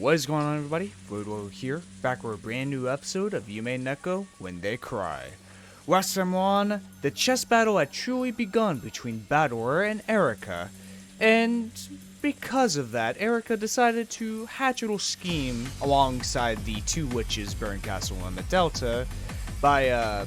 What is going on, everybody? Voidlego here, back with a brand new episode of Umineko When They Cry. Last time on, the chess battle had truly begun between Battler and Erika, and because of that, Erika decided to hatch a little scheme alongside the two witches Burn Castle and the Delta by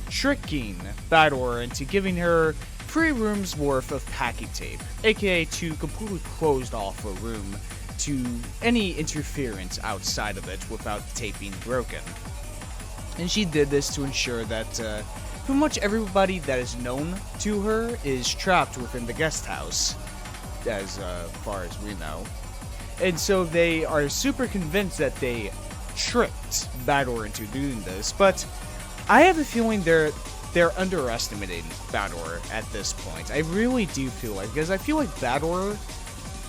tricking Battler into giving her 3 rooms worth of packing tape, aka to completely closed off a room to any interference outside of it without the tape being broken. And she did this to ensure that pretty much everybody that is known to her is trapped within the guest house, as far as we know. And so they are super convinced that they tricked Battler into doing this, but I have a feeling they're underestimating Battler at this point. I really do feel like, because I feel like Battler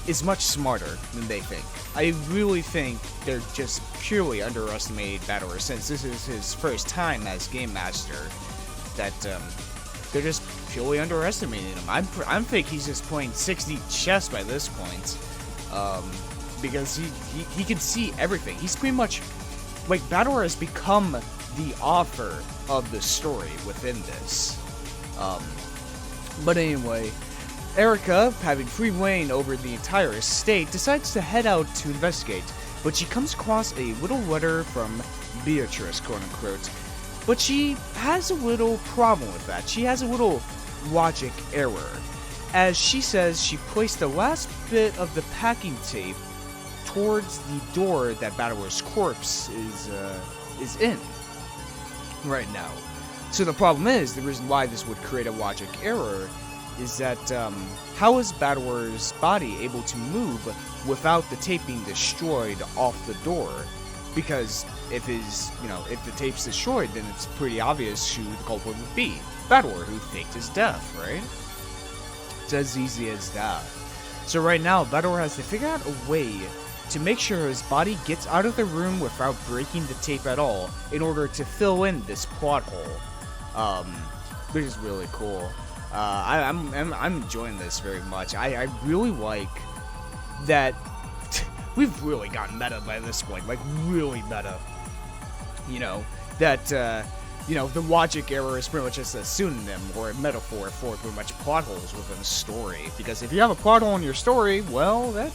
is much smarter than they think. I really think they're just purely underestimating Battler, since this is his first time as Game Master, that they're just purely underestimating him. I'm thinking he's just playing 60 chess by this point, because he can see everything. He's pretty much, like, Battler has become the author of the story within this. But anyway, Erika, having free reign over the entire estate, decides to head out to investigate, but she comes across a little letter from Beatrice, quote-unquote. But she has a little problem with that. She has a little logic error, as she says she placed the last bit of the packing tape towards the door that Battler's corpse is in right now. So the problem is, the reason why this would create a logic error is that, how is Battler's body able to move without the tape being destroyed off the door? Because if the tape's destroyed, then it's pretty obvious who the culprit would be. Battler, who faked his death, right? It's as easy as that. So right now, Battler has to figure out a way to make sure his body gets out of the room without breaking the tape at all, in order to fill in this plot hole. Which is really cool. I'm enjoying this very much. I really like that we've really gotten meta by this point, like really meta. You know, that, the logic error is pretty much just a synonym or a metaphor for pretty much plot holes within a story. Because if you have a plot hole in your story, well, that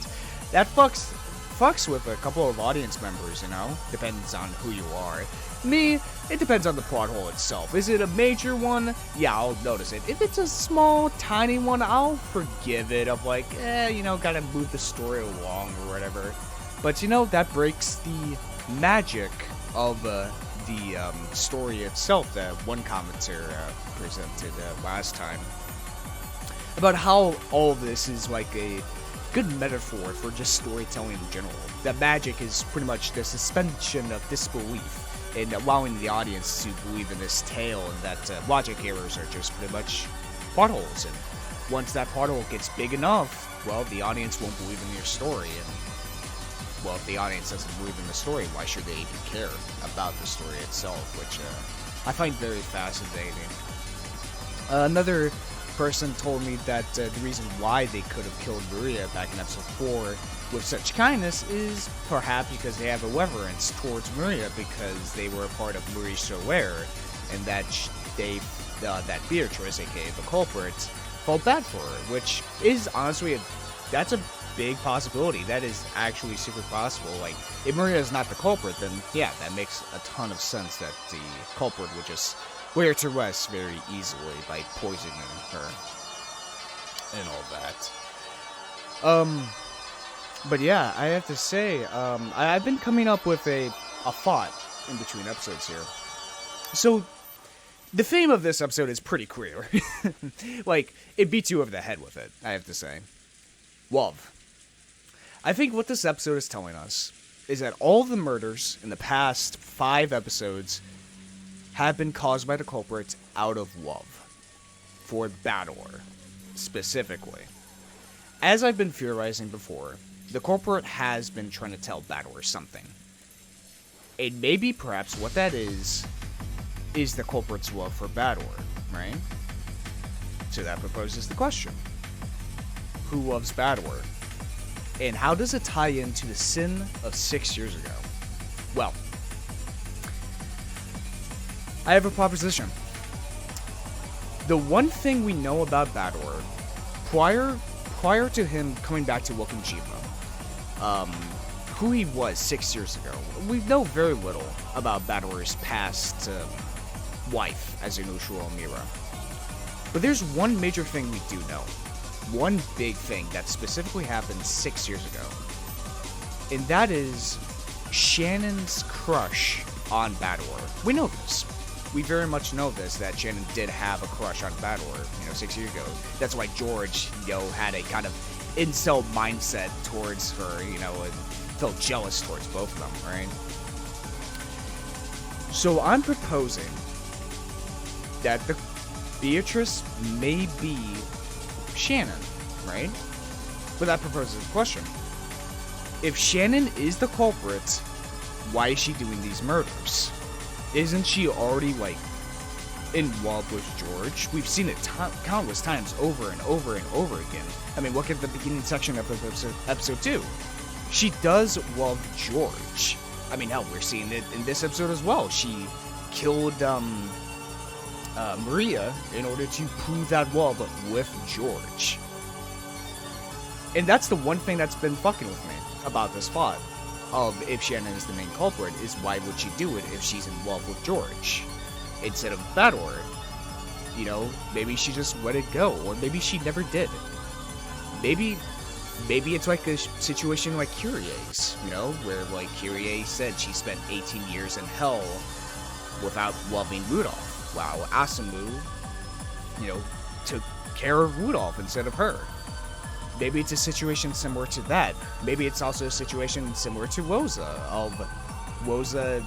fucks with a couple of audience members, depends on who you are. Me, it depends on the plot hole itself. Is it a major one? Yeah, I'll notice it. If it's a small, tiny one, I'll forgive it, of like, gotta move the story along or whatever. But, that breaks the magic of the story itself that one commentator presented last time. About how all of this is like a good metaphor for just storytelling in general. That magic is pretty much the suspension of disbelief and allowing the audience to believe in this tale, and that logic errors are just pretty much plot holes. And once that plot hole gets big enough, well, the audience won't believe in your story. And, well, if the audience doesn't believe in the story, why should they even care about the story itself? Which I find very fascinating. Another person told me that the reason why they could have killed Maria back in episode 4 with such kindness is perhaps because they have a reverence towards Maria, because they were a part of Marie Soler, and that that Beatrice, aka the culprit, felt bad for her, which is honestly that's a big possibility. That is actually super possible. Like, if Maria is not the culprit, then yeah, that makes a ton of sense that the culprit would just lay her to rest very easily by poisoning her and all that. But yeah, I have to say, I've been coming up with a thought in between episodes here. So, the theme of this episode is pretty clear. Like, it beats you over the head with it, I have to say. Love. I think what this episode is telling us is that all the murders in the past 5 episodes have been caused by the culprit out of love. For Battler, specifically. As I've been theorizing before, the culprit has been trying to tell Battler something. And maybe perhaps what that is the culprit's love for Battler, right? So that proposes the question. Who loves Battler? And how does it tie into the sin of 6 years ago? Well, I have a proposition. The one thing we know about Bador, prior to him coming back to Wokenjima, who he was 6 years ago, we know very little about Bador's past wife as Inushiro Mira. But there's one major thing we do know. One big thing that specifically happened 6 years ago. And that is Shannon's crush on Bador. We know this. We very much know this, that Shannon did have a crush on Bador, 6 years ago. That's why George, had a kind of incel mindset towards her, and felt jealous towards both of them, right? So I'm proposing that the Beatrice may be Shannon, right? But that proposes a question. If Shannon is the culprit, why is she doing these murders? Isn't she already, in love with George? We've seen it countless times over and over and over again. I mean, look at the beginning section of episode 2. She does love George. I mean, hell, we're seeing it in this episode as well. She killed, Maria in order to prove that love with George. And that's the one thing that's been fucking with me about this plot of if Shannon is the main culprit, is why would she do it if she's in love with George instead of Bador? Maybe she just let it go, or maybe she never did. Maybe it's like a situation like Kyrie's, where Kyrie said she spent 18 years in hell without loving Rudolph. Wow, Asumu, took care of Rudolph instead of her. Maybe it's a situation similar to that. Maybe it's also a situation similar to Rosa, of Rosa,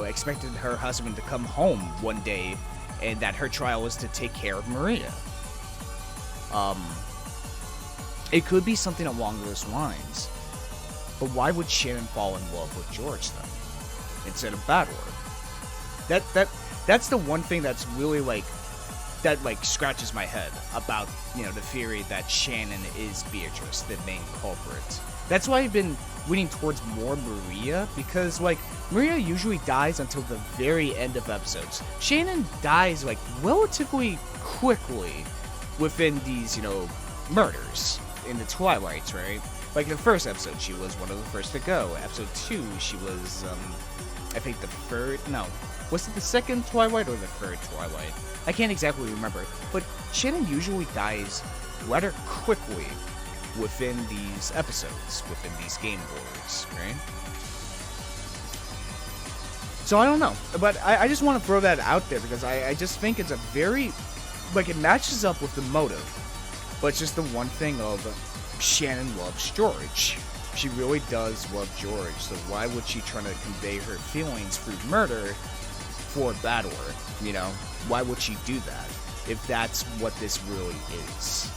expected her husband to come home one day, and that her trial was to take care of Maria. It could be something along those lines. But why would Shannon fall in love with George, then, instead of Bador? That's the one thing that's really, that scratches my head about, the theory that Shannon is Beatrice, the main culprit. That's why I've been leaning towards more Maria, because, Maria usually dies until the very end of episodes. Shannon dies, relatively quickly within these, murders in the Twilights, right? The first episode, she was one of the first to go. Episode 2, she was, I think the third, no. Was it the second Twilight or the third Twilight? I can't exactly remember, but Shannon usually dies rather quickly within these episodes, within these game boards, right? So I don't know, but I just want to throw that out there because I just think it's a very, it matches up with the motive, but it's just the one thing of Shannon loves George. She really does love George, so why would she try to convey her feelings through murder for Bador? Why would she do that if that's what this really is?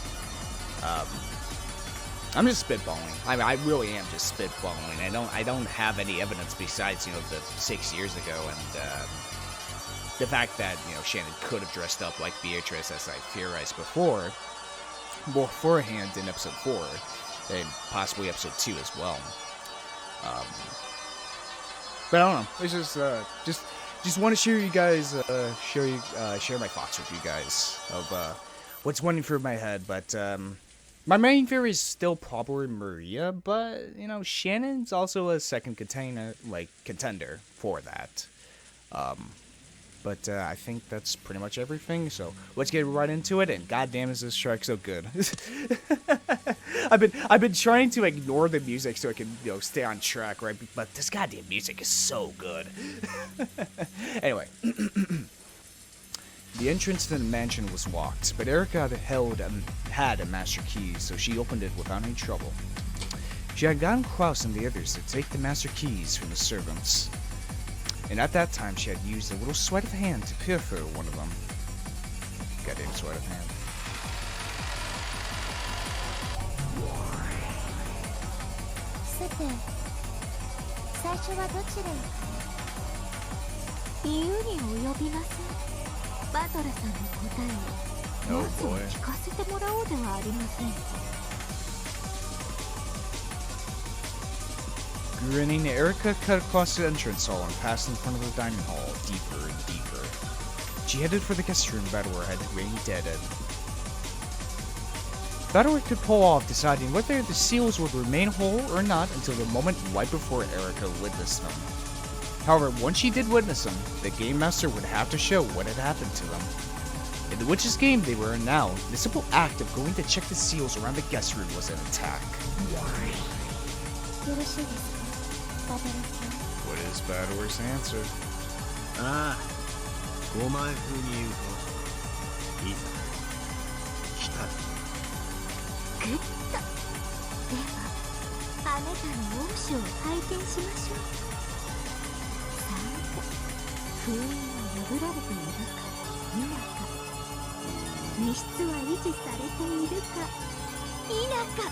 I'm just spitballing. I really am just spitballing. I don't have any evidence besides the 6 years ago and the fact that Shannon could have dressed up like Beatrice, as I theorized beforehand in episode 4 and possibly episode 2 as well. But I don't know. It's just want to share you guys, share my thoughts with you guys of what's running through my head. But my main theory is still probably Maria, but Shannon's also a second contender for that. But I think that's pretty much everything. So let's get right into it. And goddamn, is this track so good? I've been trying to ignore the music so I can stay on track, right? But this goddamn music is so good. Anyway, the entrance to the mansion was locked, but Erika had a master key, so she opened it without any trouble. She had gotten Klaus and the others to take the master keys from the servants. And at that time, she had used a little sleight of hand to pilfer one of them. Goddamn sleight of hand. さて、最初はどちらへ？理由に及びません。バトラさんの答えをまずは聞かせてもらおうではありませんか。Grinning, Erika cut across the entrance hall and passed in front of the dining hall, deeper and deeper. She headed for the guest room Battleware had rained dead in. Battleware could pull off deciding whether the seals would remain whole or not until the moment right before Erika witnessed them. However, once she did witness them, the Game Master would have to show what had happened to them. In the witch's game they were in now, the simple act of going to check the seals around the guest room was an attack. What is Batware's answer? Ah, お前風に言うといざ来た。グッとではあなたの王子を拝見しましょう。さて封印は破られているか否か、密室は維持されているか否か。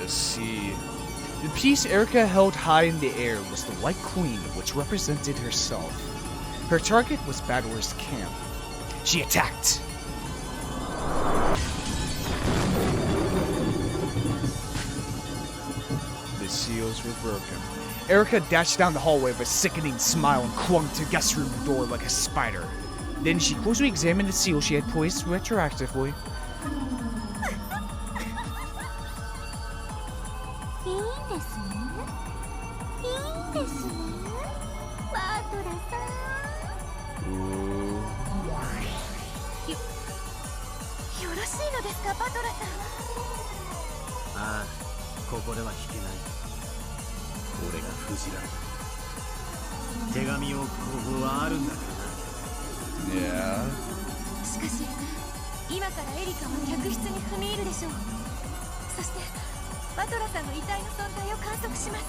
Let's see. The piece Erika held high in the air was the White Queen, which represented herself. Her target was Batware's camp. She attacked. The seals were broken. Erika dashed down the hallway with a sickening smile and clung to the guest room door like a spider. Then she closely examined the seal she had placed retroactively. いいんですね。いいんですね。バトラさん。よろしいのですか、バトラさん。ああ、ここでは引けない。俺が封じられた。手紙を置く方法はあるんだからな。Yeah. しかし、今からエリカは客室に踏み入るでしょう。そして、バトラさんの遺体の存在を観測します。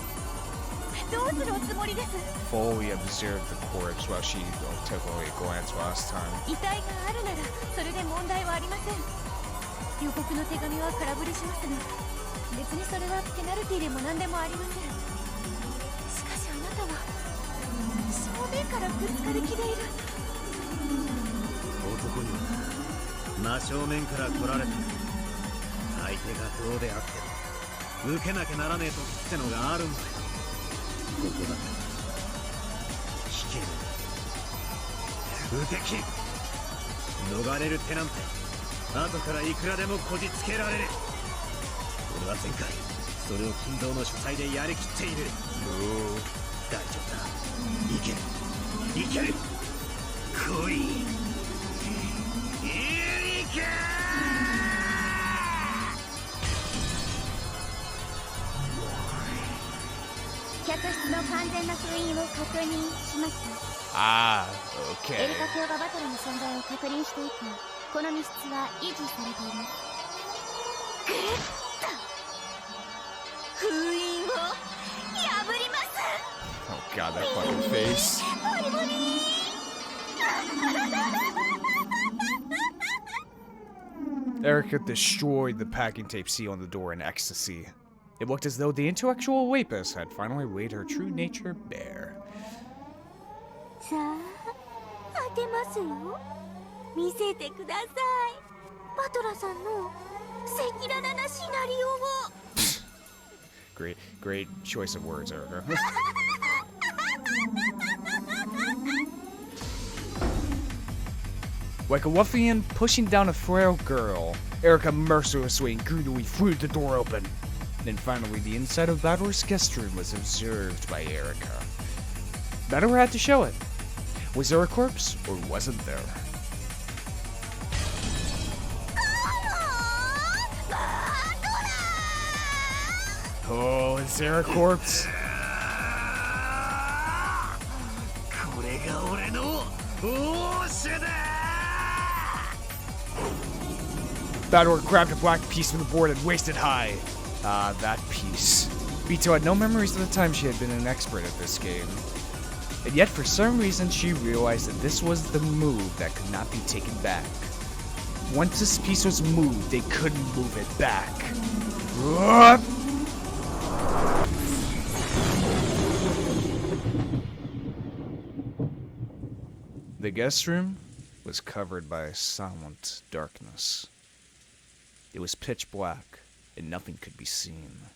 どうするおつもりです？ Fully observed the corpse while she took away a glance last time. 遺体があるなら、それで問題はありません。予告の手紙は空振りしますが、別にそれはペナルティでも何でもありません。しかしあなたは正面からぶつかる気でいる。男には真正面から来られた。相手がどうであっても受けなきゃならねえとってのがあるんだよ。ここだって引ける、受け切る、逃れる手なんて後からいくらでもこじつけられる。俺は前回それを金堂の書斎でやりきっている。大丈夫だ、いけるいける、来いエリカ。客室の完全な封印を確認しました。Ah, エリ okay. カ卿がバトルの存在を確認して以降、この密室は維持されています。グッと封印を破ります。 Oh god, that fucking face. ボリボリErika destroyed the packing tape seal on the door in ecstasy. It looked as though the intellectual Wapus had finally laid her true nature bare. さあ、当てますよ。見せてください。バトラさんの赤裸々なシナリオを。Great choice of words, Erika. Like a ruffian pushing down a frail girl, Erika mercilessly and greedily threw the door open. Then finally, the inside of Batware's guest room was observed by Erika. Batware had to show it. Was there a corpse, or wasn't there? Oh, is there a corpse? これが俺の王者だ。Batware grabbed a black piece from the board and wasted high. Ah, that piece. Vito had no memories of the time she had been an expert at this game. And yet, for some reason, she realized that this was the move that could not be taken back. Once this piece was moved, they couldn't move it back. The guest room was covered by silent darkness. It was pitch black, and nothing could be seen.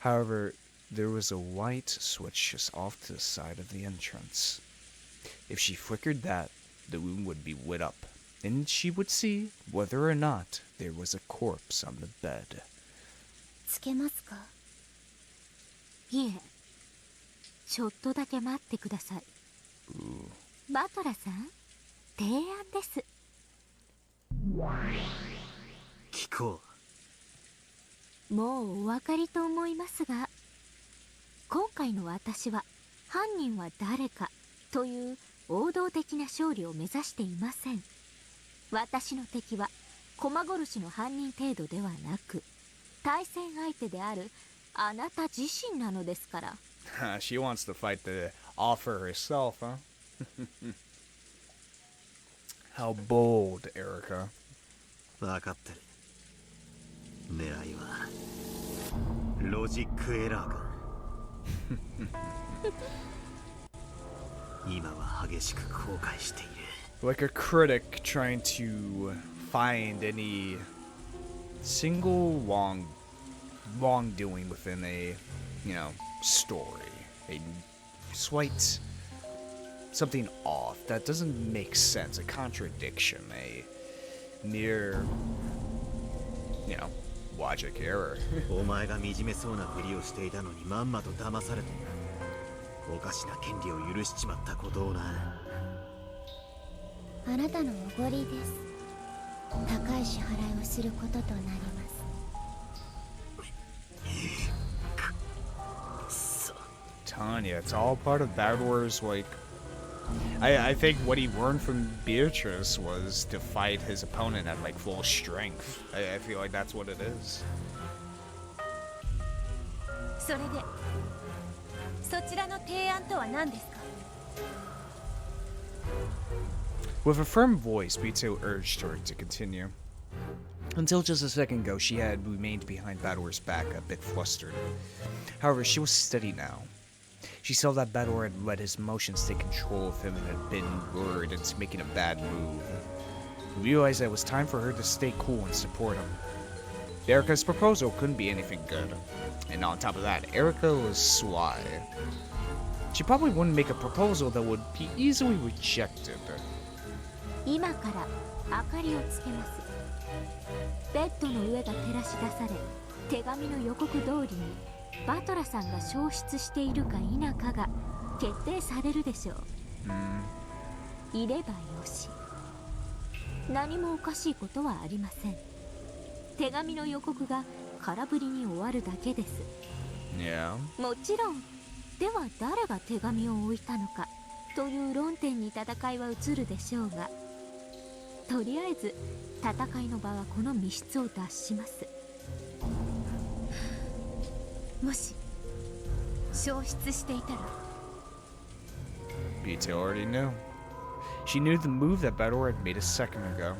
However, there was a white switch just off to the side of the entrance. If she flickered that, the room would be lit up, and she would see whether or not there was a corpse on the bed. つけますか？いえ、ちょっとだけ待ってください。バトラさん、提案です。聞こう。もうお分かりと思いますが、今回の私は犯人は誰かという王道的な勝利を目指していません。私の敵は駒殺しの犯人程度ではなく、対戦相手であるあなた自身なのですから。She wants to fight the offer herself, huh? How bold, Erika. 分かってる。狙いはロジックエラーか。今は激しく後悔している。Like a critic trying to find any single wrongdoing within a, story. A slight something off that doesn't make sense, a contradiction, a mere, logic error. お前が惨めそうなふりをしていたのにまんまと騙されて、おかしな権利を許しちまったことをな。あなたのおごりです。高い支払いをすることとなります。Tanya, it's all part of Bad War's, I think what he learned from Beatrice was to fight his opponent at, full strength. I feel like that's what it is. それで、そちらの提案とは何ですか? With a firm voice, Bito urged her to continue. Until just a second ago, she had remained behind Bador's back, a bit flustered. However, she was steady now. She saw that Bador had let his emotions take control of him and had been lured into making a bad move. He realized that it was time for her to stay cool and support him. Erika's proposal couldn't be anything good. And on top of that, Erika was sly. She probably wouldn't make a proposal that would be easily rejected. 今から明かりをつけます。ベッドの上が照らし出され、手紙の予告通りにバトラさんが消失しているか否かが決定されるでしょう。いればよし。何もおかしいことはありません。手紙の予告が空振りに終わるだけです。Yeah. もちろん、では誰が手紙を置いたのかという論点に戦いは移るでしょうが、とりあえず戦いの場はこの密室を脱します。もし消失していたら。Bito already knew. She knew the move that Bador had made a second ago.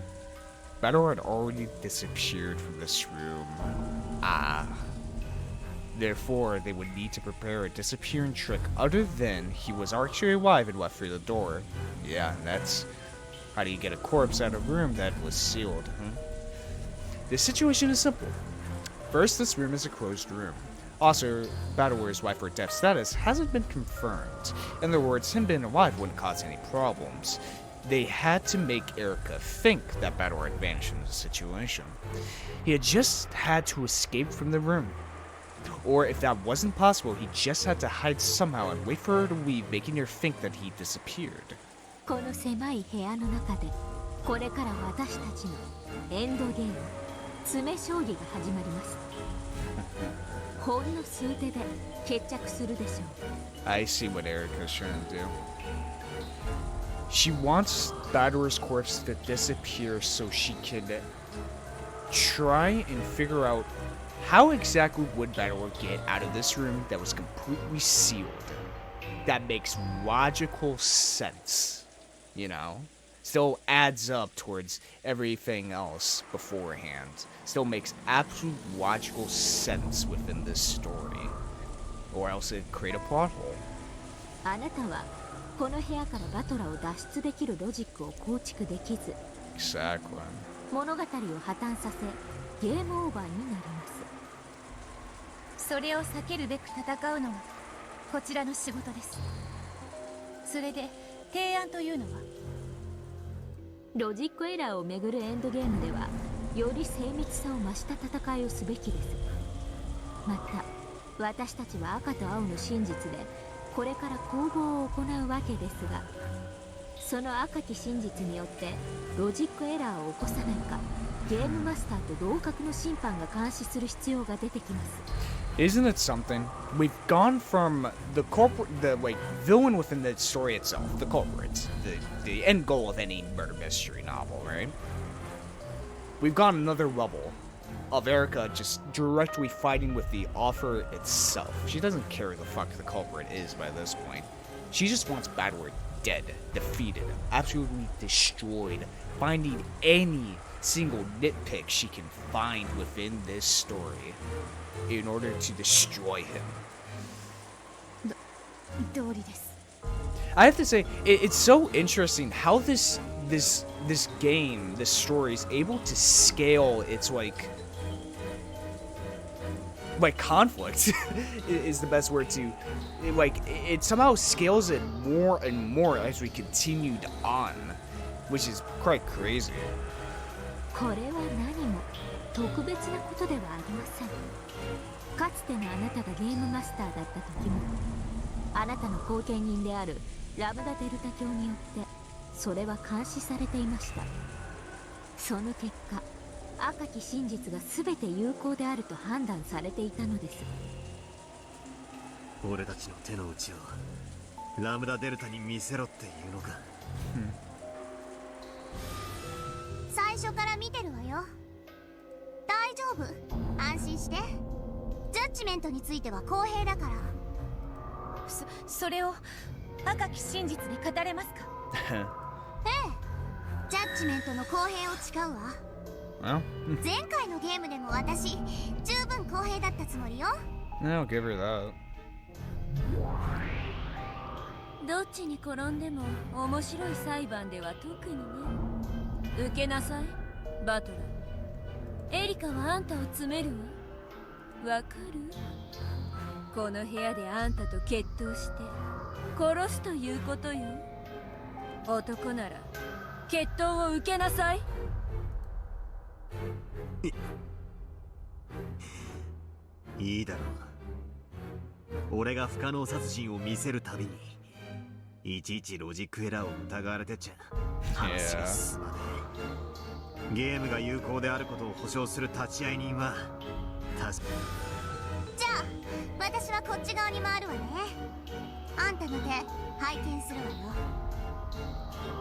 Bador had already disappeared from this room. Therefore, they would need to prepare a disappearing trick other than he was actually alive and left through the door. Yeah, that's... How do you get a corpse out of a room that was sealed, The situation is simple. First, this room is a closed room. Also, Bador's life or death status hasn't been confirmed. In other words, him being alive wouldn't cause any problems. They had to make Erika think that Bador had vanished from the situation. He had just had to escape from the room. Or if that wasn't possible, he just had to hide somehow and wait for her to leave, making her think that he disappeared. この狭い部屋の中で、これから私たちのエンドゲーム、詰将棋が始まります。ほんの数手で決着するでしょう。I see what Erika's trying to do. She wants Bador's corpse to disappear so she can try and figure out how exactly would Bador get out of this room that was completely sealed. That makes logical sense, Still adds up towards everything else beforehand. Still makes absolute logical sense within this story. Or else it'd create a plot hole. あなたはこの部屋からバトラを脱出できるロジックを構築できず、Exactly. 物語を破綻させゲームオーバーになります。それを避けるべく戦うのがこちらの仕事です。それで提案というのは、ロジックエラーをめぐるエンドゲームではより精密さを増した戦いをすべきです。また私たちは赤と青の真実でこれから攻防を行うわけですが、その赤き真実によってロジックエラーを起こさないかゲームマスターと同格の審判が監視する必要が出てきます。 Isn't it something? We've gone from the villain within the story itself, the culprit, the end goal of any murder mystery novel, right? We've gone another level of Erika just directly fighting with the author itself. She doesn't care who the fuck the culprit is by this point. She just wants Badwar dead, defeated, absolutely destroyed, finding any single nitpick she can find within this story in order to destroy him. 通りです。 I have to say, it's so interesting how this game, this story is able to scale its like conflict is the best word to, like, it somehow scales it more and more as we continued on, which is quite crazy. これは何も特別なことではありません。かつてのあなたがゲームマスターだった時も、あなたの後見人であるラムダデルタ教によってそれは監視されていました。その結果、赤き真実が全て有効であると判断されていたのです。俺たちの手の内をラムダデルタに見せろっていうのか。最初から見てるわよ。大丈夫、安心して。ジャッジメントについては公平だから。それを赤き真実で語れますか？ええ、ジャッジメントの公平を誓うわ。前回のゲームでも私十分公平だったつもりよ。I'll give her that. どっちに転んでも面白い裁判では特にね。受けなさい、バトラー。エリカはあんたを詰めるわ。わかる？この部屋であんたと決闘して殺すということよ。男なら決闘を受けなさい。いいだろう。俺が不可能殺人を見せるたびにいちいちロジックエラーを疑われてちゃ話が進まねえ。ゲームが有効であることを保証する立会人は確か。じゃあ私はこっち側に回るわね。あんたの手拝見するわよ。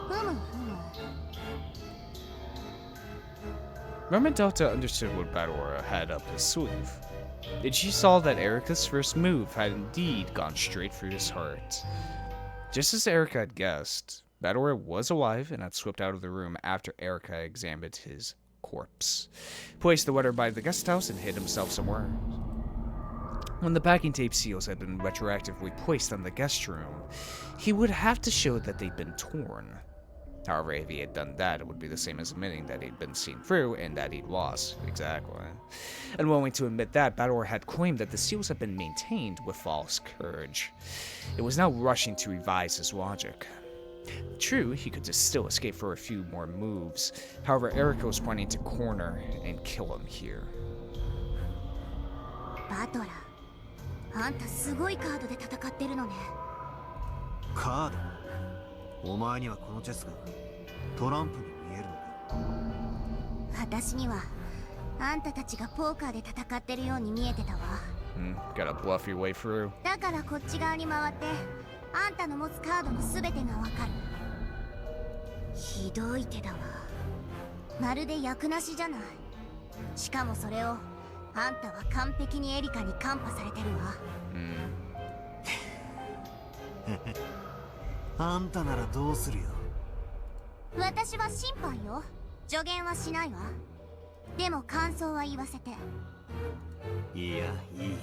ふむふむ。Ramadota understood what Badora had up his sleeve, and she saw that Erika's first move had indeed gone straight for his heart. Just as Erika had guessed, Badora was alive and had slipped out of the room after Erika examined his corpse, placed the letter by the guest house, and hid himself somewhere. When the packing tape seals had been retroactively placed on the guest room, he would have to show that they'd been torn. However, if he had done that, it would be the same as admitting that he'd been seen through and that he'd lost. Exactly. Unwilling to admit that, Bador had claimed that the seals had been maintained with false courage. It was now rushing to revise his logic. True, he could just still escape for a few more moves. However, Erika was planning to corner and kill him here. バトラー、あんたすごいカードで戦ってるのね。カード？お前にはこのチェスがトランプに見えるのか？私にはあんたたちがポーカーで戦ってるように見えてたわ。Gotta bluff your way through. だからこっち側に回ってあんたの持つカードの全てがわかる。ひどい手だわ。まるで役なしじゃない。しかもそれをあんたは完璧にエリカにカンパされてるわ。あんたならどうするよ。私は審判よ。助言はしないわ。でも感想は言わせて。いや、いい。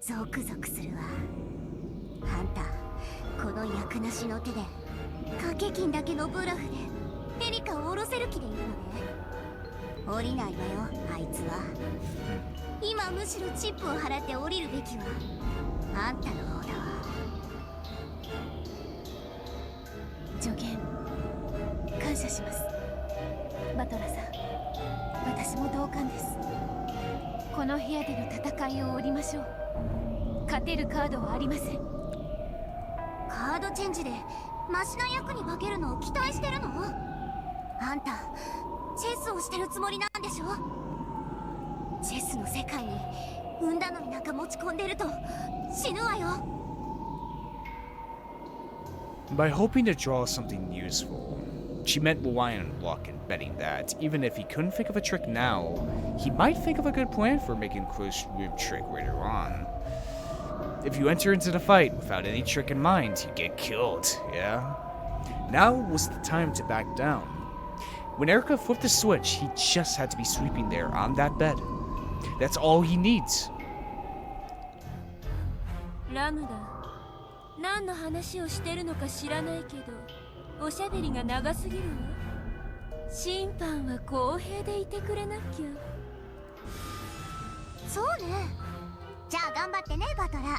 ゾクゾクするわ。あんたこの役なしの手で掛け金だけのブラフでエリカを降ろせる気でいるのね。降りないわよあいつは。今むしろチップを払って降りるべきはあんたの方だわ。助言感謝します。バトラさん、私も同感です。この部屋での戦いを降りましょう。勝てるカードはありません。カードチェンジでマシな役に化けるのを期待してるの？あんたチェスをしてるつもりなんでしょ？チェスの世界に運頼みなんか持ち込んでると死ぬわよ。 By hoping to draw something useful, she meant relying on luck and betting that, even if he couldn't think of a trick now, he might think of a good plan for making a close room trick later on. If you enter into the fight without any trick in mind, you get killed, yeah? Now was the time to back down. When Erika flipped the switch, he just had to be sleeping there on that bed. That's all he needs. ラムだ。何の話をしてるのか知らないけど、おしゃべりが長すぎるわ。審判は公平でいてくれなきゃ。そうね。じゃあ頑張ってねバトラ。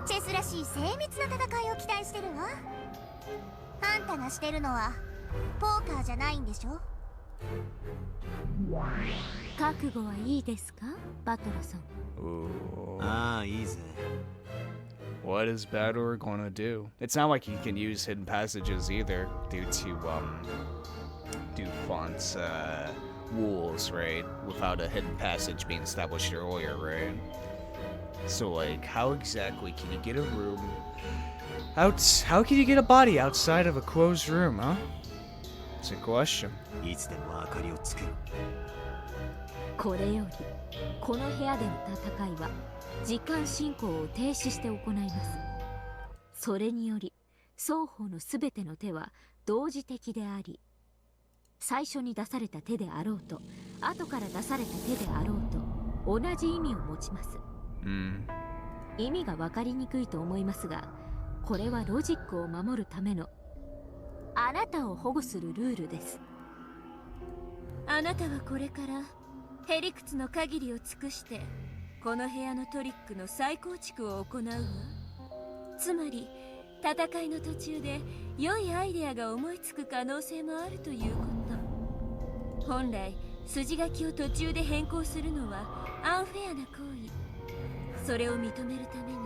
チェスらしい精密な戦いを期待してるわ。あんたがしてるのはポーカーじゃないんでしょ？覚悟はいいですか、バトラさん。Ooh. ああいいぜ。 What is Bador gonna do? It's not like he can use hidden passages either, due to Dufont's rules, right? Without a hidden passage being established earlier, right? So like, how exactly can you get a room how can you get a body outside of a closed room, huh? It's a question. いつでも明かりをつける。これよりこの部屋での戦いは時間進行を停止して行います。それにより双方のすべての手は同時的であり、最初に出された手であろうと後から出された手であろうと同じ意味を持ちます。意味が分かりにくいと思いますが、これはロジックを守るためのあなたを保護するルールです。あなたはこれからへりくつの限りを尽くしてこの部屋のトリックの再構築を行うわ。つまり戦いの途中で良いアイデアが思いつく可能性もあるということ。本来筋書きを途中で変更するのはアンフェアな行為。それを認めるために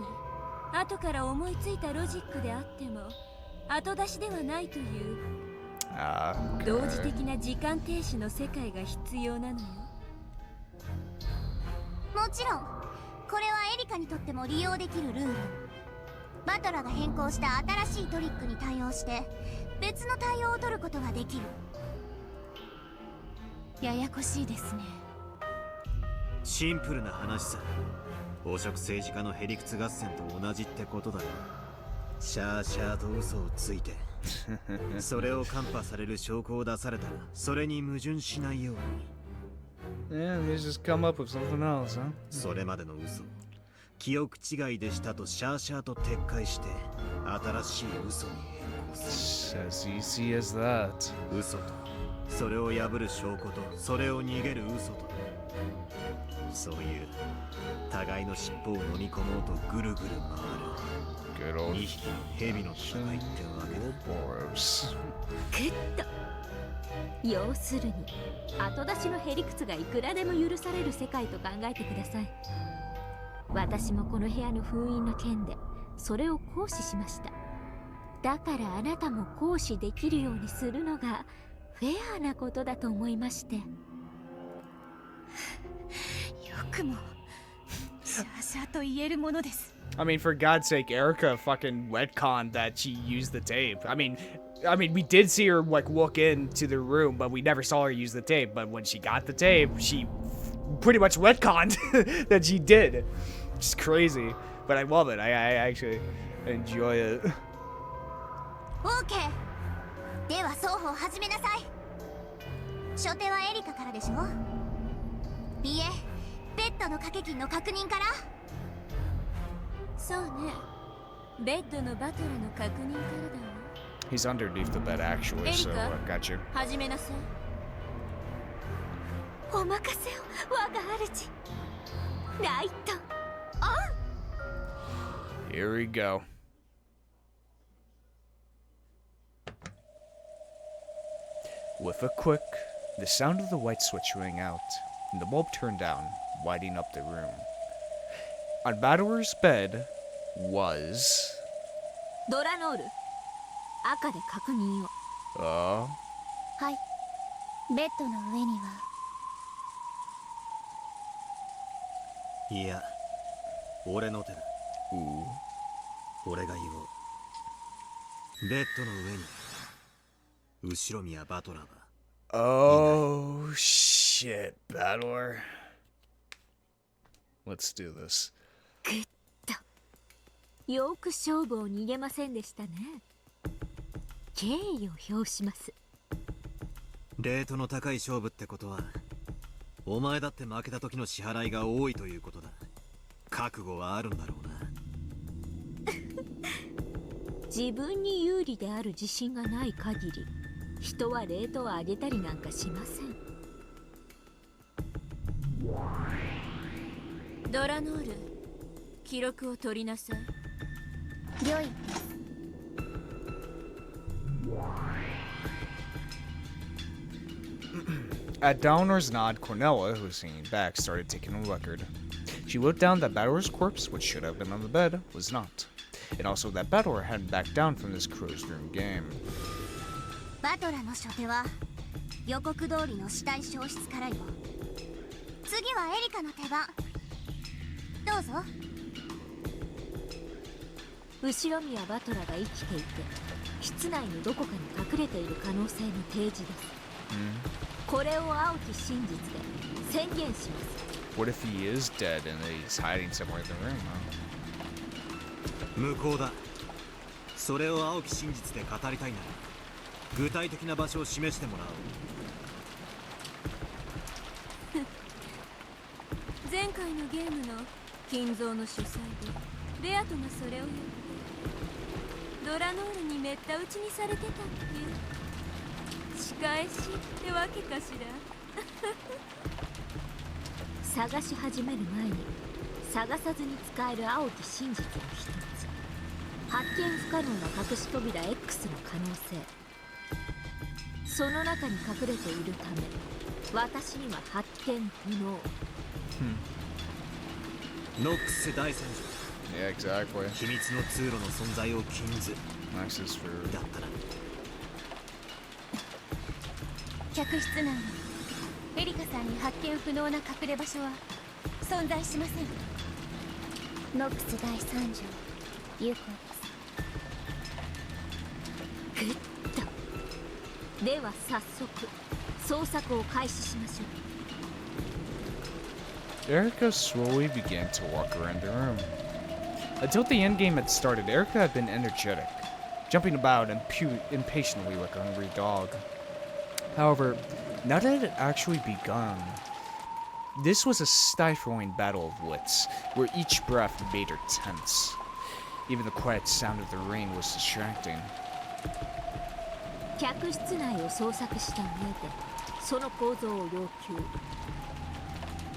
後から思いついたロジックであっても後出しではないという同時的な時間停止の世界が必要なのよ。もちろんこれはエリカにとっても利用できるルール。バトラが変更した新しいトリックに対応して別の対応を取ることができる。ややこしいですね。シンプルな話さ。汚職政治家のへりくつ合戦と同じってことだよ。シャーシャーと嘘をついてそれをカンパされる証拠を出されたらそれに矛盾しないように。Yeah, they just come up with something else, huh? それまでの嘘、記憶違いでしたとシャーシャーと撤回して新しい嘘に変更する。 As easy as that. 嘘とそれを破る証拠とそれを逃げる嘘と、そういう互いの尻尾を飲み込もうとぐるぐる回る Good old 2匹の蛇の戦いってわけだ。 Boros. グッと要するに後出しのへりくつがいくらでも許される世界と考えてください。私もこの部屋の封印の件でそれを行使しました。だからあなたも行使できるようにするのがフェアなことだと思いまして。よくもシャーシャーと言えるものです。 I mean, for God's sake, Erika fucking retconned that she used the tape. I mean, we did see her like look into the room, but we never saw her use the tape. But when she got the tape, she pretty much retconned that she did. It's crazy, but I love it. I actually enjoy it. OK。 では双方始めなさい。初手はエリカからでしょ。いえ、ベッドの掛け金の確認から。そうね、ベッドのバトルの確認からだわ。He's underneath the bed actually, so Erika? got you. 始めなさい。お任せを、我が主。ライト、オン。 Here we go. With a click, the sound of the white switch rang out, and the bulb turned down, lighting up the room. On Battler's bed was... ドラノール、赤で確認を。はい。ベッドの上には。いや、俺の手だ。 Ooh. 俺が言おう。ベッドの上に後ろ宮バトラーは Oh, shit, Battler. Let's do this. グッと。よく勝負を逃げませんでしたね。敬意を表します。レートの高い勝負ってことは、お前だって負けた時の支払いが多いということだ。覚悟はあるんだろうな。自分に有利である自信がない限り、人はレートを上げたりなんかしません。ドラノール、記録を取りなさい。良い。 At Downer's nod, Cornella, who was hanging back, started taking a record. She wrote down that Battler's corpse, which should have been on the bed, was not. And also that Battler hadn't backed down from this closed room game. バトラの初手は予告通りの死体消失からよ。次はエリカの手番。どうぞ。後ろ宮バトラが生きていて、室内のどこかに隠れている可能性の提示です。これを青き真実で宣言します。What if he is dead and he's hiding somewhere in the room, huh? 無効だ。それを青き真実で語りたいなら、具体的な場所を示してもらおう。前回のゲームの金蔵の主催でレアトがそれを言ってドラノールにめった打ちにされてたって仕返しってわけかしら。探し始める前に探さずに使える青き真実を一つ。発見不可能な隠し扉 X の可能性。その中に隠れているため、私には発見不能。ノックス大戦 Yeah, exactly. 場。秘密の通路の存在を禁ず。 Access for... だったら。客室内にエリカさんに発見不能な隠れ場所は存在しません。ノックス第3条有効です。グッと。では早速捜索を開始しましょう。 Erika slowly began to walk around the room. Until the endgame had started, Erika had been energetic, jumping about impatiently like a hungry dog. However, now that it had actually begun, this was a stifling battle of wits, where each breath made her tense. Even the quiet sound of the rain was distracting. 客室内を捜索した上でその構造を要求。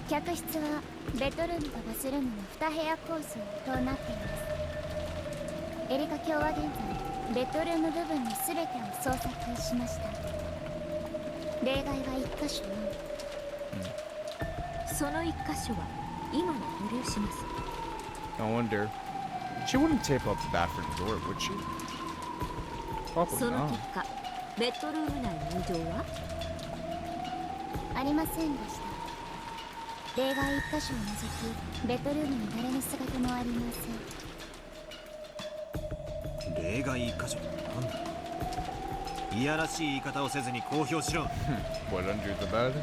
客室はベッドルームとバスルームの2部屋構造となっています。エリカ卿は現在ベッドルーム部分の全てを捜索しました。例外は1箇所のみ。その1箇所は今も保留します。 I wonder, she wouldn't tape up the bathroom door, would she? そ Probably の not. 結果、ベッドルーム内の異常はありませんでした。例外1箇所を除きベッドルームに誰の姿もありません。例外一箇所。なんだ。いやらしい言い方をせずに公表しろ。What, under the bed?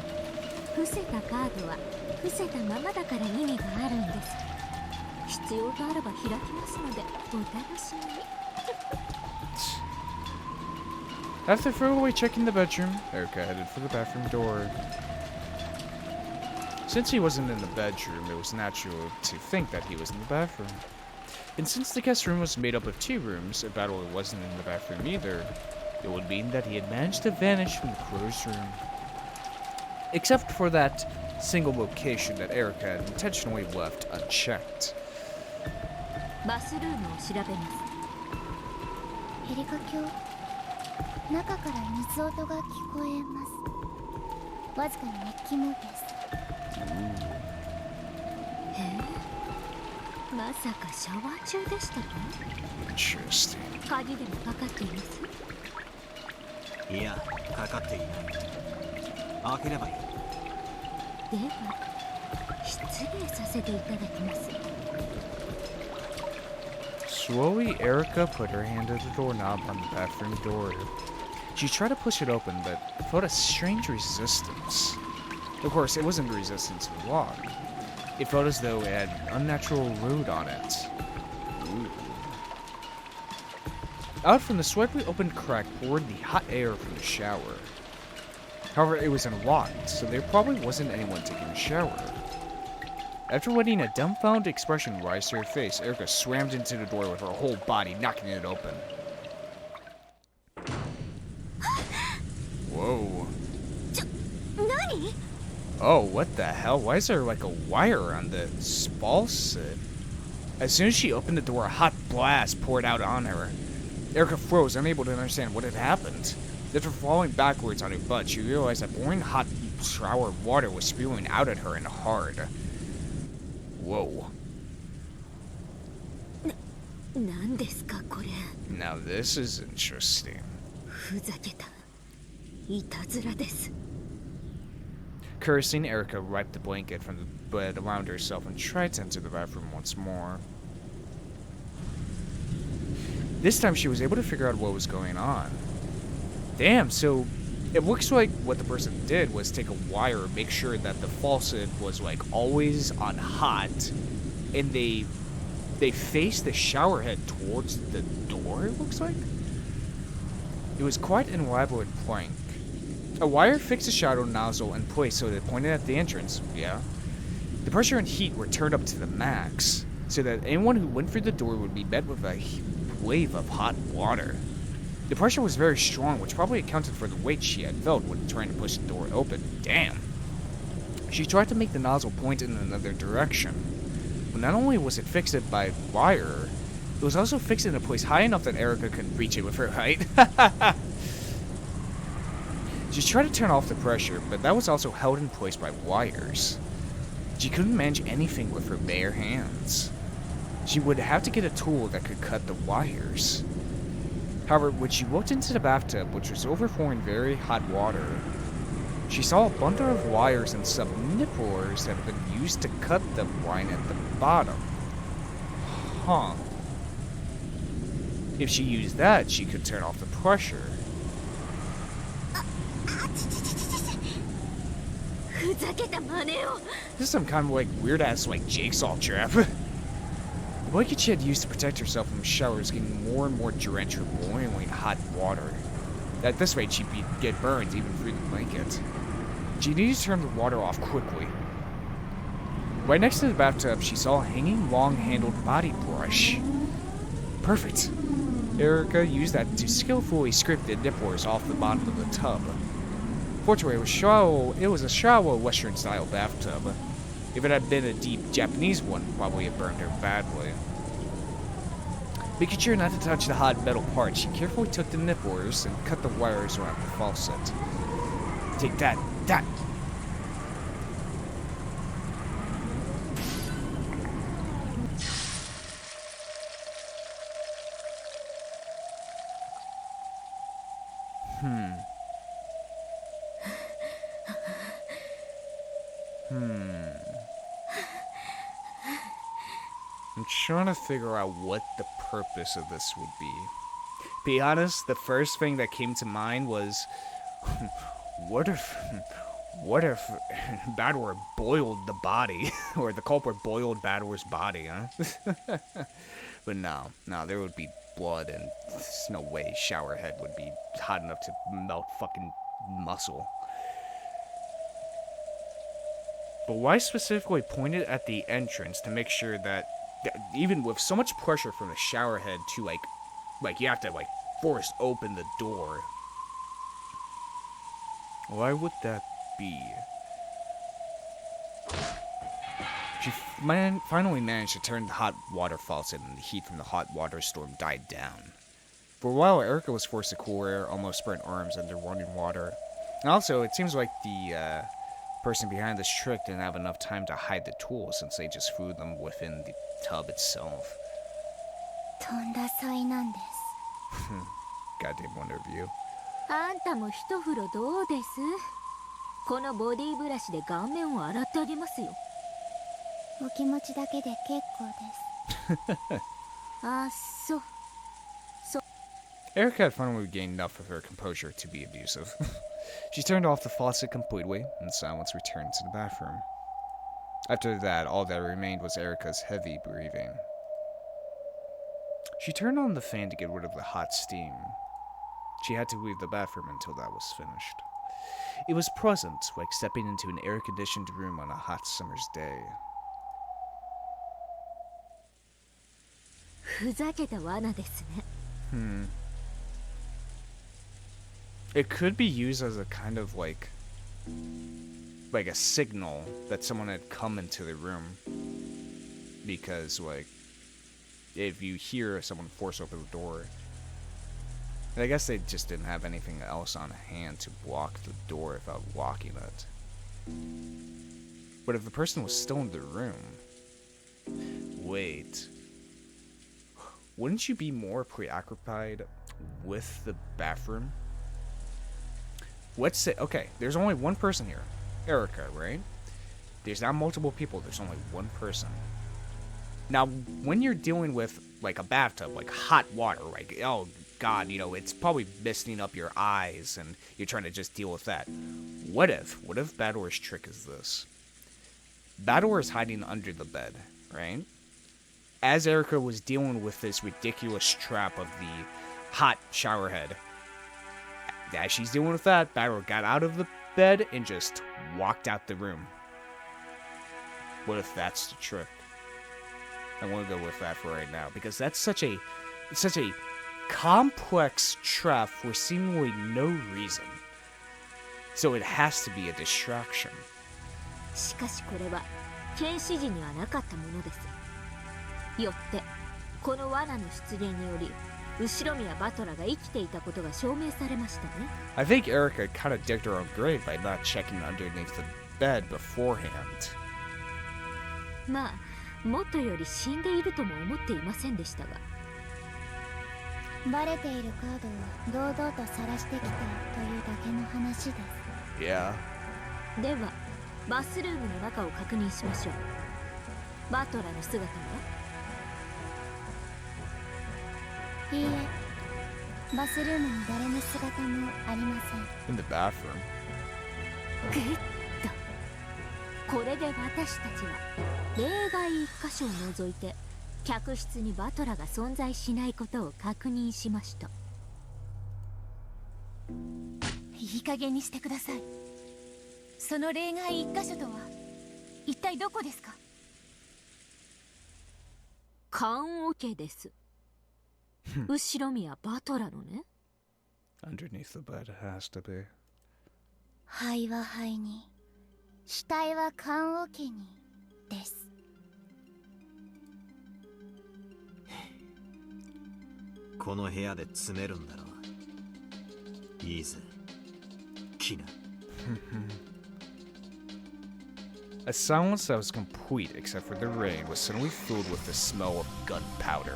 伏せたカードは伏せたままだから意味があるんです。必要とあれば開きますのでお楽しみに。After thoroughly checking the bedroom, Erika headed for the bathroom door. Since he wasn't in the bedroom, it was natural to think that he was in the bathroom. And since the guest room was made up of 2 rooms, if Battler wasn't in the bathroom either, it would mean that he had managed to vanish from the crew's room. Except for that single location that Erika had intentionally left unchecked. バスルームを調べます。エリカ卿、中から水音が聞こえます。わずかに熱気もです。まさかシャワー中でしたか？ Interesting. 鍵でもかかっています？いや、かかっていない。開ければいい。では失礼させていただきます。 Slowly, Erika put her hand to the doorknob on the bathroom door. She tried to push it open, but felt a strange resistance. Of course, it wasn't the resistance of the lock. It felt as though it had an unnatural root on it. Ooh. Out from the slightly opened crack poured the hot air from the shower. However, it was unlocked, so there probably wasn't anyone taking a shower. After letting a dumbfounded expression rise to her face, Erika slammed into the door with her whole body, knocking it open. Whoa. 何？ Oh, what the hell? Why is there like a wire on the faucet? As soon as she opened the door, a hot blast poured out on her. Erika froze, unable to understand what had happened. After falling backwards on her butt, she realized that boiling hot shower water was spewing out at her and hard. Whoa. 何ですかこれ？ Now this is interesting. ふざけた。いたずらです。 Cursing, Erika wiped the blanket from the bed around herself and tried to enter the bathroom once more. This time she was able to figure out what was going on. Damn, so it looks like what the person did was take a wire and make sure that the faucet was like always on hot, and they faced the shower head towards the door, it looks like. It was quite an elaborate prank. A wire fixed the shadow nozzle in place so that it pointed at the entrance, yeah. The pressure and heat were turned up to the max, so that anyone who went through the door would be met with a wave of hot water. The pressure was very strong, which probably accounted for the weight she had felt when trying to push the door open. Damn. She tried to make the nozzle point in another direction, but not only was it fixed by wire, it was also fixed in a place high enough that Erika could reach it with her height. She tried to turn off the pressure, but that was also held in place by wires. She couldn't manage anything with her bare hands. She would have to get a tool that could cut the wires. However, when she looked into the bathtub, which was overflowing very hot water, she saw a bundle of wires and some nipplers that had been used to cut the line at the bottom. Huh. If she used that, she could turn off the pressure. ふざけた真似を。 This is some kind of like weird ass like jigsaw trap. The blanket she had used to protect herself from showers getting more and more drenched with boiling hot water. At this rate, she'd get burned even through the blanket. She needed to turn the water off quickly. Right next to the bathtub, she saw a hanging long-handled body brush. Perfect. Erika used that to skillfully scrape the nipplers off the bottom of the tub. Fortunately, it was a shallow Western-style bathtub. If it had been a deep Japanese one, probably it burned her badly. Making sure not to touch the hot metal part, she carefully took the nipplers and cut the wires around the faucet. Take that, that! I'm trying to figure out what the purpose of this would be. Be honest, the first thing that came to mind was, what if Badwer boiled the body, or the culprit boiled Badwer's body, huh? But no, there would be blood, and there's no way Showerhead would be hot enough to melt fucking muscle. But why specifically point it at the entrance to make sure that even with so much pressure from the shower head to like you have to like force open the door. Why would that be? She finally managed to turn the hot water faucet, and the heat from the hot water storm died down. For a while, Erika was forced to cool her almost burnt arms under running water. And also, it seems like the person behind this trick didn't have enough time to hide the tools, since they just threw them within the tub itself. とんだ災難です。 Goddamn wonder of you. あんたも一風呂どうです？このボディブラシで顔面を洗ってあげますよ。お気持ちだけで結構です。あ、そう。 Erika had finally regained enough of her composure to be abusive. She turned off the faucet completely, and silence returned to the bathroom. After that, all that remained was Erika's heavy breathing. She turned on the fan to get rid of the hot steam. She had to leave the bathroom until that was finished. It was pleasant, like stepping into an air-conditioned room on a hot summer's day. ふざけた罠ですね。It could be used as a kind of like a signal that someone had come into the room. Because like, if you hear someone force open the door, I guess they just didn't have anything else on hand to block the door without locking it. But if the person was still in the room, wait, wouldn't you be more preoccupied with the bathroom? Let's say, okay, there's only one person here, Erika, right? There's not multiple people, there's only one person. Now, when you're dealing with, like, a bathtub, like, hot water, like, oh, God, you know, it's probably misting up your eyes, and you're trying to just deal with that. What if Bador's trick is this? Bador is hiding under the bed, right? As Erika was dealing with this ridiculous trap of the hot shower head, as she's dealing with that, Bador got out of the bed and just walked out the room. What if that's the trick? I want to go with that for right now, because that's such a complex trap for seemingly no reason. So it has to be a distraction. しかしこれは検視時にはなかったものです。よってこの罠の出現により後宮バトラが生きていたことが証明されましたね。I think Erika kind of digged her own grave by not checking underneath the bed beforehand. まあもとより死んでいるとも思っていませんでしたが。バレているカードを堂々と晒してきたというだけの話です。Yeah. ではバスルームの中を確認しましょう。バトラの姿は？いいえ、バスルームに誰の姿もありません。 In the bathroom. グッと。これで私たちは例外一箇所を除いて客室にバトラが存在しないことを確認しました。いい加減にしてください。その例外一箇所とは一体どこですか？棺桶です。後宮バトラのね。Underneath the bed it has to be. 肺は肺に、死体は棺桶にです。この部屋で詰めるんだろう。いいぜ、キナ。A silence that was complete except for the rain was suddenly filled with the smell of gunpowder.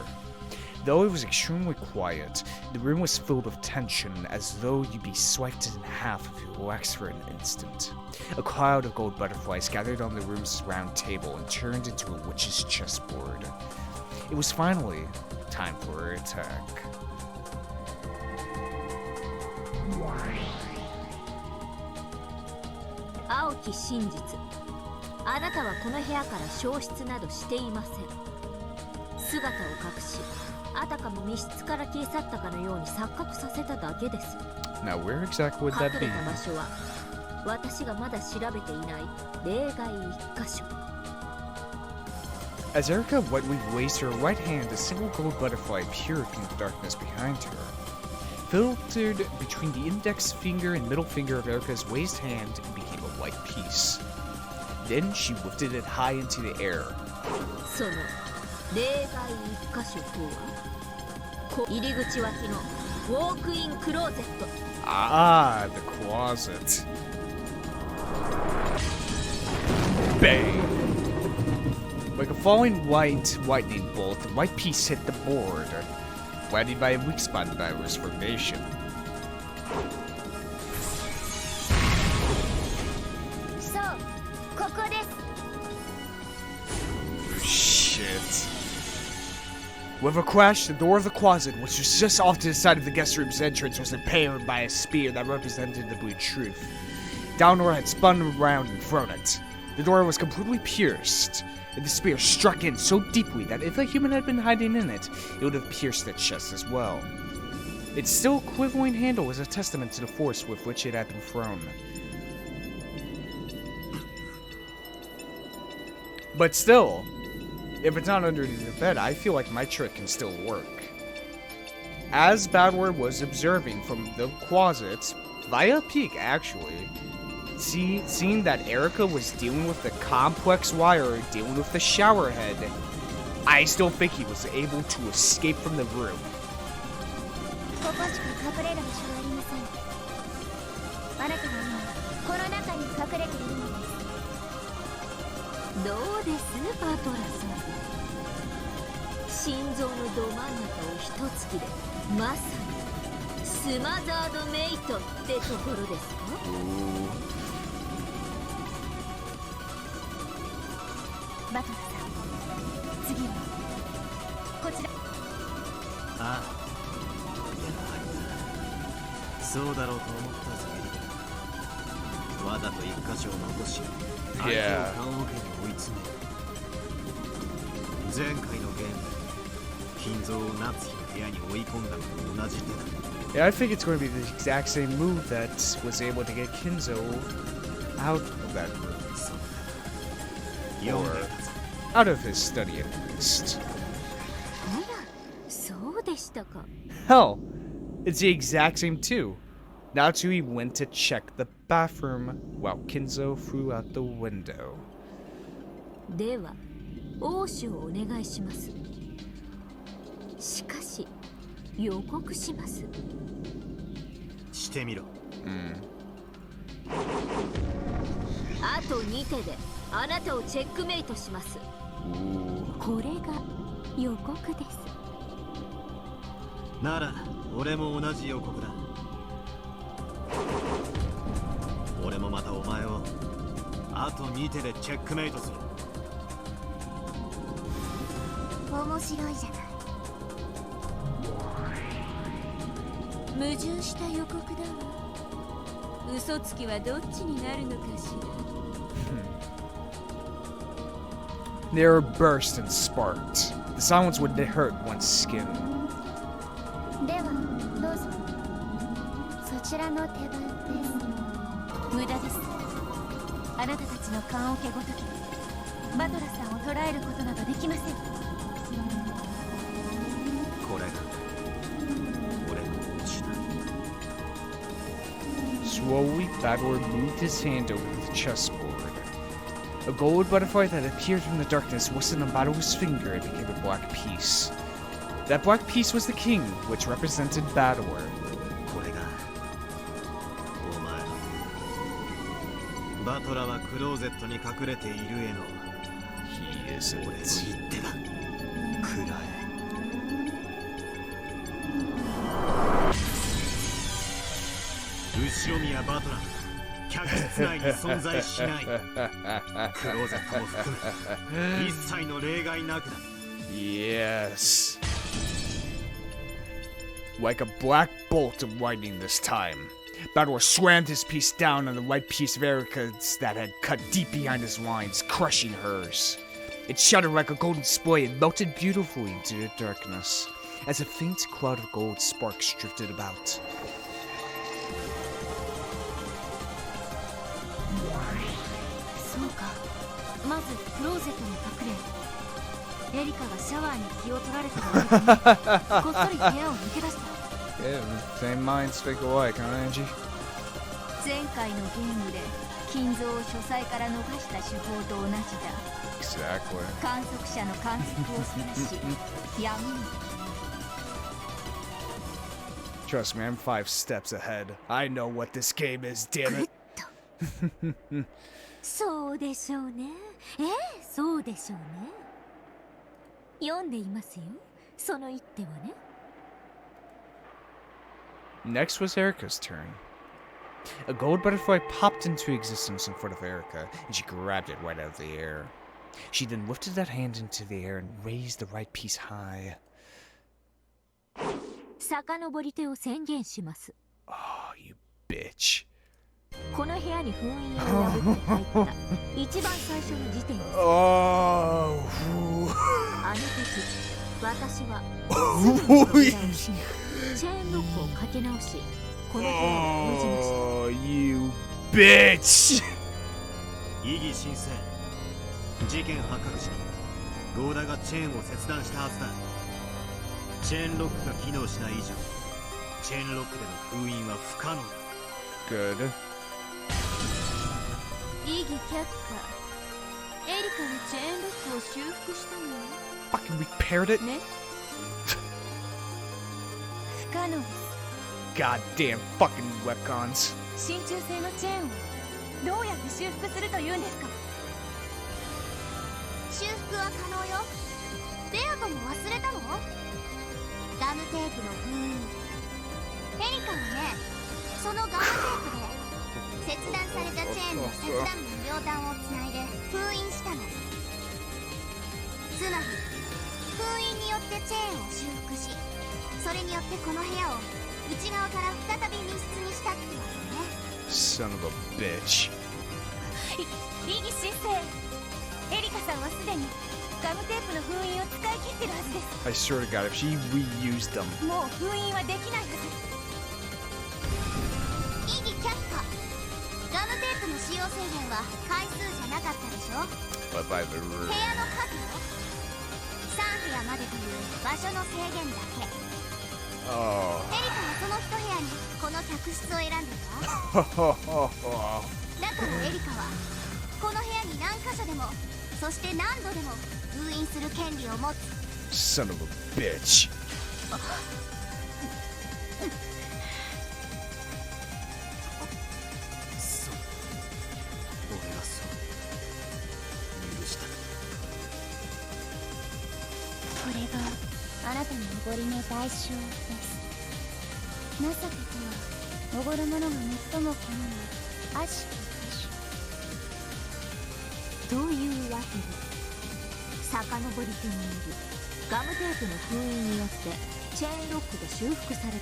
Though it was extremely quiet, the room was filled with tension as though you'd be swiped in half if you relaxed for an instant. A cloud of gold butterflies gathered on the room's round table and turned into a witch's chessboard. It was finally time for her attack. Aoki 真実。あなたはこの部屋から消失などしていません。姿を隠し、あたかも密室から消え去ったかのように錯覚させただけです。Now where exactly would that 隠 be? れた場所は私がまだ調べていない例外一箇所。As Erika wetly raised her right hand, a single gold butterfly appeared from the darkness behind her. Filtered between the index finger and middle finger of Erika's raised hand and became a white piece. Then she lifted it high into the air. その例外1箇所とは入り口脇のウォークインクローゼット。 Ah, the closet. Bang! Like a falling lightning bolt, the white piece hit the board, landing by a weak spot in Battler's formation. So, ここです。 Shit. With a crash, the door of the closet, which was just off to the side of the guest room's entrance, was impaled by a spear that represented the bleed truth. Downward had spun around and thrown it. The door was completely pierced, and the spear struck in so deeply that if a human had been hiding in it, it would have pierced its chest as well. Its still quivering handle was a testament to the force with which it had been thrown. But still, if it's not underneath the bed, I feel like my trick can still work. As Badwer was observing from the closet, via a peek actually, seeing that Erika was dealing with the complex wire, dealing with the shower head, I still think he was able to escape from the room. ここしか隠れる場所はありません。あなたは今この中に隠れているのです。どうですバトラさん。心臓のど真ん中を一突きでまさにスマザードメイトってところですか。バトラさん、次はこちら。ああ、やはりな。そうだろうと思ったぞエリカ。わざと一箇所を残し相手を棺桶に追い詰める。前回のゲームで金蔵を夏日の部屋に追い込んだのと同じ手だ。 Yeah, I think it's going to be the exact same move that was able to get Kinzo out of that room. Or out of his study at least. あら、そうでしたか。 Hell, it's the exact same too. Natsui went to check the bathroom while Kinzo flew out the window. では、応酬をお願いします。しかし、予告します。してみろ。あと2手であなたをチェックメイトします。これが予告です。なら俺も同じ予告だ。俺もまたお前をあと2手でチェックメイトする。面白いじゃない。矛盾した予告だわ。嘘つきはどっちになるのかしら。The air burst and sparked. The silence would hurt one's skin. ではどうぞ。そちらの手番です。無駄です。あなたたちの棺桶ごときバトラさんを捕らえることなどできません。これが俺の道だ。 Slowly, Bador moved his hand over the chessboard. A gold butterfly that appeared from the darkness rested on Bador's finger and became a black piece. That black piece was the king, which represented Bador. これがお前のバトラはクローゼットに隠れているへの He isn't. 俺の一手だ。くらえ。後ろ宮バトラ客室内に存在しない。クローゼットも含め一切の例外なくだ。 Yes. Like a black bolt of lightning this time, Bador slammed his piece down on the right piece of Erika's that had cut deep behind his lines, crushing hers. It shuddered like a golden splay and melted beautifully into the darkness, as a faint cloud of gold sparks drifted about. そうか。まずクローゼットに隠れ、エリカがシャワーに気を取られてる間にこっそり部屋を抜け出した。 Yeah, same mind, speak alike, huh, Angie? 前回のゲームで金蔵を書斎から逃した手法と同じだ。 Exactly. 観測者の観測を晒し闇に。 Trust me, I'm 5 steps ahead. I know what this game is, damn it. そうでしょうね。そうでしょうね。読んでいますよ、その一手はね。 Next was Erika's turn. A gold butterfly popped into existence in front of Erika, and she grabbed it right out of the air. She then lifted that hand into the air and raised the right piece high. 遡り手を宣言します。 Oh, you bitch. この部屋に封印を破って入った一番最初の時点です。 Oh. あの時、私は全ての扉を閉め、チェーンロックをかけ直し、この部屋を封じました。 Oh, you bitch. 異議申請。事件発覚時ゴーダがチェーンを切断したはずだ。チェーンロックが機能しない以上チェーンロックでの封印は不可能だ。 Good. 異議却下。エリカのチェーンロックを修復したの Fucking repaired it? ね。不可能です。 Goddamn fucking webcons. 真鍮製のチェーンをどうやって修復するというんですか。修復は可能よ。ベアとも忘れたの？ガムテープの封印。エリカはね、そのガムテープで切断されたチェーンの切断面両端をつないで封印したの。つまり封印によってチェーンを修復し、それによってこの部屋を内側から再び密室にしたってわけね。 Son of a bitch. 異議申請。エリカさんはすでにガムテープの封印を使い切ってるはずです。 I swear to God, if she reused them. もう封印はできないはず。異議却下。ガムテープの使用制限は回数じゃなかったでしょ。 But by the 部 rule. 屋の数よ。3部屋までという場所の制限だけ。 Oh. エリカはその一部屋にこの客室を選んでた。だからエリカはこの部屋に何箇所でも、そして何度でも封印する権利を持つ。 Son of a bitch. そう俺がそう許した。これがあなたのおごりの代償です。情けとはおごる者が最も好む悪しきというわけで、遡り手によりガムテープの封印によってチェーンロックが修復されて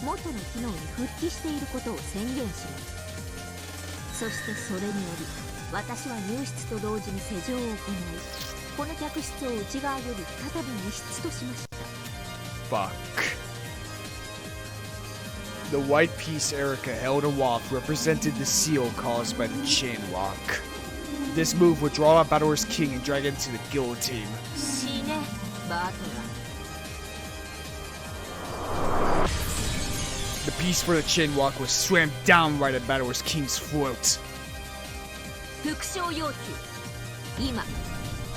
元の機能に復帰していることを宣言します。そしてそれにより私は入室と同時に施錠を行い、この客室を内側より再び密室としました。 Fuck. The white piece Erika held aloft represented the seal caused by the chain lock. This move would draw out Bador's king and drag him to the guillotine. 死ね、バトラ。 The piece for the chain lock was slammed down right at Bador's king's throat. 副賞要求。今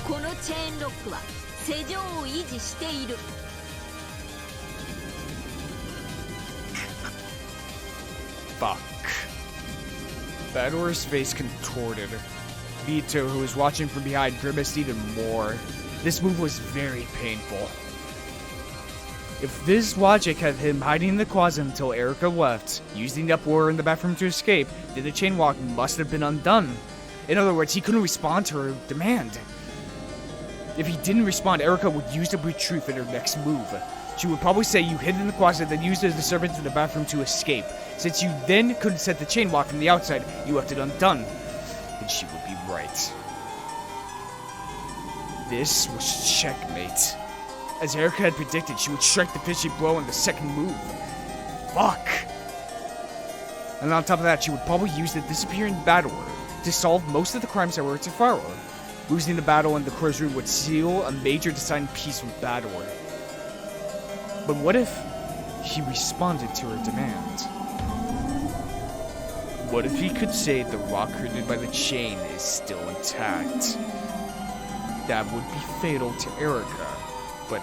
このチェーンロックは施錠を維持している。 Fuck. Bador's face contorted. Vito, who was watching from behind, grimaced even more. This move was very painful. If this logic had him hiding in the closet until Erika left, using the uproar in the bathroom to escape, then the chain lock must have been undone. In other words, he couldn't respond to her demand. If he didn't respond, Erika would use the brute truth in her next move. She would probably say you hid in the closet, then used it as the servant in the bathroom to escape. Since you then couldn't set the chain lock from the outside, you left it undone. And she would be right. This was checkmate. As Erika had predicted, she would strike the finishing blow on the second move. Fuck! And on top of that, she would probably use the disappearing Bador to solve most of the crimes that were to follow. Losing the battle in the crow's room would seal a major deciding piece with Bador. But what if he responded to her demand? What if he could say the rock created by the chain is still intact? That would be fatal to Erika, but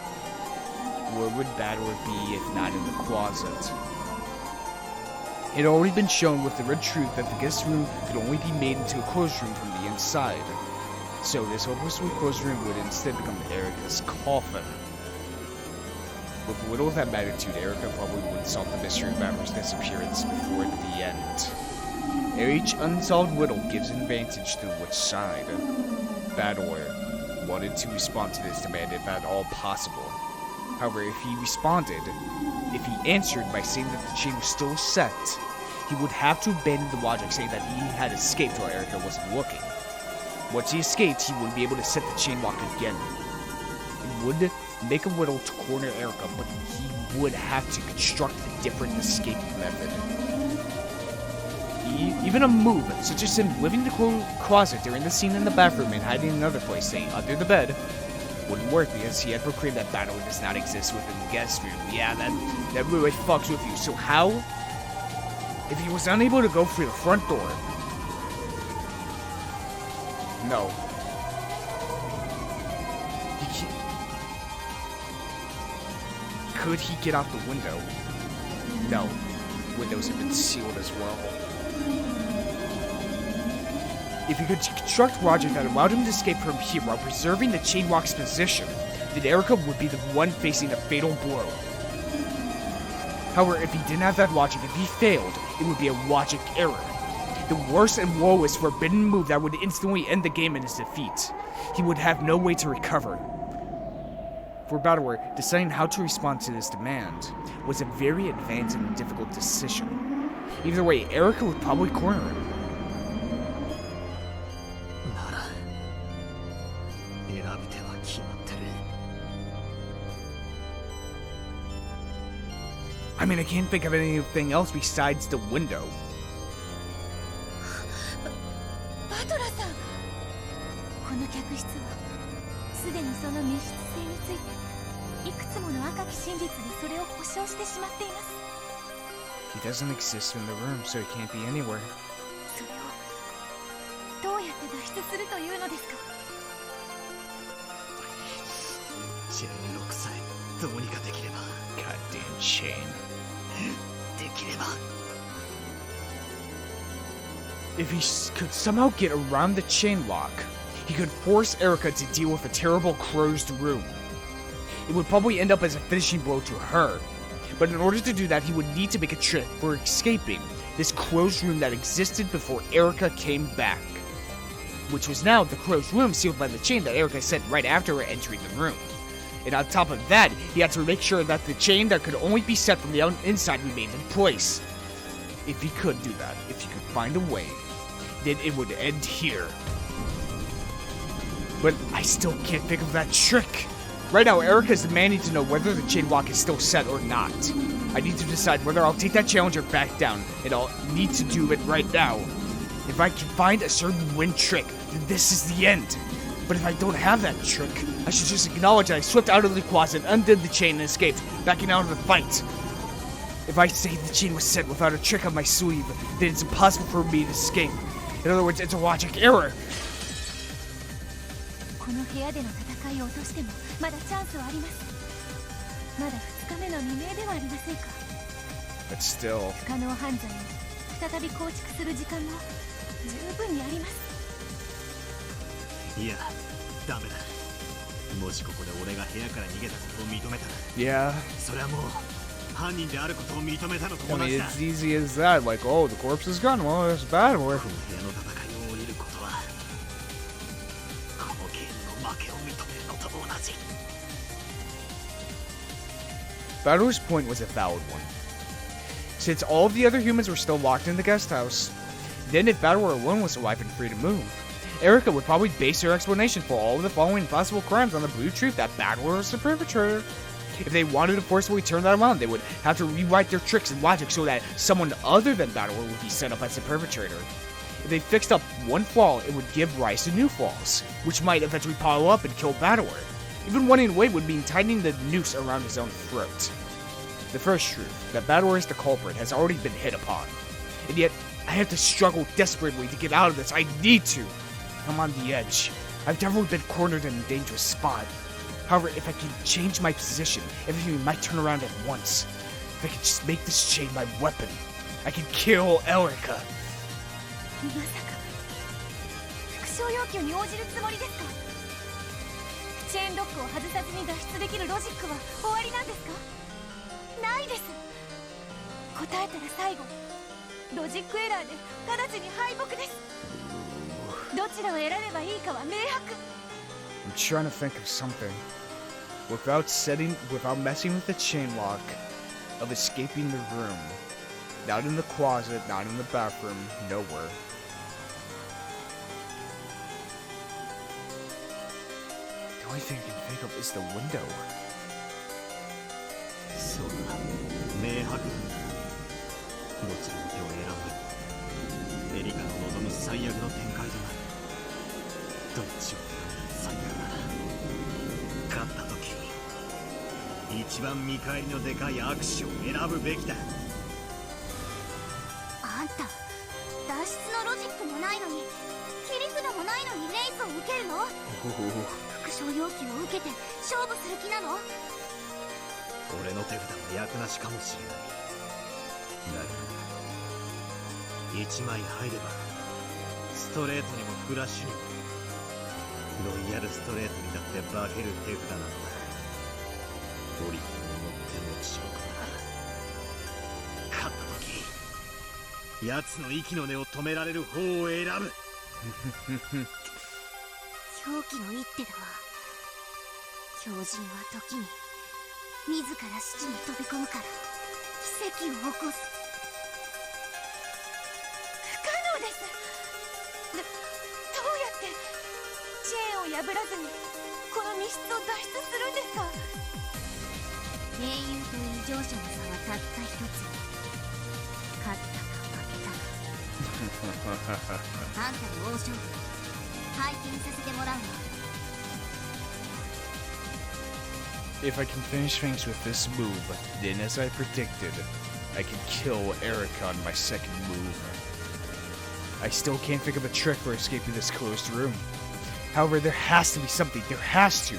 where would Bador be if not in the closet? It had already been shown with the red truth that the guest room could only be made into a closed room from the inside. So this hopelessly closed room would instead become Erika's coffin. With little of that magnitude, Erika probably would solve the mystery of Bador's disappearance before the end. Each unsolved riddle gives an advantage to which side. Bador wanted to respond to this demand if at all possible. However, if he answered by saying that the chain was still set, he would have to abandon the logic saying that he had escaped while Erika wasn't looking. Once he escaped, he wouldn't be able to set the chain lock again. It would make a riddle to corner Erika, but he would have to construct a different escape method. Even a move, such as him living in the closet during the scene in the bathroom and hiding in another place, say under the bed, wouldn't work because he had proclaimed that Bador does not exist within the guest room. Yeah, that really fucks with you. So how? If he was unable to go through the front door... No. Could he get out the window? No. Windows have been sealed as well. If he could construct logic that allowed him to escape from here while preserving the chain lock's position, then Erika would be the one facing a fatal blow. However, if he didn't have that logic, if he failed, it would be a logic error. The worst and lowest forbidden move that would instantly end the game in his defeat. He would have no way to recover. For Bador, deciding how to respond to this demand was a very advanced and difficult decision. Either way, Erika would probably corner him. I mean, I can't think of anything else besides the window. バトラさん、この客室はすでにその密室性についていくつもの赤き真実でそれを保証してしまっています。 He doesn't exist in the room, so he can't be anywhere. それをどうやって脱出するというのですか。チェーンロックさえどうにかできれば。Goddamn chain. できれば。 If he could somehow get around the chain lock, he could force Erika to deal with a terrible closed room. It would probably end up as a finishing blow to her, but in order to do that, he would need to make a trick for escaping this closed room that existed before Erika came back, which was now the closed room sealed by the chain that Erika set right after her entering the room. And on top of that, he had to make sure that the chain that could only be set from the inside remained in place. If he could do that, if he could find a way, then it would end here. But I still can't think of that trick. Right now, Erika is demanding to know whether the chain lock is still set or not. I need to decide whether I'll take that challenger back down, and I'll need to do it right now. If I can find a certain win trick, then this is the end. But if I don't have that trick, I should just acknowledge that I slipped out of the closet, undid the chain, and escaped, backing out of the fight. If I say the chain was set without a trick on my sleeve, then it's impossible for me to escape. In other words, it's a logic error. この部屋での戦いを落としてもまだチャンスはあります。まだ2日目の未明ではありませんか。 But still. 不可能犯罪を再び構築する時間も十分にあります。いや、ダメだ。もしここで俺が部屋から逃げたことを認めたら、 Yeah. それはもう犯人であることを認めたのと I 同 mean, じだ。 it's easy as that. Like, oh, the corpse is gone. Well, it's bad. この部屋の戦いを降りることは、このゲームの負けを認めるのと同じ。Bador's point was a valid one. Since all of the other humans were still locked in the guest house, then if Bador alone was alive and free to move, Erika would probably base her explanation for all of the following possible crimes on the blue truth that Bador was the perpetrator. If they wanted to forcibly turn that around, they would have to rewrite their tricks and logic so that someone other than Bador would be set up as the perpetrator. If they fixed up one flaw, it would give rise to new flaws, which might eventually pile up and kill Battler. Even running away would mean tightening the noose around his own throat. The first truth, that Battler is the culprit, has already been hit upon. And yet, I have to struggle desperately to get out of this. I need to. I'm on the edge. I've definitely been cornered in a dangerous spot. However, if I can change my position, everything might turn around at once. If I can just make this chain my weapon, I can kill Erika. まさか復讐要求に応じるつもりですか？チェーンロックを外さずに脱出できるロジックは終わりなんですか？ないです。答えたら最後、ロジックエラーで直ちに敗北です。どちらを選べばいいかは明白。 I'm trying to think of something. Without messing with the chain lock, of escaping the room. Not in the closet, not in the bathroom, nowhere. The only thing I can think of is the window. そうだ、明白。どちらの手を選ぶ？エリカの望む最悪の展開となる。どっちを選ぶ最悪だ。勝った時、一番見返りのでかい握手を選ぶべきだ。あんた、脱出のロジックもないのに、切り札もないのにレイスを受けるの？復讐要求を受けて勝負する気なの？俺の手札は役なしかもしれない。だが1枚入ればストレートにもフラッシュにもロイヤルストレートにだって化ける手札なんだ。オリフを持っての証拠だ。勝った時、奴の息の根を止められる方を選ぶ。狂気の一手だわ。狂人は時に自ら死地に飛び込むから奇跡を起こす。不可能です。どうやってチェーンを破らずにこの密室を脱出するんですか？英雄と異常者の差はたった一つ。勝ったか負けたか。あんたの大勝負拝見させてもらうわ。If I can finish things with this move, then as I predicted, I can kill Erika on my second move. I still can't think of a trick for escaping this closed room. However, there has to be something. There has to.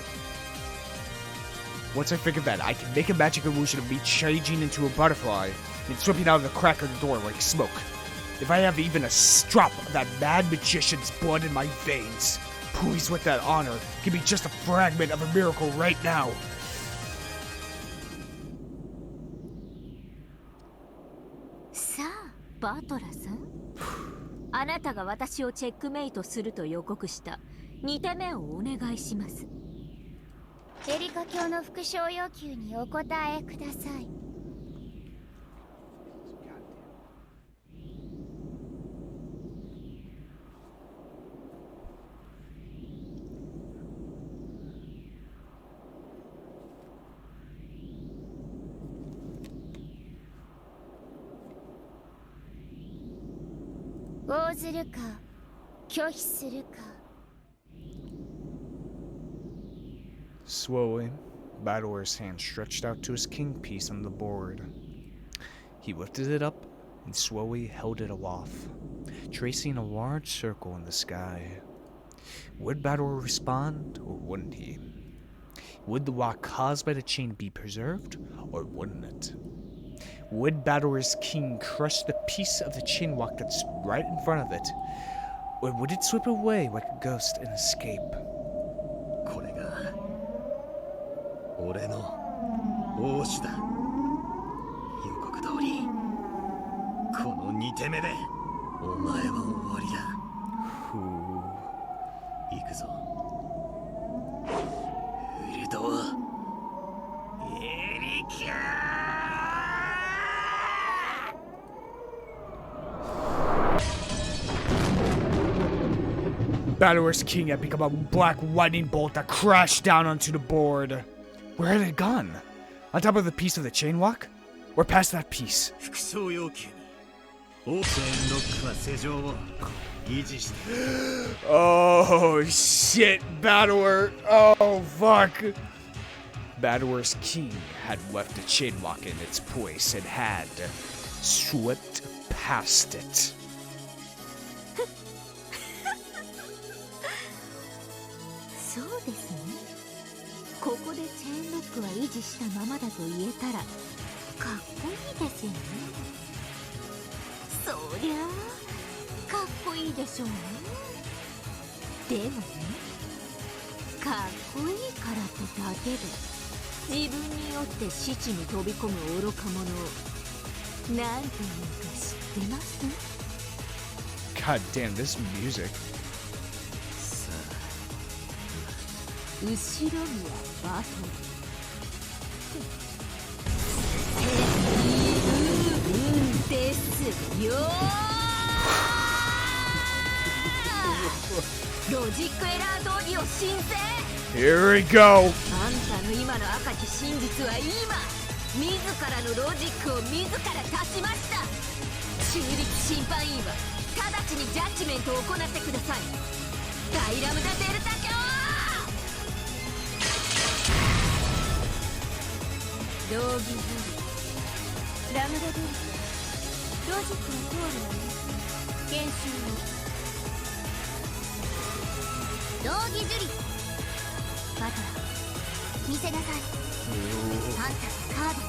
Once I think of that, I can make a magic illusion of me changing into a butterfly and slipping out of the crack of the door like smoke. If I have even a drop of that mad magician's blood in my veins, please with that honor, give me just a fragment of a miracle right now. さあ、バトラさん。あなたが私をチェックメイトすると予告した2手目をお願いします。エリカ卿の復讐要求にお答えください。応ずるか拒否するか。 Slowly, Battler's hand stretched out to his king piece on the board. He lifted it up and slowly held it aloft, tracing a large circle in the sky. Would Battler respond, or wouldn't he? Would the lock caused by the chain be preserved, or wouldn't it? Would Battler's king crush the piece of the chain lock that's right in front of it, or would it slip away like a ghost and escape? これが俺の王子だ。予告通りこの2手目でお前は終わりだ。行くぞウルドエリカ。Battler's king had become a black lightning bolt that crashed down onto the board. Where had it gone? On top of the piece of the chain lock? Or past that piece? 復讐要求にチェーンロックは施錠を維持して Oh shit, Battler. Oh fuck. Battler's king had left the chain lock in its place and had swept past it. そうですね。ここでチェーンロックは維持したままだと言えたらかっこいいですよね。そりゃあかっこいいでしょうね。でもね、かっこいいからってだけで自分によって死地に飛び込む愚か者をなんていうか知ってます？ God damn, this music. 後ろにはバトルですよロジックエラー道義を申請 Here we go. あんたの今の赤き真実は今自らのロジックを自ら断ちました。中立審判員は直ちにジャッジメントを行ってください。ダイラムダデルタ教道義ズリラムダデルタロジックの通るわね。研修を道義樹里バトラー見せなさい。あんたのカード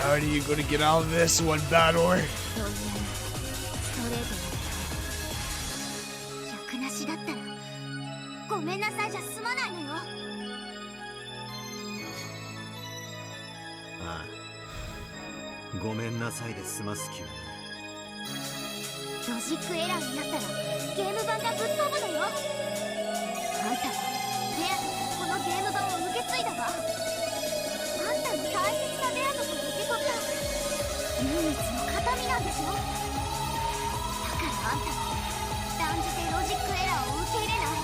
How are you gonna get out of this one, Battler? そんなストレートな役なしだったらごめんなさいじゃ済まないのよ。ああごめんなさいで済ます気はロジックエラーになったらゲーム版がぶっ飛ぶのよ。あんたはベアとこのゲーム版を受け継いだわ。あんたの大切なベアとから受け取った唯一の形見なんでしょ。だからあんたは断じてロジックエラーを受け入れない。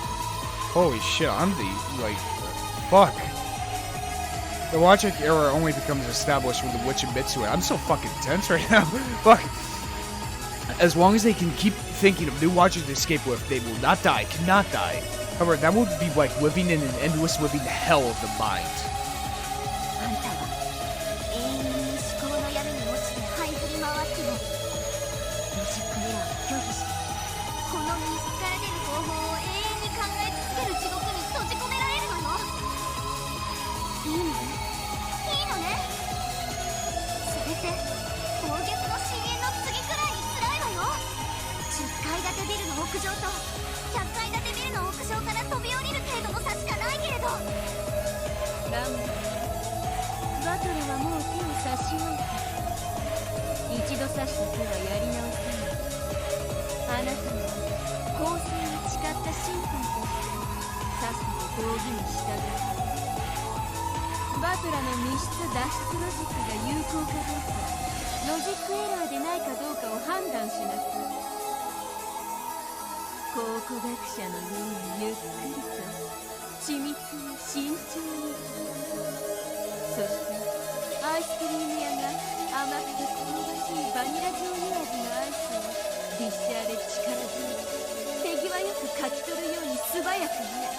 Holy shit, I'm the, like, fuck. The logic error only becomes established when the witch admits to it. I'm so fucking tense right now. Fuck. As long as they can keep thinking of new logic to escape with, they will not die, cannot die. However, that would be like living in an endless living hell of the mind. あんたは永遠に思考の闇に落ちて這いずり回ってもロジックエラーを拒否してこの密室から出る方法を永遠に考え続ける地獄に閉じ込められるのよ。いいのねいいのね。それって暴虐の深淵の次くらいに辛いわよ。10階建てビルの屋上と100階建てビルの屋上から飛び降りる程度の差しかないけれど。ラムバトルはもう手を差し置いた。一度差した手はやり直せない。あなたは公正に誓った審判としてさっさと道義に従う。バトラの密室脱出ロジックが有効かどうかロジックエラーでないかどうかを判断しなさい。考古学者のようにゆっくりと緻密に慎重に。そしてアイスクリーム屋が甘くて香ばしいバニラ醤油味のアイスをディッシャーで力強く手際よくかき取るように素早くね。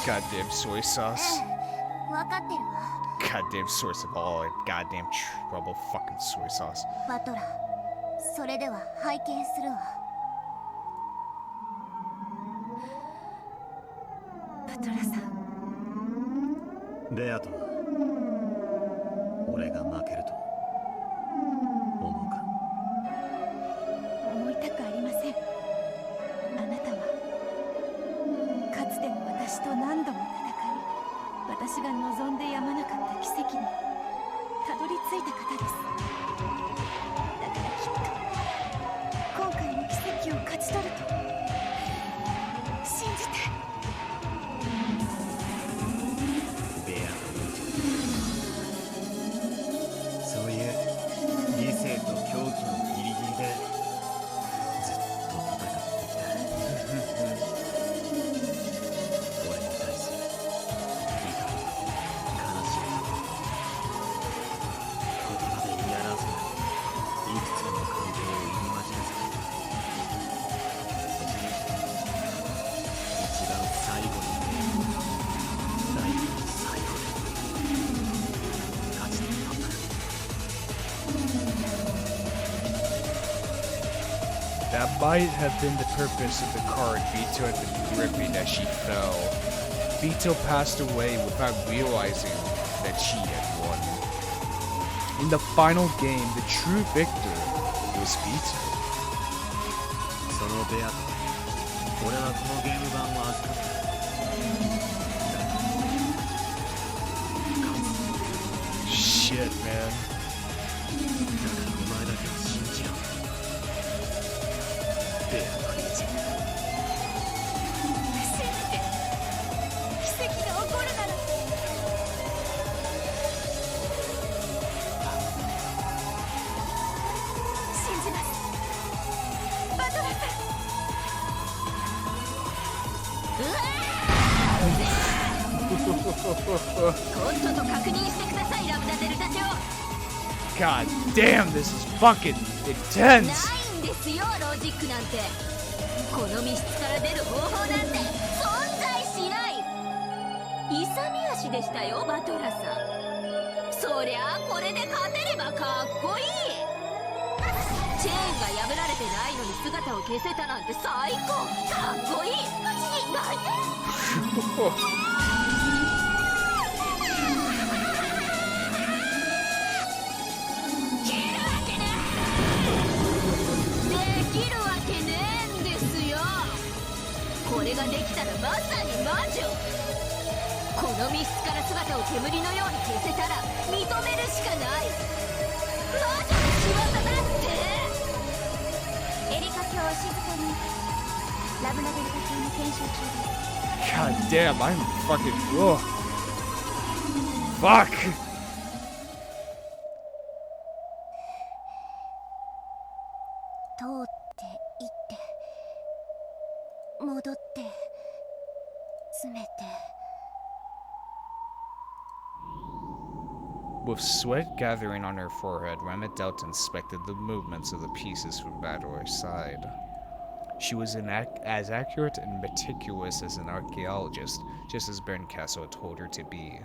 Goddamn soy sauce. 分かってるわ。 Goddamn source of all goddamn trouble. Fucking soy sauce. バトラーそれでは拝見するわ。バトラさんベアとは俺が負けると思うか。思いたくありません。あなたはかつての私と何度も戦い私が望んでやまなかった奇跡にたどり着いた方です。だからきっと今回の奇跡を勝ち取ると信じて。ベアとそういう理性と狂気のギリギリでずっと戦ってきた俺に対する That might have been the purpose of the card Vito had been gripping as she fell. Vito passed away without realizing that she had won. In the final game, the true victor was Vito. そのベアと俺はこのゲーム版を預かった。 Shit, man. お前だけは信じろ。ベアの意地。信じて奇跡が起こるなら。信じます。バトラさん。とっとと確認してください、ラムダデルタ長。 God damn, this is fucking ない intense. んですよ、ロジックなんて。この密室から出る方法なんて存在しない。勇み足でしたよ、バトラさん。そりゃあこれで勝てればかっこいい。チェーンが破られてないのに姿を消せたなんて最高。かっこいい。なんてこれができたらまさに魔女。この密室から姿を煙のように消せたら認めるしかない。魔女の仕業だって。エリカ卿は静かに。ラブナデルタ卿の検証中です。 God damn, I'm fucking. Ugh. Fuck! 通って行って戻って詰めて。 With sweat gathering on her forehead, Ramidelt inspected the movements of the pieces from Bador's side. She was as accurate and meticulous as an archaeologist, just as Berncastle had told her to be.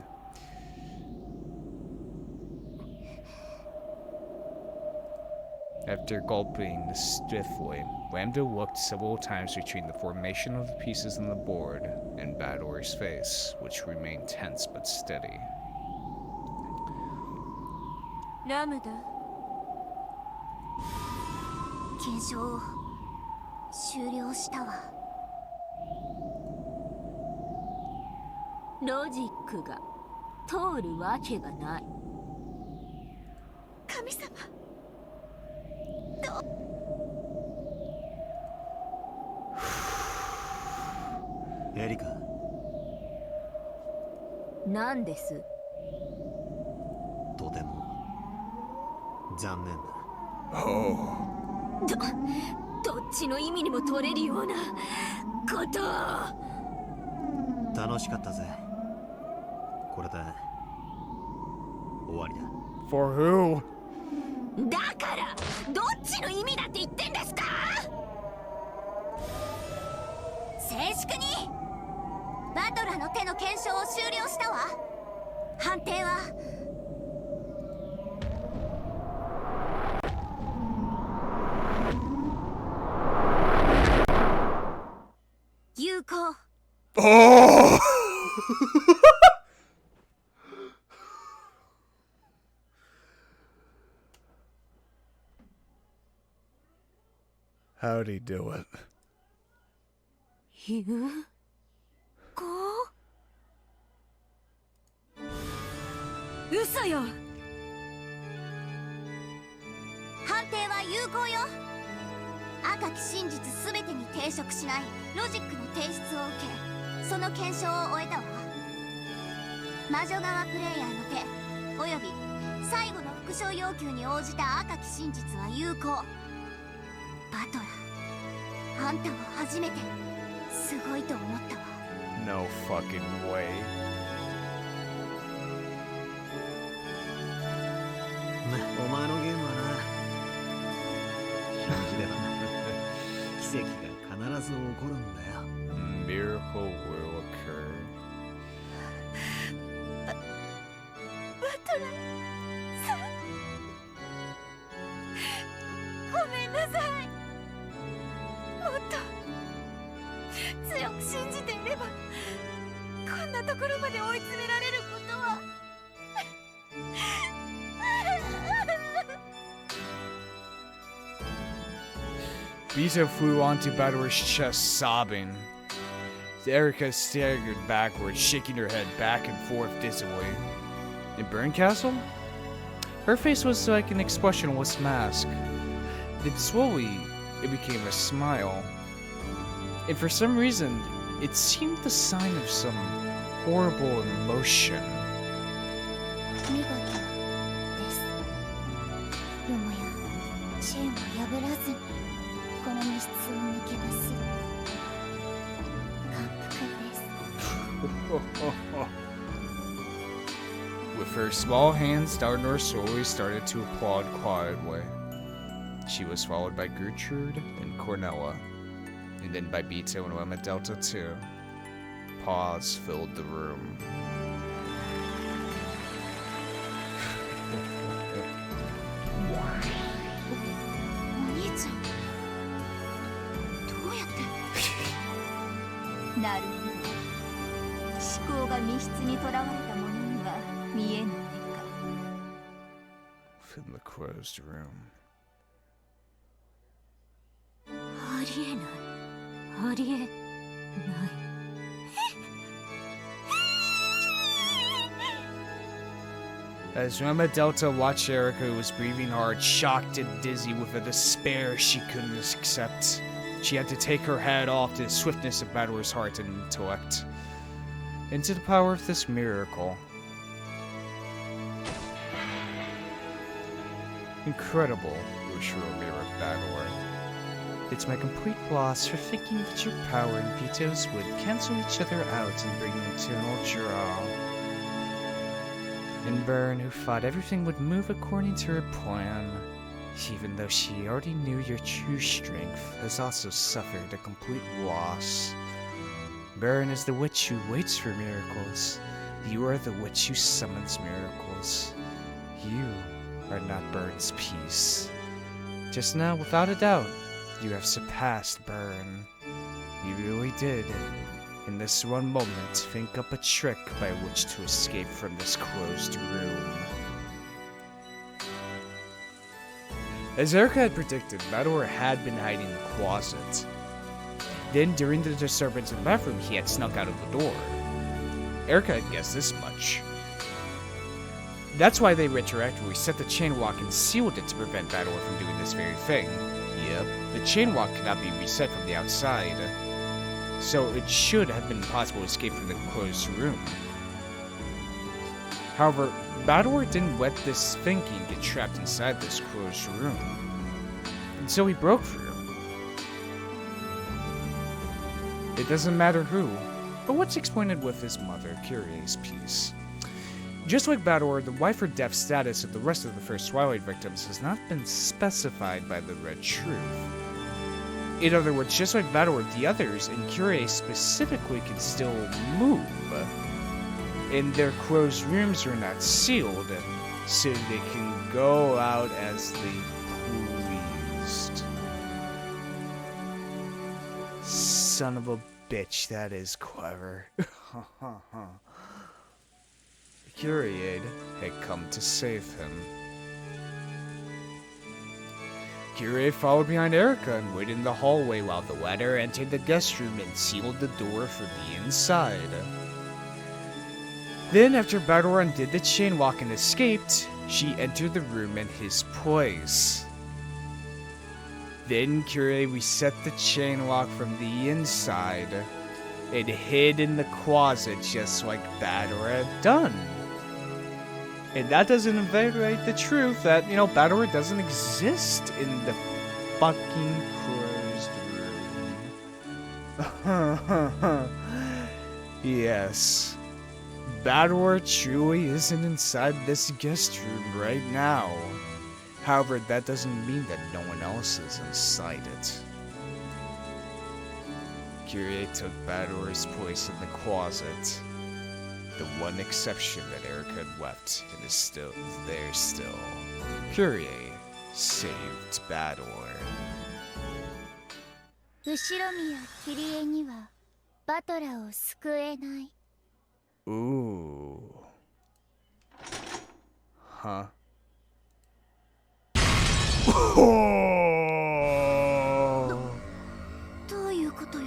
After gulping stiffly, Lambda looked several times between the formation of the pieces on the board and Bador's face, which remained tense but steady. ラムダ。検証終了したわ。ロジックが通るわけがない。神様。エリカ。なんです。とても残念だ。どっちの意味にも取れるようなことを。楽しかったぜ。これで終わりだ。 For who? だからどっちの意味だって言ってんですか。静粛に。バトラの手の検証を終了したわ。判定は有効。 Oh! How'd he do it? 有効。嘘よ。判定は有効よ。赤き真実すべてに抵触しないロジックの提出を受け、その検証を終えたわ。魔女側プレイヤーの手および最後の復唱要求に応じた赤き真実は有効。バトラ、あんたは初めてすごいと思ったわ。 No fucking way. お前のゲームはな、信じれば奇跡が必ず起こるんだよ。 Miracle will occur. バトラさん。ごめんなさい。もっと強く信じていればこんなところまで追い詰められることは。Vito flew onto Bador's chest, sobbing. Erika staggered backwards, shaking her head back and forth dizzily. In Burn Castle? Her face was like an expressionless mask. Then slowly, it became a smile. And for some reason, it seemed the sign of some horrible emotion. 見事です。よもやチェーンを破らずにこの密室を抜け出す。感服です。With her small hands, Darnor slowly started to applaud quietly. She was followed by Gertrude and Cornella, and then by Bito and Lemma Delta too. Pause filled the room. お兄ちゃんどうやってなるほど思考が密室にとらわれた者には見えぬねか。 In the closed room. ありえない。ありえない。 As Lemma Delta watched Erika, who was breathing hard, shocked and dizzy with a despair she couldn't accept. She had to take her head off to the swiftness of Bador's heart and intellect. Into the power of this miracle. Incredible, Ushiro mirrored Bador. It's my complete loss for thinking that your power and Vito's would cancel each other out and bring an eternal draw. And Byrne, who thought everything would move according to her plan, even though she already knew your true strength, has also suffered a complete loss. Byrne is the witch who waits for miracles. You are the witch who summons miracles. You are not Byrne's peace. Just now, without a doubt, you have surpassed Byrne. You really did. In this one moment, think up a trick by which to escape from this closed room. As Erika had predicted, Bador had been hiding in the closet. Then, during the disturbance in the bathroom, he had snuck out of the door. Erika had guessed this much. That's why they retroactively set the chain lock and sealed it to prevent Bador from doing this very thing. Yep, the chain lock cannot be reset from the outside, so it should have been possible to escape from the closed room. However, Bador didn't let this thinking get trapped inside this closed room, and so he broke through. It doesn't matter who, but what's explained with his mother, Kyrie's piece. Just like Bador, the life or death status of the rest of the first Twilight victims has not been specified by the Red Truth. In other words, just like Bador, the others, and Kyrie specifically, can still move. And their closed rooms are not sealed, so they can go out as they pleased. Son of a bitch, that is clever. Kyrie had come to save him. Kyrie followed behind Erika and waited in the hallway while the latter entered the guest room and sealed the door from the inside. Then, after Bador undid the chain lock and escaped, she entered the room in his place. Then Kyrie reset the chain lock from the inside and hid in the closet just like Bador had done. And that doesn't invite the truth that, Bador doesn't exist in the fucking closed room. Yes. Bador truly isn't inside this guest room right now. However, that doesn't mean that no one else is inside it. Kyrie took Bador's place in the closet. The one exception that Erika had left and is still there still. Kyrie saved Bador. 後ろ宮キリエにはバトラーを救えない。 Ooh. Huh. どういうことよ。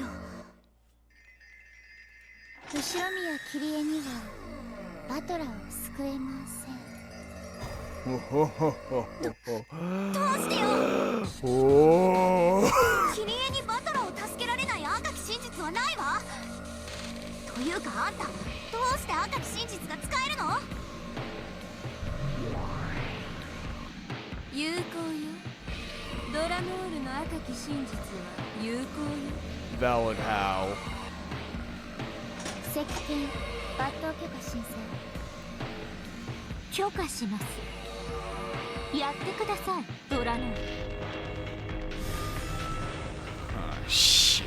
後ろ宮キリエにはバトラーを救えません。どうしてよ。キリエにバトラーを助けられない赤き真実はないわ。というかあんた、どうして赤き真実が使えるの？有効よ。ドラモールの赤き真実は有効よ。 Valid how? 石鹸抜刀許可申請。許可します。やってください、ドラノール。Oh, shit.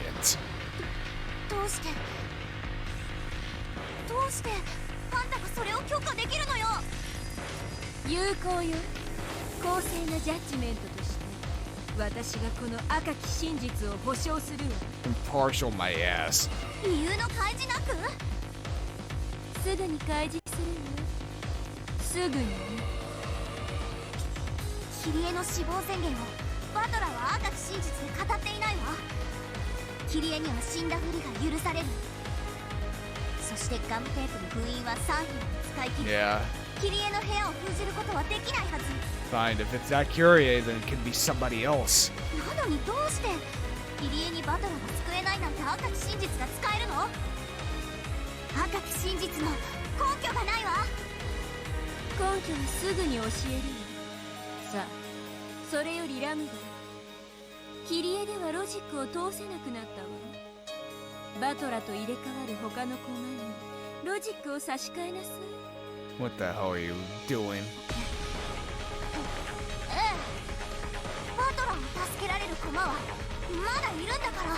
どうしてあんたがそれを許可できるのよ。有効よ。公正なジャッジメントとして私がこの赤き真実を保証するわ。 Impartial my ass. 理由の開示なく？すぐに開示するわ。すぐにね。キリエの死亡宣言をバトラーは赤き真実で語っていないわ。キリエには死んだふりが許される。そしてガムテープの封印は3品を使い切り、 Yeah. キリエの部屋を封じることはできないはず。 Fine. If it's that Curie, then it could be somebody else. なのにどうしてキリエにバトラーが救えないなんて赤き真実が使えるの？赤き真実の根拠がないわ。根拠はすぐに教えるわ。さあ、それよりラムダ、キリエではロジックを通せなくなったわ。バトラと入れ替わる他の駒にロジックを差し替えなさい。 What the hell are you doing? ええ、バトラーを助けられる駒はまだいるんだから。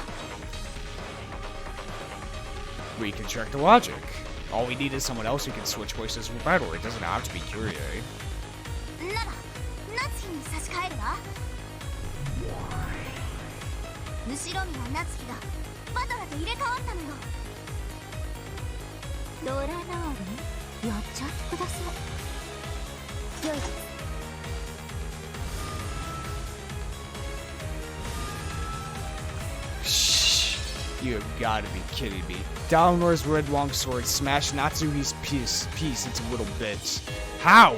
We can check the logic. All we need is someone else who can switch voices with Battle. It doesn't have to be Curie. なら夏日に差し替えるわ。後ろ宮夏日がバトラと入れ替わったのよ。ドラナール、やっちゃってください。よいです。 Shh. You have got to be kidding me. Downwar's red longsword smashed Natsuhi's piece into little bits. How?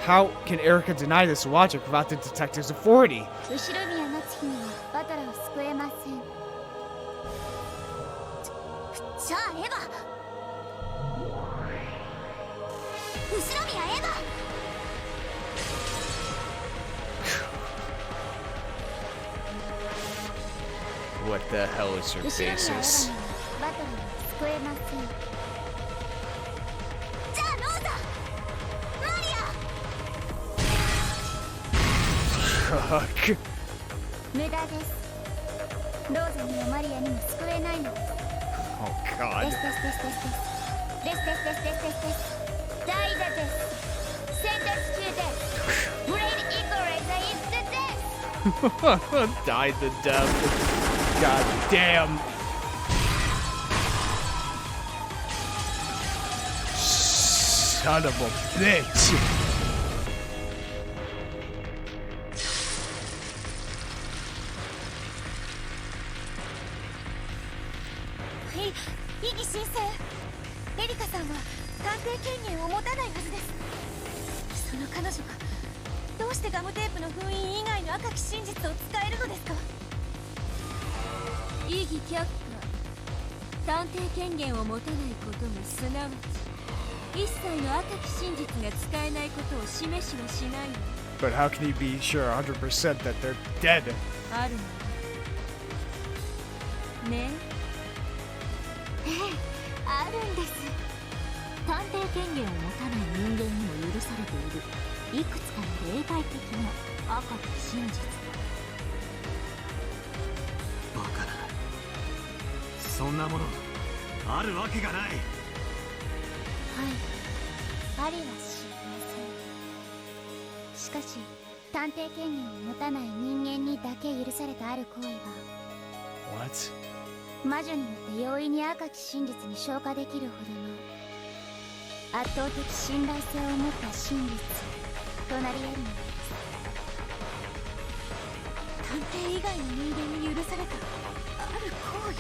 How can Erika deny this logic without the detective's authority? 後ろ宮夏日にはバトラを救えません。じゃあエヴァ、後ろ宮エヴァ。 What the hell is your 後ろ宮エヴァ basis? にはバトラを救えません。じゃあローザ、マリア。 Fuck. 無駄です。ローザにもマリアにも救えないのです。 Oh で god. すですですですですですですですですですです。代打です。選択中です。ブレイドイコレーザーイズです。 Died to death. God damn. Son of a bitch. 異議申請。エリカさんは探偵権限を持たないはずです。その彼女がどうしてガムテープの封印以外の赤き真実を使えるのですか？異議却下。探偵権限を持たないこともすなわち一切の赤き真実が使えないことを示しはしないわ。 But how can you be sure 100% that they're dead? あるのね。ええ、あるんです。探偵権限を持たない人間にも許されているいくつかの例外的な赤き真実。バカな。そんなものあるわけがない。はい、ありはしません。しかし探偵権限を持たない人間にだけ許されたある行為は What? 魔女によって容易に赤き真実に昇華できるほどの圧倒的信頼性を持った真実となり得るのです。探偵以外の人間に許されたある行為。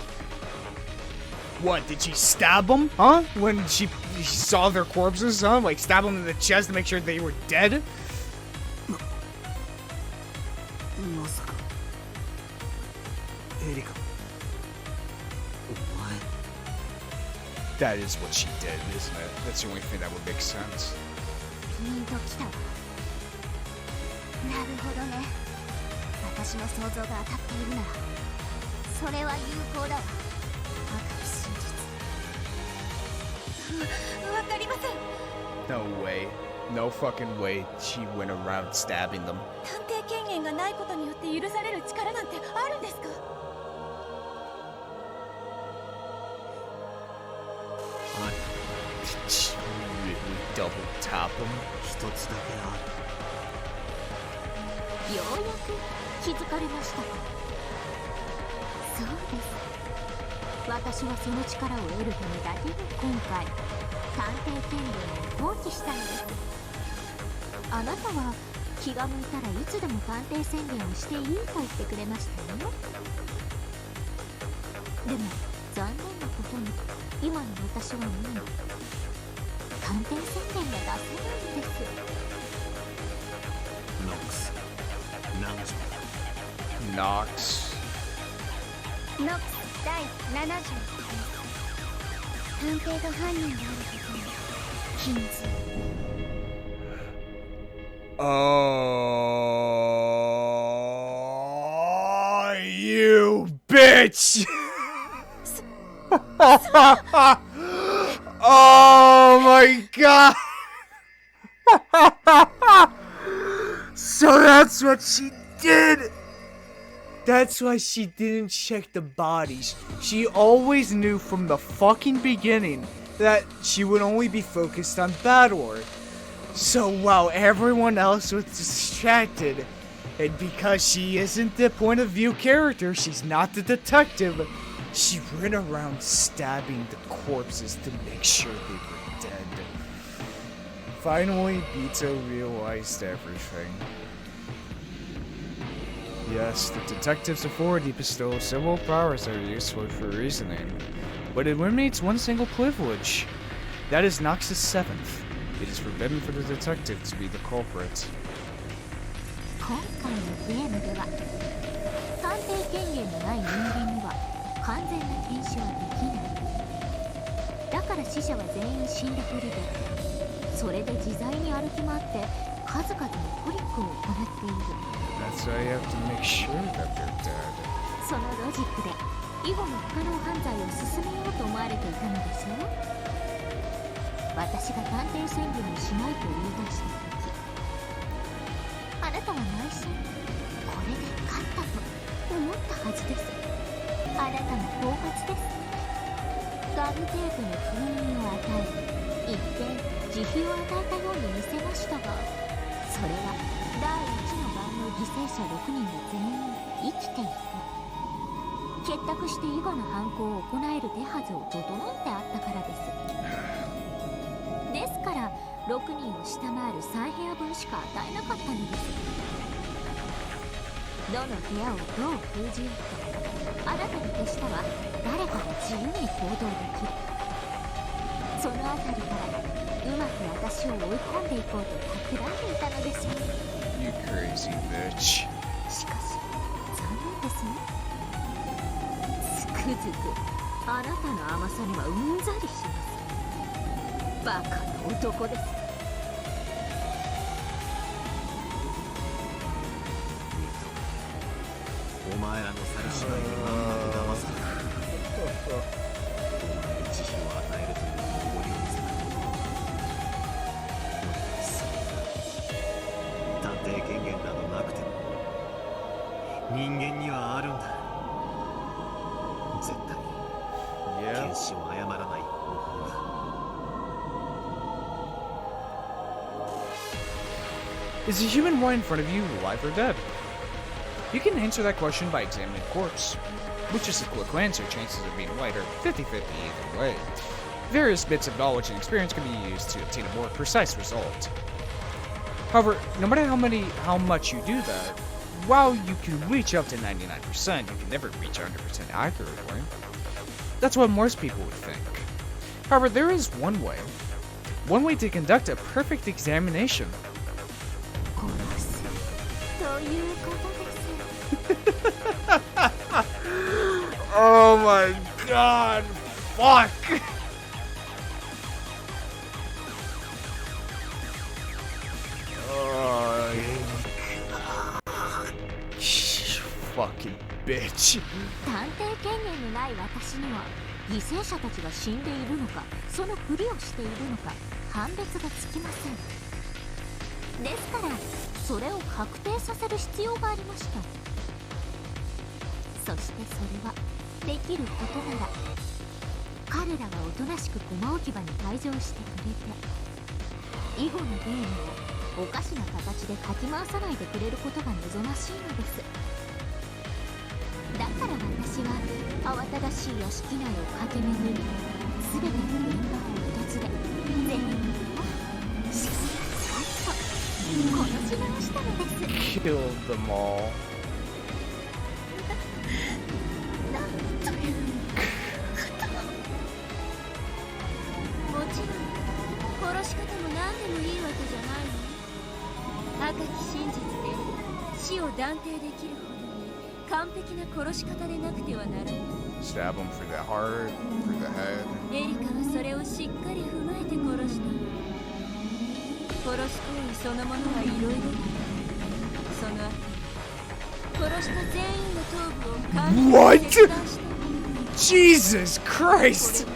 What, did she stab them, huh? When she saw their corpses, huh? Like, stab them in the chest to make sure they were dead? まさかエリカ、お前。 That is what she did, isn't it? That's the only thing that would make sense. ピンときたわ。なるほどね。私の想像が当たっているならそれは有効だわ。赤き真実。わかりません。 No way. No fucking way she went around stabbing them. 探偵権限がないことによって許される力なんてあるんですか？ Did she really double tap him? 一つだけある。ようやく気づかれましたか。そうです。私はその力を得るためだけに今回探偵権限を放棄したんです。あなたは気が向いたらいつでも探偵宣言をしていいと言ってくれましたよ。でも残念なことに今の私はもう探偵宣言が出せないんです。ノックス、何時。ノックス。ノックス第70探偵が犯人であることに禁ず。Oh, you bitch! Oh my god! So that's what she did! That's why she didn't check the bodies. She always knew from the fucking beginning that she would only be focused on Battle. So while everyone else was distracted, and because she isn't the point of view character, she's not the detective, she ran around stabbing the corpses to make sure they were dead. Finally, Bito realized everything. Yes, the detective's authority bestows several powers that are useful for reasoning, but it eliminates one single privilege. That is Nox's 7th. It is forbidden for the detective to be the culprit. 今回のゲームでは探偵権限のない人間には完全な検視はできない。だから死者は全員死んでくるで、それで自在に歩き回って数々のトリックを行っている。 That's why you have to make sure that they're dead. そのロジックで以後の不可能犯罪を進めようと思われていたのでしょう。私が探偵宣言をしないと言い出した時、あなたは内心これで勝ったと思ったはずです。あなたの狡猾です。ガルテープの封印を与え、一見慈悲を与えたように見せましたが、それは第1の晩の犠牲者6人が全員生きていた。結託して以後の犯行を行える手はずを整えてあったからです。ですから6人を下回る3部屋分しか与えなかったのです。どの部屋をどう封じようと、あなたの手下は誰かが自由に行動できる。そのあたりからうまく私を追い込んでいこうと企んでいたのですよ。 You crazy bitch. しかし残念ですね。つくづくあなたの甘さにはうんざりします。バカな男です。お前らの猿芝居にまんまと騙された。お前に慈悲を与えるという誇りを見せた。探偵権限などなくても人間にはあるんだ。絶対に剣士を謝らない方法が。Is the human right in front of you alive or dead? You can answer that question by examining the corpse. With just a quick glance, your chances of being white are 50-50 either way. Various bits of knowledge and experience can be used to obtain a more precise result. However, no matter how much you do that, while you can reach up to 99%, you can never reach 100% accurately. That's what most people would think. However, there is one way to conduct a perfect examination. 殺すということです。 Oh my god, fuck! Fucking bitch. 探偵権限のない私には犠牲者たちが死んでいるのかそのふりをしているのか判別がつきません。ですからそれを確定させる必要がありました。そしてそれはできることなら彼らがおとなしく駒置き場に退場してくれて以後のゲームをおかしな形でかき回さないでくれることが望ましいのです。だから私は慌ただしい屋敷内を駆け巡り全ての現場を訪れ全員をしっかりと殺し直したのです。 Killed them all. なんというもちろん殺し方も何でもいいわけじゃないの。赤き真実で死を断定できるほどに完璧な殺し方でなくてはならない。 Stab him for the heart, for the head. エリカはそれをしっかり踏まえて殺したの。殺し行為そのものはいろいろだ。その後殺した全員の頭部を完全に切断した。 Jesus Christ!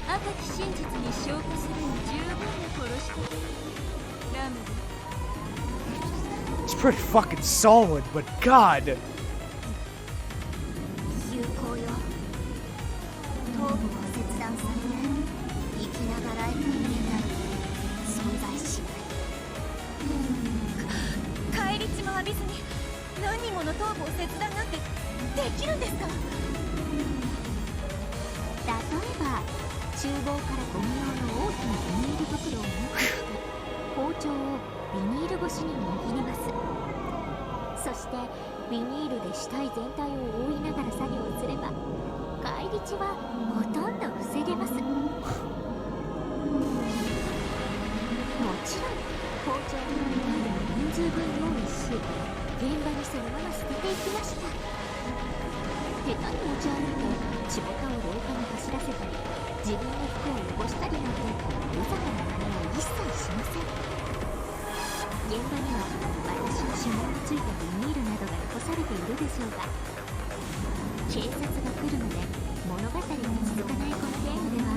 赤き真実に証拠するに十分な殺し方。ラムで It's pretty fucking solid, but god! 有効よ。頭部を切断されて生きながらえる人間など存在しない。返り血も浴びずに何人もの頭部を切断なんてできるんですか？例えば厨房からゴミ用の大きなビニール袋を持ってきて包丁をビニール越しに握ります。そしてビニールで死体全体を覆いながら作業すれば返り血はほとんど防げます。もちろん包丁のビニールも人数分用意し現場にそのまま捨てていきました。下手に持ち歩いて血ボタを廊下に走らせたり自分の服を汚したりなんてわざとな真似は一切しません。現場には私の指紋のついたビニールなどが残されているでしょうが警察が来るので物語が続かないこのゲームでは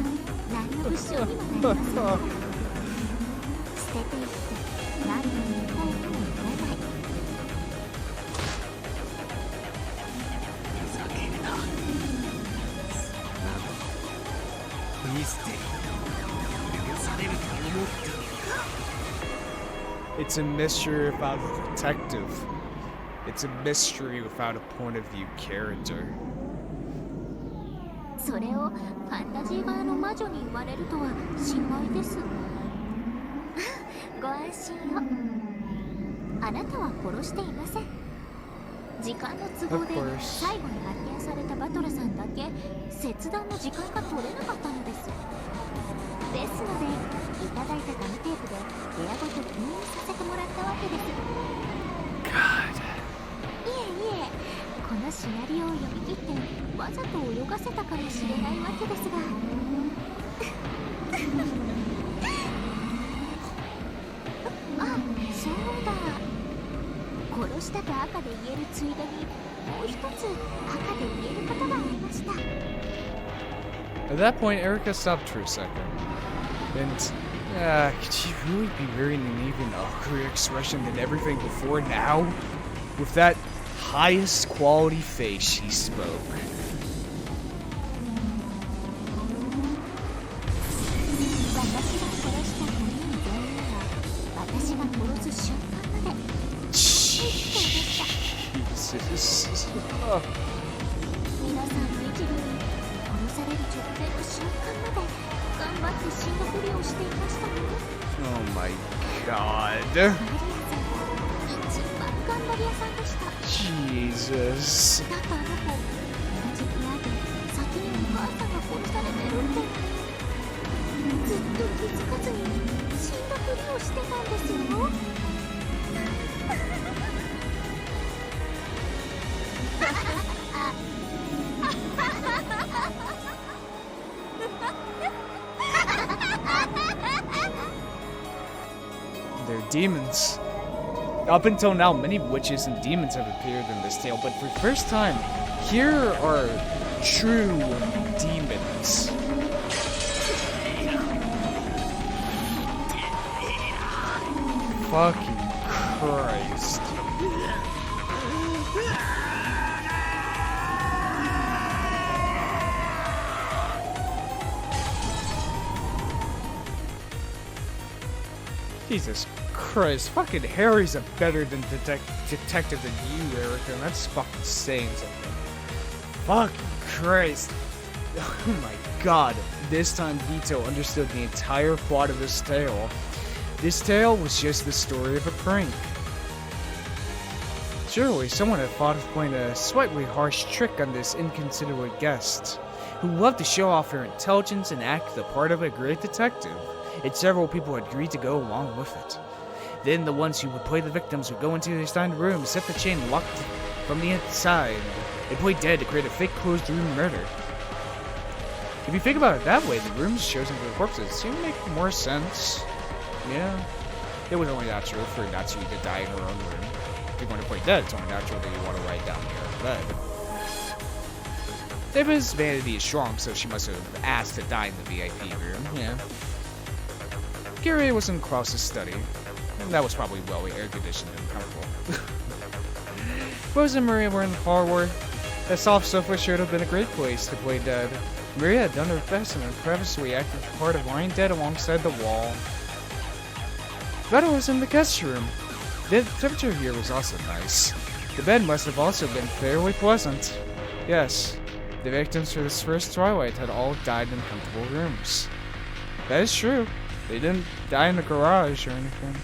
何の物証にもなりません。捨てていって何の有効にもならない。ふざけるな。ミステリー許されると思ってるのか。 It's a mystery without a detective. It's a mystery without a point of view character. それをファンタジー側の魔女に言われるとは心外です。ご安心を。あなたは殺していません。時間の都合で Of course. 最後に発見されたバトラさんだけ切断の時間が取れなかったのです。ですのでいただいたガムテープで部屋ごと封印させてもらったわけです。 God. いえいえ、このシナリオを読み切ってわざと泳がせたかもしれないわけですがあ、そうだ。殺したと赤で言えるついでにもう一つ赤で言えることがありました。 At that point, Erika stopped for a second. And, could she really be wearing an even uglier expression than everything before now? With that highest quality face, she spoke. 私が殺した5人全員は私が殺す瞬間まで Jesus. 皆さんの一部に殺される直前の瞬間まで頑張って死んだふりをしていましたよ。 Oh my god. マリアさん一番頑張り屋さんでした。 Jesus. だってあの子同じ部屋で先にお母さんが殺されてるって、ずっと気づかずに死んだふりをしてたんですよ。They're demons. Up until now, many witches and demons have appeared in this tale, but for the first time, here are true demons. Fucking Christ. Jesus Christ, fucking Harry's a better than detective than you, Erika, and that's fucking saying something. Fucking Christ. Oh my god, this time Vito understood the entire plot of this tale. This tale was just the story of a prank. Surely someone had thought of playing a slightly harsh trick on this inconsiderate guest, who loved to show off her intelligence and act the part of a great detective, and several people had agreed to go along with it. Then the ones who would play the victims would go into their assigned rooms, set the chain locked from the inside, and play dead to create a fake closed room murder. If you think about it that way, the rooms chosen for the corpses seem to make more sense. Yeah, it was only natural for Natsui to die in her own room. If you're going to play dead, it's only natural that you want to lie down near her bed. If his vanity is strong, so she must have asked to die in the VIP room, yeah. Gary was in Klaus's study, and that was probably well air-conditioned and comfortable. Rose and Maria were in the forward. That soft sofa should have been a great place to play dead. Maria had done her best and crevicously acted the part of lying dead alongside the wall. Vetta was in the guest room. The temperature here was also nice. The bed must have also been fairly pleasant. Yes, the victims for this first twilight had all died in comfortable rooms. That is true. They didn't die in the garage or anything.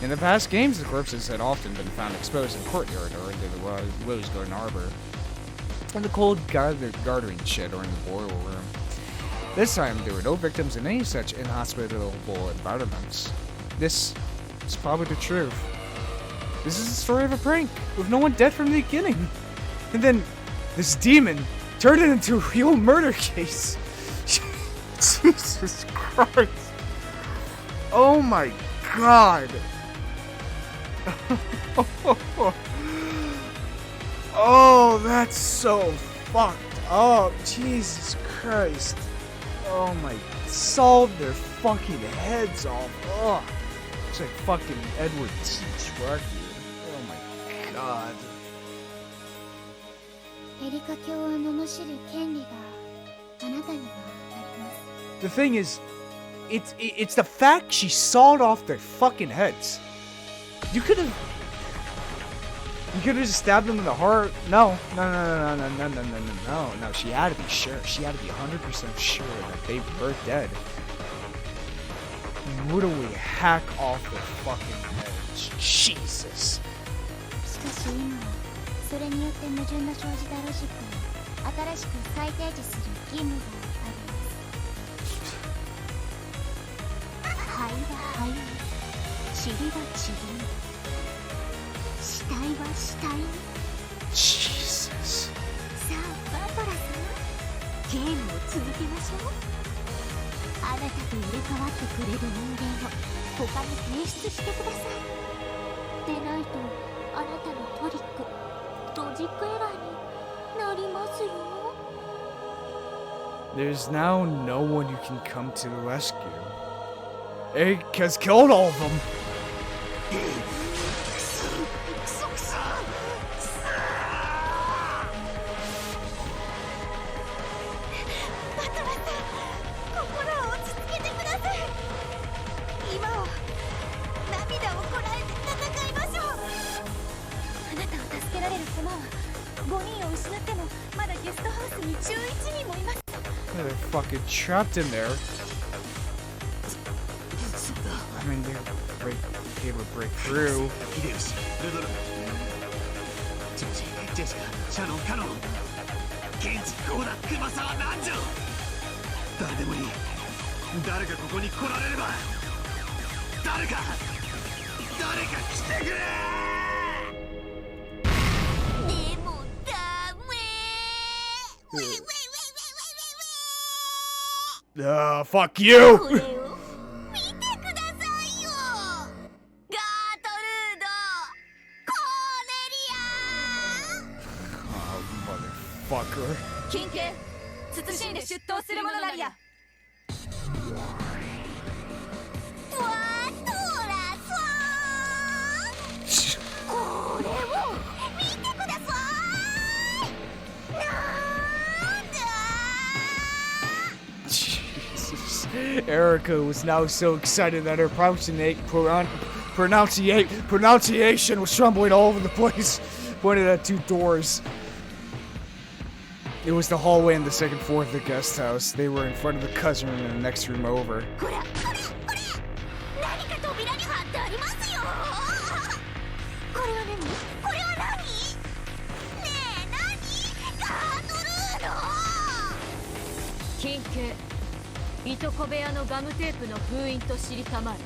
In the past games, the corpses had often been found exposed in the courtyard or into the Rose Garden Arbor, in the cold gardening shed or in the boiler room. This time, there were no victims in any such inhospitable environments. This is probably the truth. This is the story of a prank, with no one dead from the beginning. And then, this demon turned it into a real murder case. Jesus Christ. Oh my god. Oh, that's so fucked up. Jesus Christ. Oh my, sawed their fucking heads off. Ugh. Looks like fucking Edward C. Shrug, dude. Oh my god. エリカ卿を罵る権利があなたにはあります。 The thing is, it's the fact she sawed off their fucking heads. You could have just stabbed them in the heart. No. She had to be sure. She had to be 100% sure that they were dead. Literally hack off their fucking heads. Jesus. しかし今はそれによって矛盾の生じたロジックを新しく再提示する義務があります。肺は肺に、塵は塵に、死体は死体に。 Jesus. さあバトラさん、ゲームを続けましょう。あなたと入れ替わってくれる人間を他に提出してください。でないとあなたのトリック、ロジックエラーになりますよ。 There's now no one who can come to the rescue. Erika's killed all of them. バトラさん、心を落ち着けてください。今は涙をこらえて戦いましょう。あなたを助けられる駒は5人を失ってもまだゲストハウスに11人もいます。 They're fucking trapped in there. I mean, they're able to break through. 秀吉ルドルフジョージジェシカシャノンカノンケンジゴーダ熊沢南條誰でもいい誰かここに来られれば誰か来てくれでもダメ。 Fuck you! これを見てくださいよ。ガートルードコーネリア Oh, motherfucker. 金系慎んで出頭するものなりや。トワトラソンこれを見てください。なんだ Jesus. Erika was now so excited that her pronunciation was trembling all over the place. Pointed at two doors. It was the hallway in the second floor of the guest house. They were in front of the cousin room in the next room over. ほらこれ何か扉に貼ってありますよ。これは何？これは何？ねえ何？ガートルード金系いとこ部屋のガムテープの封印と知りたまえ。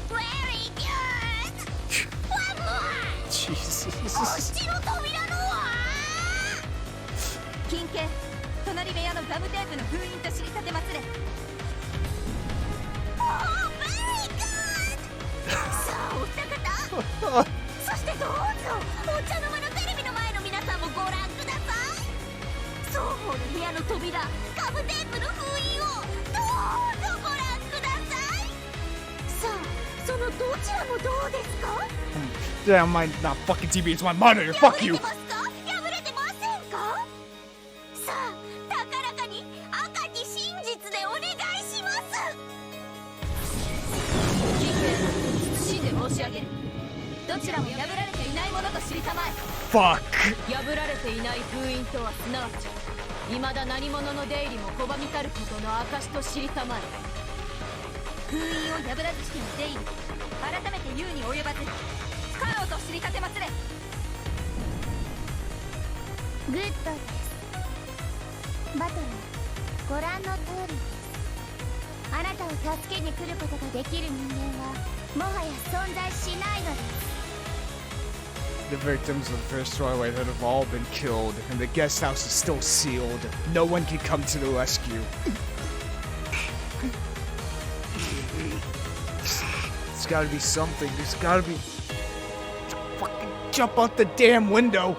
Very good! One more! Jesus. こっちの扉のは金系隣部屋のガムテープの封印と知りたてまつれ。 Oh, very good! さあお二方そしてどうぞお茶の間のテレビの前の皆さんもご覧ください。双方の部屋の扉ガムテープの封印をどうぞご覧ください。さあそのどちらもどうですか？ Damn, my not fucking TV, it's my monitor. Fuck you. 破れてますか？破れてませんか？さあ高らかに赤き真実でお願いします。金系慎んで申し上げる。どちらも破られていないものと知りたまえ。 Fuck. 破られていない封印とはすなわち未だ何者の出入りも拒みたることの証と知りたまえ。封印を破らずしての出入り改めて言うに及ばず不可能と知りたてまつれ。グッドです。バトルご覧の通りです。あなたを助けに来ることができる人間はもはや存在しないのです。 The victims of the first Twilight had have all been killed, and the guest house is still sealed. No one can come to the rescue. There's gotta be something. There's gotta be... Fucking jump out the damn window!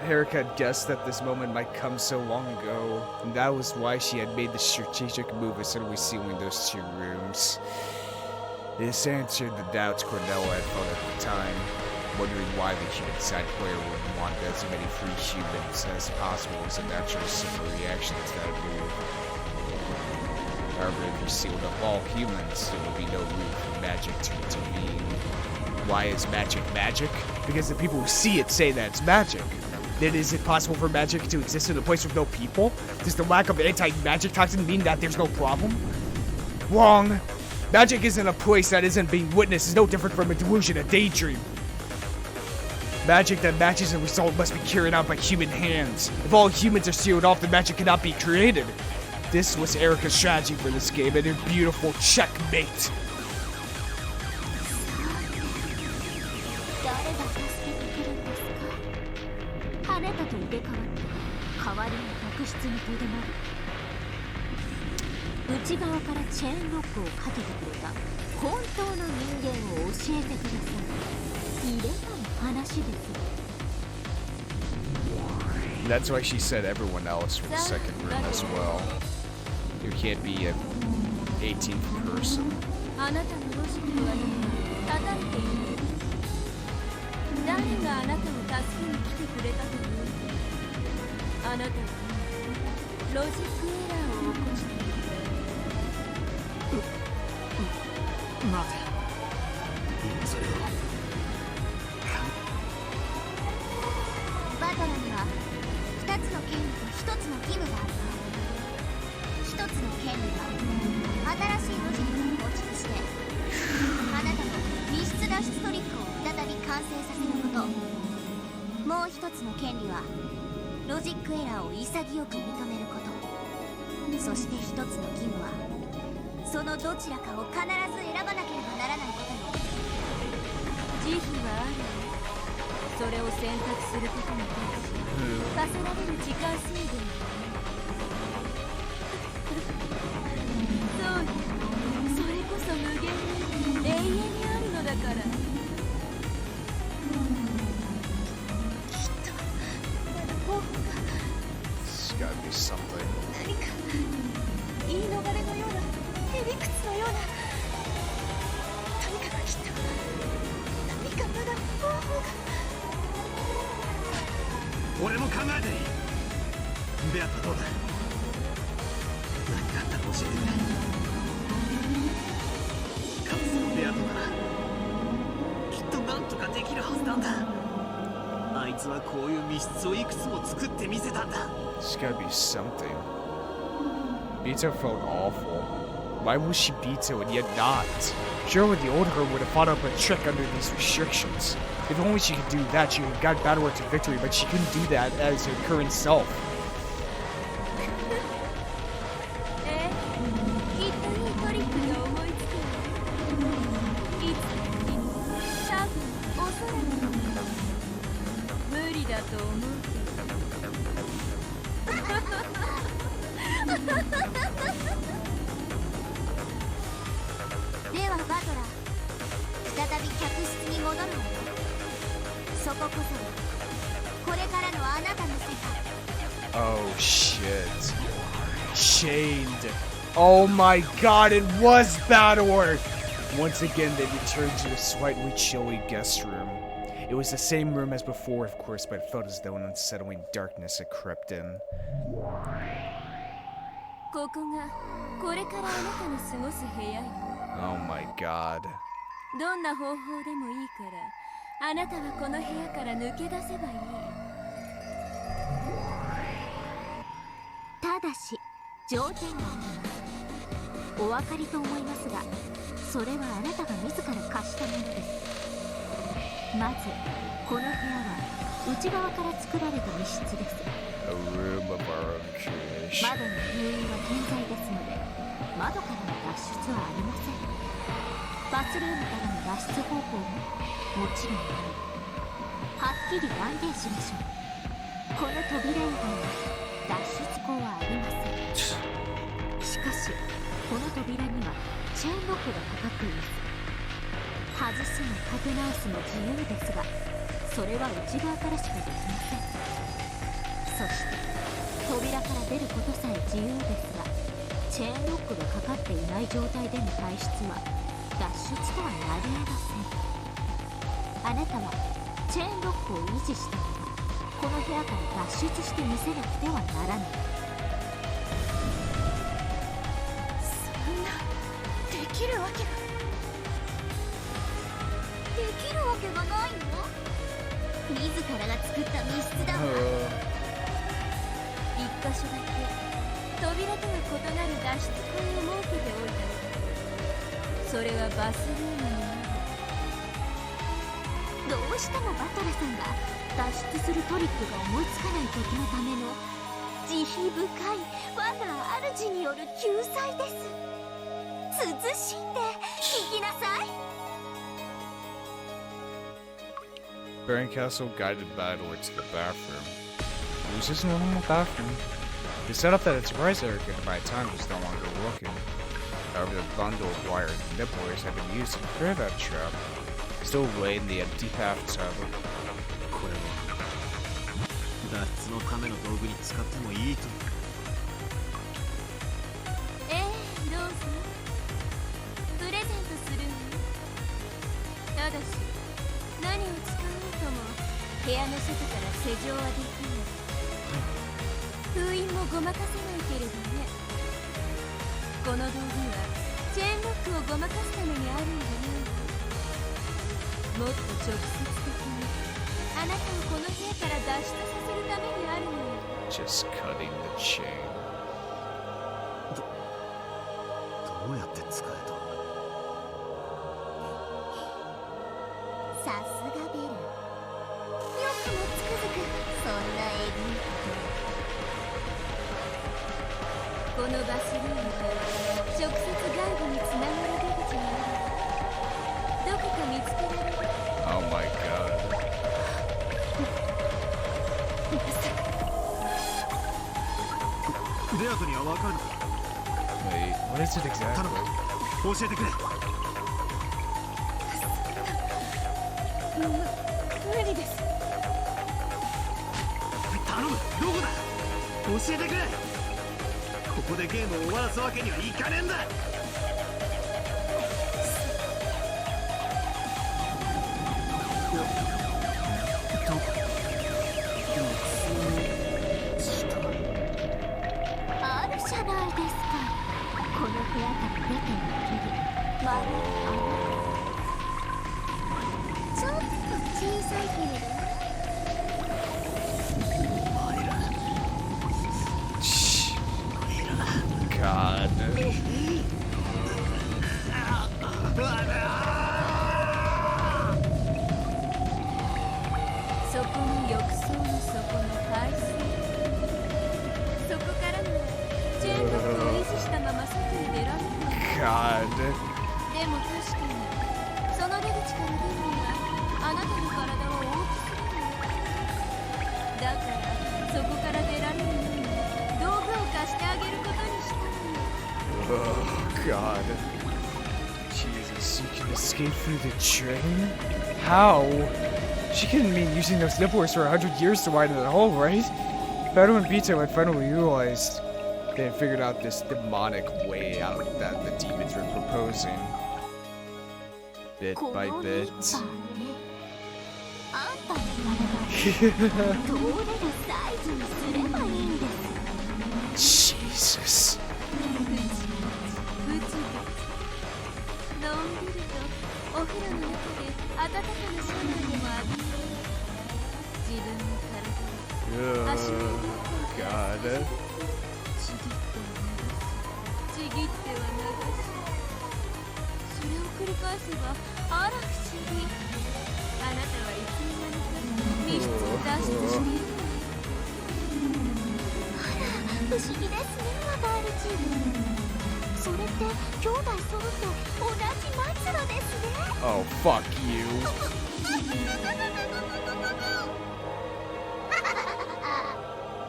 Erika had guessed that this moment might come so long ago, and that was why she had made the strategic move of suddenly sealing those two rooms. This answered the doubts Cornell had felt at the time, wondering why the human side player would want as many free humans as possible as a natural simple reaction to that move. However, if you sealed up all humans, there would be no room for magic to intervene. Why is magic magic? Because the people who see it say that it's magic. Then is it possible for magic to exist in a place with no people? Does the lack of anti-magic toxin mean that there's no problem? Wrong! Magic isn't a place that isn't being witnessed. It's no different from a delusion, a daydream. Magic that matches a result must be carried out by human hands. If all humans are sealed off, then magic cannot be created. This was Erika's strategy for this game, and a beautiful checkmate. 誰が助けてくるんですか？跳ねたと入れ替わって代わりに特質にとどまる。内側からチェーンロックをかけてくれた本当の人間を教えてください。いればの話です。 That's why she said everyone else from the second room as well. There can't be an 18th person. あなたのロジックはね叩いている。誰があなたを助けに来てくれたというの？あなたはロジックエラーを起こしている。今それを完成させること。もう一つの権利はロジックエラーを潔く認めること。そして一つの義務はそのどちらかを必ず選ばなければならないことよ。慈悲はある。それを選択することに対し課せられる時間制限。そうよ、それこそ無限に永遠にあるのだから。きっと方法が There's gotta be something. 何か言い逃れのようなへりくつのような。とにかくきっと何かまだ方法が。俺も考えていい。ベアットどうだ。何かあったら教えてくれ。かつてのベアットならきっとなんとかできるはずなんだ。あいつはこういう密室をいくつも作ってみせたんだ。 There's gotta be something. Bito felt awful. Why was she Bito and yet not? Surely the old her would have fought up a trick under these restrictions. If only she could do that, she could have got Battleware to victory, but she couldn't do that as her current self. きっといいトリックが思いつく。いつかにも多分おそらく無理だと思うではバトラー、再び客室に戻るわよ。そここそがこれからのあなたの世界。 Oh shit. Chained. Oh my god, it was Battleware! Once again, they returned to the slightly chilly guest room. It was the same room as before, of course, but it felt as though an unsettling darkness had crept in. ここがこれからあなたの過ごす部屋よ。 Oh my god. どんな方法でもいいからあなたはこの部屋から抜け出せばいい。ただし条件があります。お分かりと思いますが、それはあなたが自ら貸したものです。まずこの部屋は内側から作られた密室です。 A room of our own creation. 窓の封印は健在ですので、窓からの脱出はありません。バスルームからの脱出方法ももちろんはっきり断言しましょう。この扉以外に脱出口はありません。しかしこの扉にはチェーンロックがかかっています。外すもかけ直すも自由ですが、それは内側からしかできません。そして扉から出ることさえ自由ですが、チェーンロックがかかっていない状態での退出は脱出とはなり得ません。あなたはチェーンロックを維持したままこの部屋から脱出してみせなくてはならない。そんなできるわけが。できるわけがないの。自らが作った密室だわ。一箇所だけ扉とは異なる脱出口を設けておいたのだ。それはバスルームになる。どうしてもバトラさんが脱出するトリックが思いつかない時のための慈悲深い我が主による救済です。慎んで聞きなさい。Baron Castle guided Battleware to the bathroom. It was just a normal bathroom. They set up that it surprised Erika to buy time was no longer working. However, the bundle of wire and nipplers had been used to clear that trap. Still lay in the empty bathtub. これは脱出のための道具に使ってもいいと。どうぞプレゼントするわよ。ただし何を使おうとも部屋の外から施錠はできない。封印もごまかせないけれどね。この道具はチェーンロックをごまかすためにあるんじゃないの。もっと直接的にあなたをこの部屋から脱出させるためにあるのよ。 Just cutting the chain. どうやって使えた。ささすがベル。よくもつくづくそんなエグいこのバスルームから直接外部につながる出口がある。どこか見つけられる？ Oh my god. デアトには分かるのか。 Wait, what is it 頼 exactly? む、教えてくれ。無理です。頼む、どこだ。教えてくれ。ここでゲームを終わらすわけにはいかねえんだ。あるじゃないですか。この部屋から出ていける丸い穴。ちょっと小さいけれど。 God. そこの浴槽の底の排水、そこからのチェーンロックを維持したまま外に出られる。 God. でも確かにその出口から出るにはあなたの体は大きすぎる。だからそこから出られるように道具を貸してあげることにしたのよ。 Oh god. Jesus, you can escape through the train? How? She couldn't mean using those nipples for 100 years to widen the hole, right? Fado and Pizza had finally realized they had figured out this demonic way out that the demons were proposing. Bit こ by の bit. リッパーね。あんたの体が通れるサイズにすればいいんです。 Jesus. のんびりとお風呂の中で温かなシャワーでも浴びる。自分の体を Oh 足の裏から god. ちぎっては流す、ちぎっては流す。それを繰り返せばあら不思議。あなたはいつの間にか密室を脱出している。あら、不思議ですね、ワガールチーム。それって兄弟揃って同じ末路ですね。 Oh, fuck you.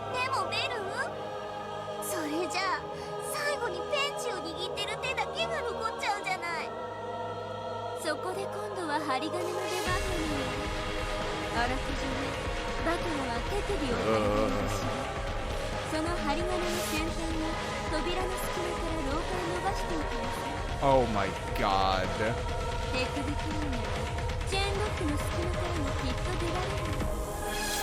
でもベル、それじゃあ最後にペンチを握ってる手だけが残っちゃうじゃない。そこで今度は針金の出番なのよ。あらかじめバトラは手首を針金にし、その針金の先端を扉の隙間から廊下へ伸ばしていきます。 Oh my god. 手首くらいならチェーンロックの隙間からもきっと出られる。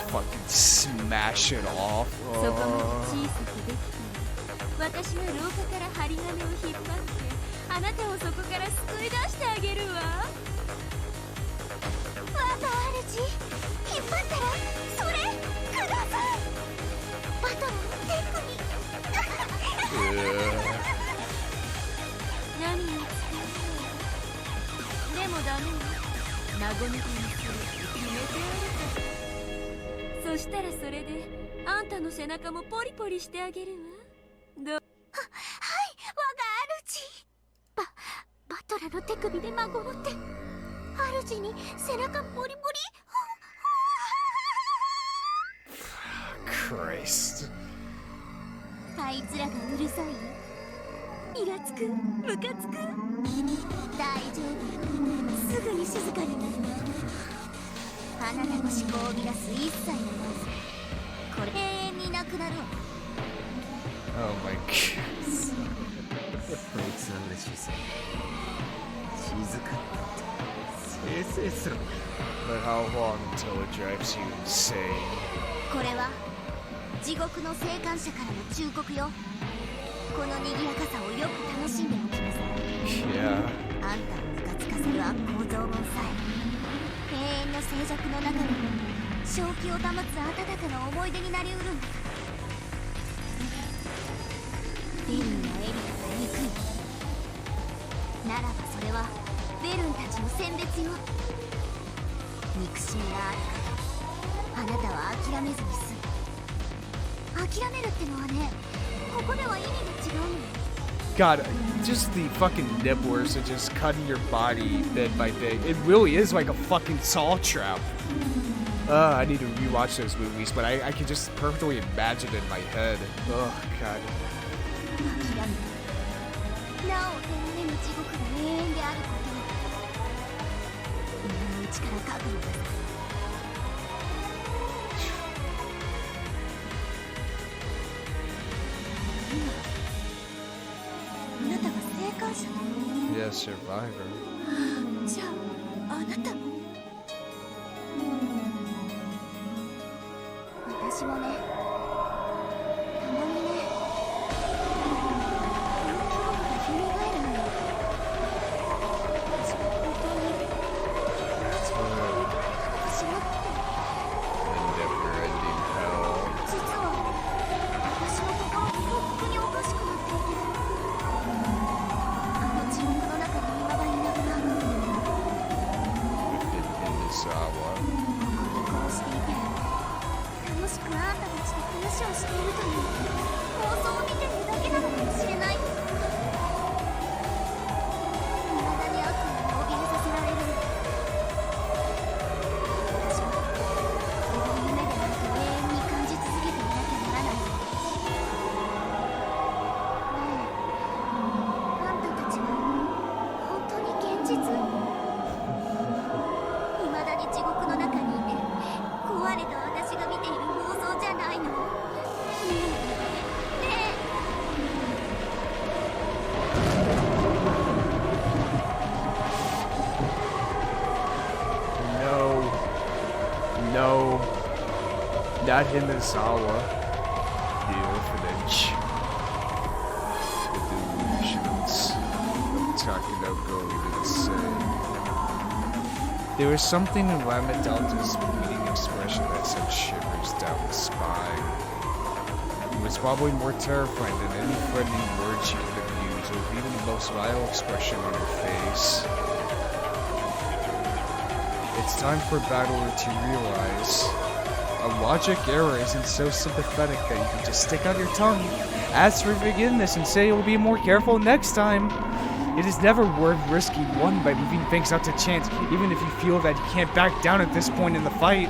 Fucking smash it off. そこまで小さくできたら、私が廊下から針金を引っ張ってあなたをそこから救い出してあげるわ。ワガールチ、引っ張ったらそれください。バトラの手首。何を使うの？でもダメよ。和みにする決めてあるから。そしたらそれであんたの背中もポリポリしてあげるわ。どう？はい、ワガールチ。バトラの手首で孫の手。主に背中ポリポリ。 Christ. あいつらがうるさい？イラつく？ムカつく？大丈夫。すぐに静かになる。あなたの思考を乱す一切のノイズ。これ永遠になくなるわ。 Oh my god. こいつは嬉しいぜ。静かになってせいせいする。 But how long until it drives you insane? これは地獄の生還者からの忠告よ。この賑やかさをよく楽しんでおきなさい。 Yeah. あんたをムカつかせる悪行増言さえ永遠の静寂の中で正気を保つ温かな思い出になりうるんだから。ベルンやエリカが憎いならば、それはベルンたちの選別よ。憎しみがあるからあなたは諦めずに済む。諦めるってのはね、ここでは意味が違うのよ。 God, just the fucking nibblers are just cutting your body bit by bit. It really is like a fucking saw trap. I need to rewatch those movies, but I can just perfectly imagine it in my head. Oh, God. 諦めなお手られぬ地獄が永遠であることを今のうちから覚悟なさい。今あなたが生還者なの？ Yeah, survivor. じゃああなたも。私もね、たまにね、この記憶が蘇るのよ。私は本当に同じことを認めたのかしらって。 Never-ending hell. 実は私の心がとっくにおかしくなっていて、あの地獄の中に未だいながら Sawa. こうしていて楽しくあんたたちと話をしているという放送を見ているだけなのかもしれない。未だに悪夢を怯えさせられるの。私はこれが夢であると永遠に感じ続けていなきゃならないの。ねえ、あんたたちは本当に現実？未だに地獄の中にいて壊れた私が見ている放送じゃないの？ねえねえ。 No. No. Not Hinazawa. The orphanage. The delusions of Takenoko even say. There was something in Lama Delta's bleeding expression that sent shivers down the spine. It was probably more terrifying than any threatening word she could have used, or even the most vile expression on her face. It's time for Battler to realize a logic error isn't so sympathetic that you can just stick out your tongue, ask for forgiveness, and say you'll be more careful next time. It is never worth risking one by leaving things up to chance, even if you feel that he can't back down at this point in the fight.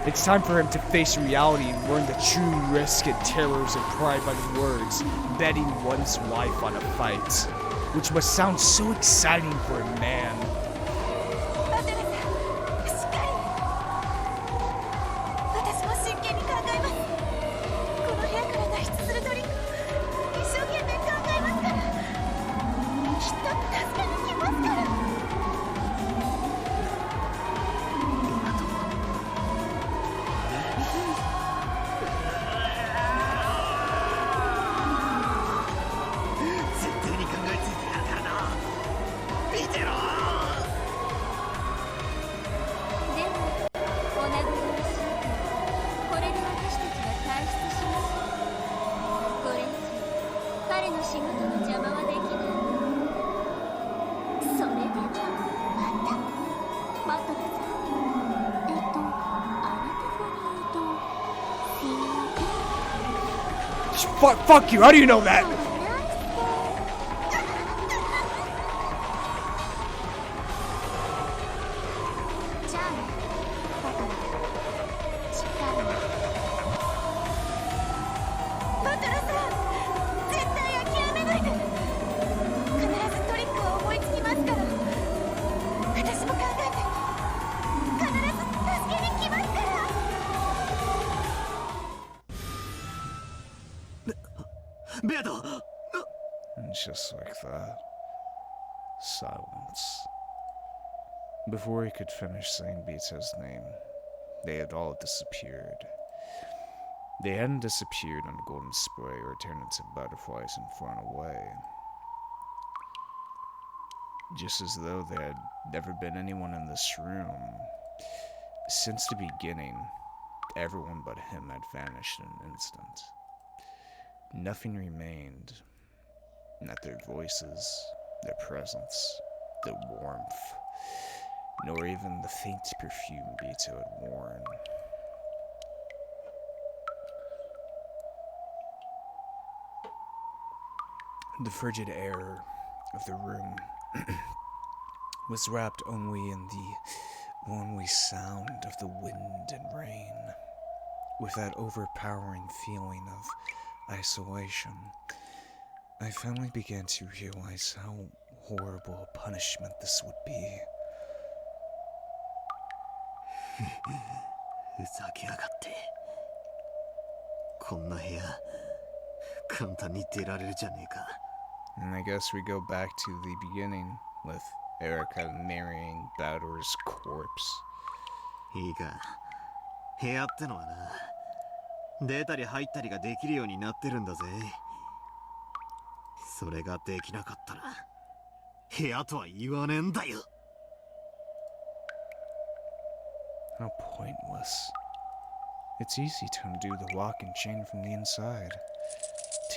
It's time for him to face reality and learn the true risk and terrors implied by the words, betting one's life on a fight, which must sound so exciting for a man. バトルさん、しっかり。私も真剣に考えます。この部屋から脱出するトリック、一生懸命考えますから。きっと助けに来ますから。絶対に考えついてやるからな。見てろ。でもお殴りをするとこれで私たちは退出します。これ以上彼の仕事の邪魔はできない。それではまたバトルさん。あなた語に言うとFuck you, how do you know that? じゃあね、だからしっかりね。バトルさん、絶対諦めないで。必ずトリックは思いつきますから。私も考えて必ず助けに来ますから。ベアド。 And just like that, silence. Before he could finish saying Bito's name, they had all disappeared. They hadn't disappeared in golden spray or turned into butterflies and flown away. Just as though there had never been anyone in this room. Since the beginning, everyone but him had vanished in an instant. Nothing remained. Not their voices, their presence, their warmth. nor even the faint perfume Bito had worn. The frigid air of the room was wrapped only in the lonely sound of the wind and rain. With that overpowering feeling of isolation, I finally began to realize how horrible a punishment this would be. ふざけやがって。こんな部屋簡単に出られるじゃねえか。 And I guess we go back to the beginning with Erika marrying Bador's corpse. いいか、部屋ってのはな、出たり入ったりができるようになってるんだぜ。それができなかったら部屋とは言わねえんだよ。 How pointless. It's easy to undo the lock and chain from the inside.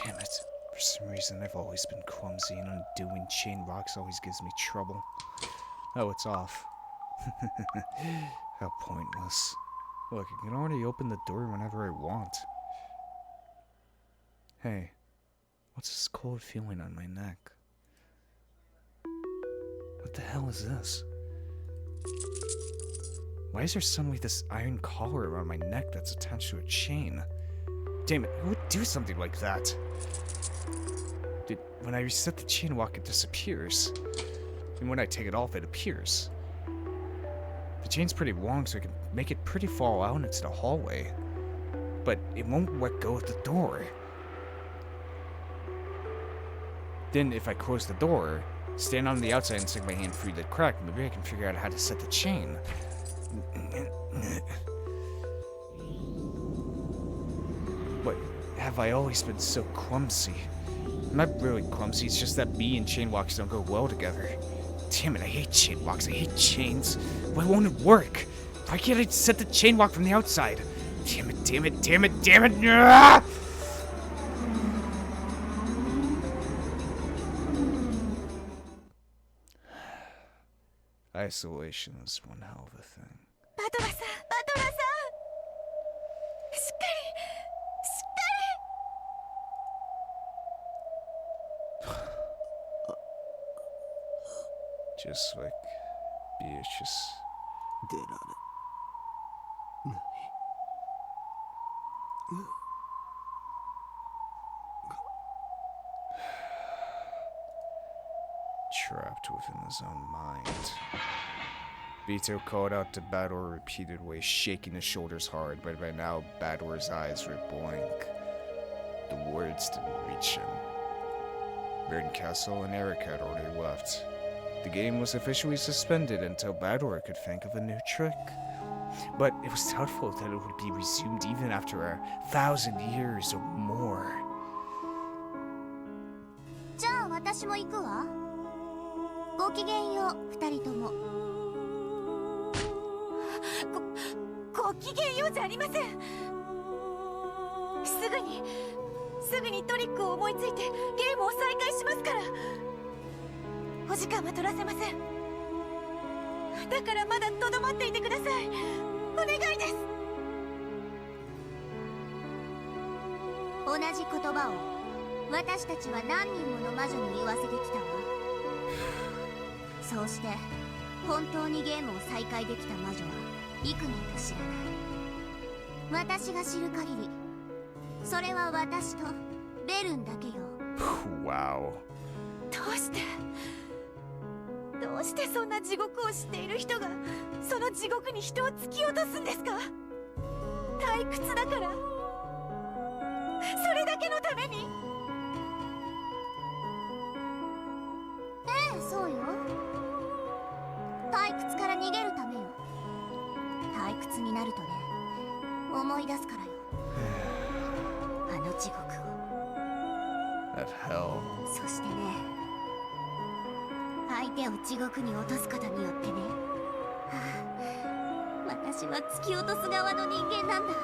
Damn it. For some reason, I've always been clumsy, and undoing chain locks always gives me trouble. Oh, it's off. How pointless. Look, I can already open the door whenever I want. Hey, what's this cold feeling on my neck? What the hell is this? Why is there suddenly this iron collar around my neck that's attached to a chain? Damn it, who would do something like that? When I reset the chain lock, it disappears. And when I take it off, it appears. The chain's pretty long, so I can make it pretty fall out into the hallway. But it won't let go of the door. Then if I close the door, stand on the outside and stick my hand through the crack, maybe I can figure out how to set the chain. But have I always been so clumsy? I'm not really clumsy, it's just that me and chain locks don't go well together. Damn it, I hate chain locks, I hate chains. Why won't it work? Why can't I set the chain lock from the outside? Damn it, damn it, damn it, damn it! Ah! Isolation is one hell of a thing. バトラさん、バトラさん、しっかり、しっかり。 Just like Beatrice. 出られない。 Trapped within his own mind. Bito called out to Bador repeatedly, shaking his shoulders hard, but by now Bador's eyes were blank. The words didn't reach him. Baron Castle and Erika had already left. The game was officially suspended until Bador could think of a new trick. But it was doubtful that it would be resumed even after 1,000 years or more. じゃあ私も行くわ。ごきげんよう、二人とも。ごきげんようじゃありません。すぐにトリックを思いついてゲームを再開しますから。お時間は取らせません。だからまだとどまっていてください。お願いです。同じ言葉を私たちは何人もの魔女に言わせてきたわ。そうして本当にゲームを再開できた魔女は幾人か知らない。私が知る限りそれは私とベルンだけよ。 Wow. どうしてそんな地獄を知っている人がその地獄に人を突き落とすんですか？退屈だから、それだけのために。ええ、そうよ。退屈から逃げるためよ。退屈になるとね、思い出すからよ。あの地獄を。 That hell. そしてね、相手を地獄に落とすことによってね、私は突き落とす側の人間なんだ。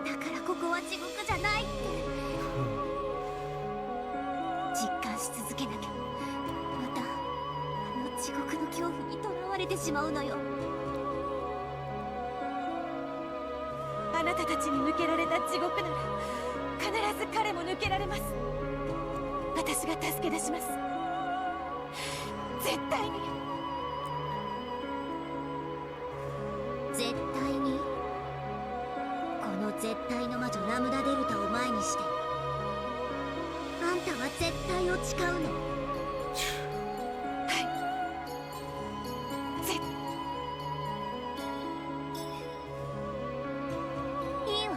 だからここは地獄じゃないって実感し続けなきゃ。またあの地獄の恐怖にとらわれれてしまうのよ。あなたたちに向けられた地獄なら必ず彼も抜けられます。私が助け出します。絶対に。絶対に。この絶対の魔女ラムダデルタを前にしてあんたは絶対を誓うの？いいわ。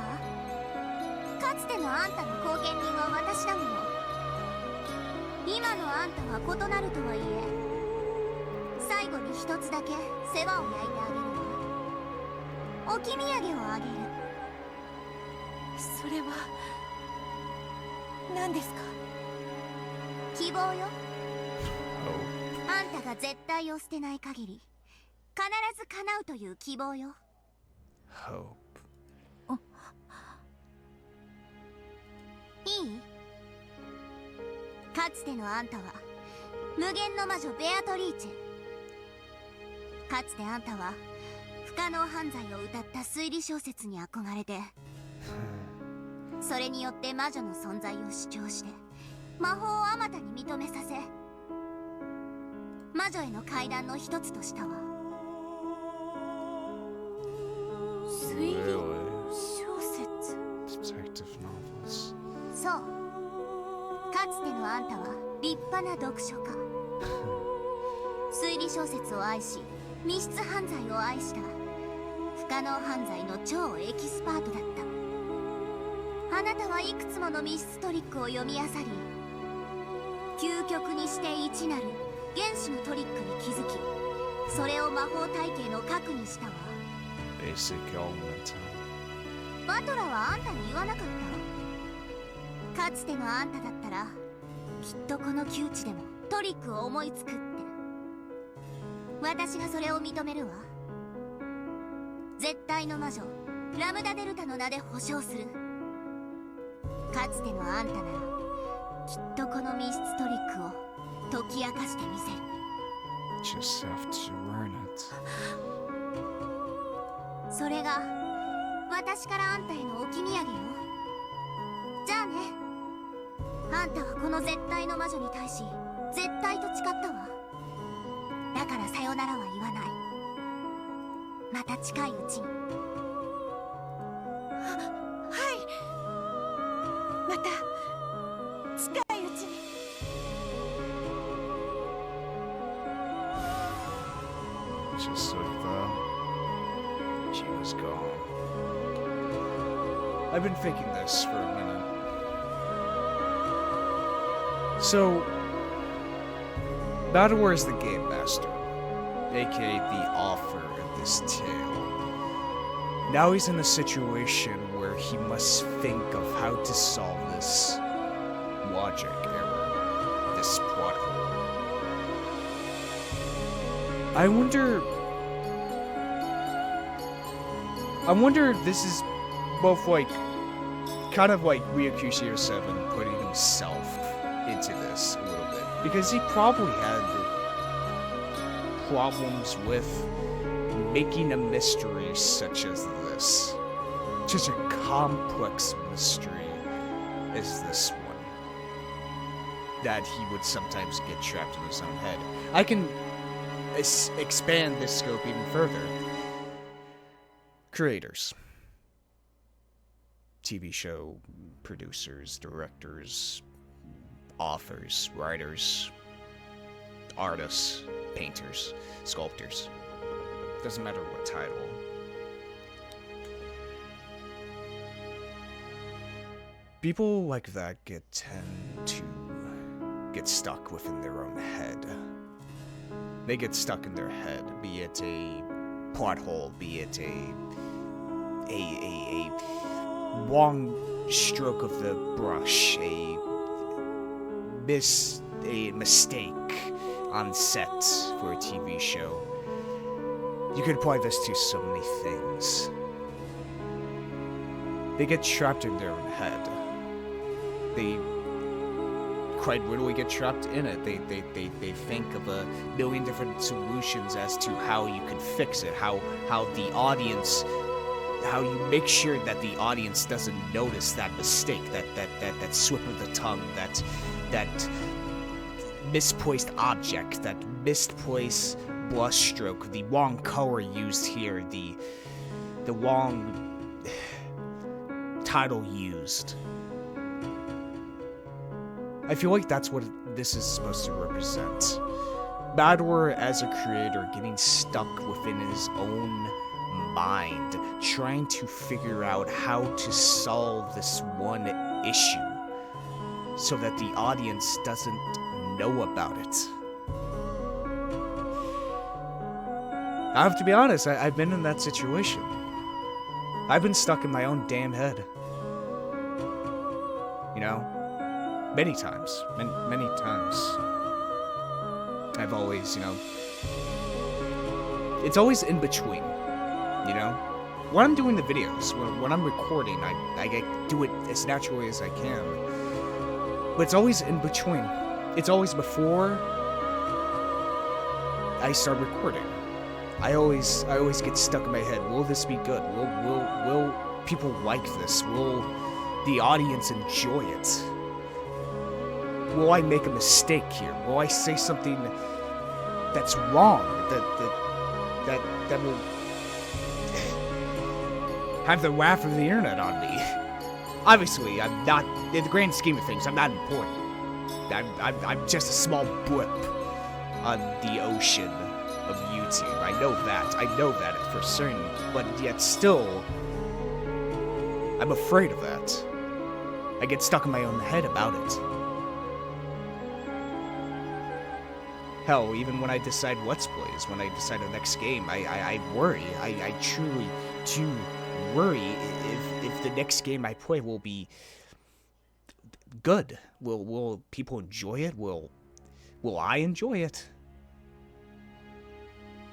かつてのあんたの後見人は私だもの。今のあんたは異なるとはいえ、最後に一つだけ世話を焼いてあげるわ。置き土産をあげる。それは何ですか？希望よ。あんたが絶対を捨てない限り必ず叶うという希望よ。 Hope. いい？かつてのあんたは無限の魔女ベアトリーチェ。かつてあんたは不可能犯罪を歌った推理小説に憧れて、それによって魔女の存在を主張して魔法をあまたに認めさせ、魔女への階段の一つとしたわ。推理小説。 Detective novels. そう。かつてのあんたは立派な読書家。推理小説を愛し密室犯罪を愛した不可能犯罪の超エキスパートだった。あなたはいくつもの密室トリックを読み漁り、究極にして一なる原始のトリックに気づき、それを魔法体系の核にしたわ。 Basic element. バトラはあんたに言わなかった？かつてのあんただったらきっとこの窮地でもトリックを思いつくって。私がそれを認めるわ。絶対の魔女ラムダデルタの名で保証する。かつてのあんたならきっとこの密室トリックを解き明かしてみせる。 Just have to learn it. それが私からあんたへの置き土産よ。じゃあね。あんたはこの絶対の魔女に対し絶対と誓ったわ。だからさよならは言わない。また近いうちに。はい。また近いうちに。Just like that, she was gone. I've been thinking this for a minute. So, Battleware is the game master, aka the author of this tale. Now he's in a situation where he must think of how to solve this logic error, this plot hole. I wonder if this is both like kind of like Ryokushiro 7 putting himself into this a little bit, because he probably had problems with making a mystery such as this, such a complex mystery as this one, that he would sometimes get trapped in his own head. I can expand this scope even further. Creators, TV show producers, directors, authors, writers, artists, painters, sculptors. Doesn't matter what title. People like that tend to get stuck within their own head. They get stuck in their head, be it a plot hole, be it a wrong stroke of the brush, a mistake on set for a TV show. You could apply this to so many things. They get trapped in their own head. They quite literally get trapped in it. They think of a million different solutions as to how you can fix it, how the audience, how you make sure that the audience doesn't notice that mistake, that slip of the tongue, that misplaced object, that misplaced brushstroke, the wrong color used here, the wrong title used. I feel like that's what this is supposed to represent. Bador, as a creator, getting stuck within his own mind, trying to figure out how to solve this one issue so that the audience doesn't know about it. I have to be honest, I've been in that situation. I've been stuck in my own damn head. You know? Many times. Many times. I've always, you know... It's always in between, you know? When I'm doing the videos, when I'm recording, I do it as naturally as I can. But it's always in between. It's always before I start recording. I always get stuck in my head. Will this be good? Will people like this? Will the audience enjoy it? Will I make a mistake here? Will I say something that's wrong? That will have the wrath of the internet on me? Obviously, I'm not, in the grand scheme of things, I'm not important. I'm just a small blip on the ocean of YouTube. I know that for certain, but yet still, I'm afraid of that. I get stuck in my own head about it. Hell, even when I decide Let's Plays, when I decide the next game, I worry. I truly do worry if the next game I play will be good. Will people enjoy it? Will I enjoy it?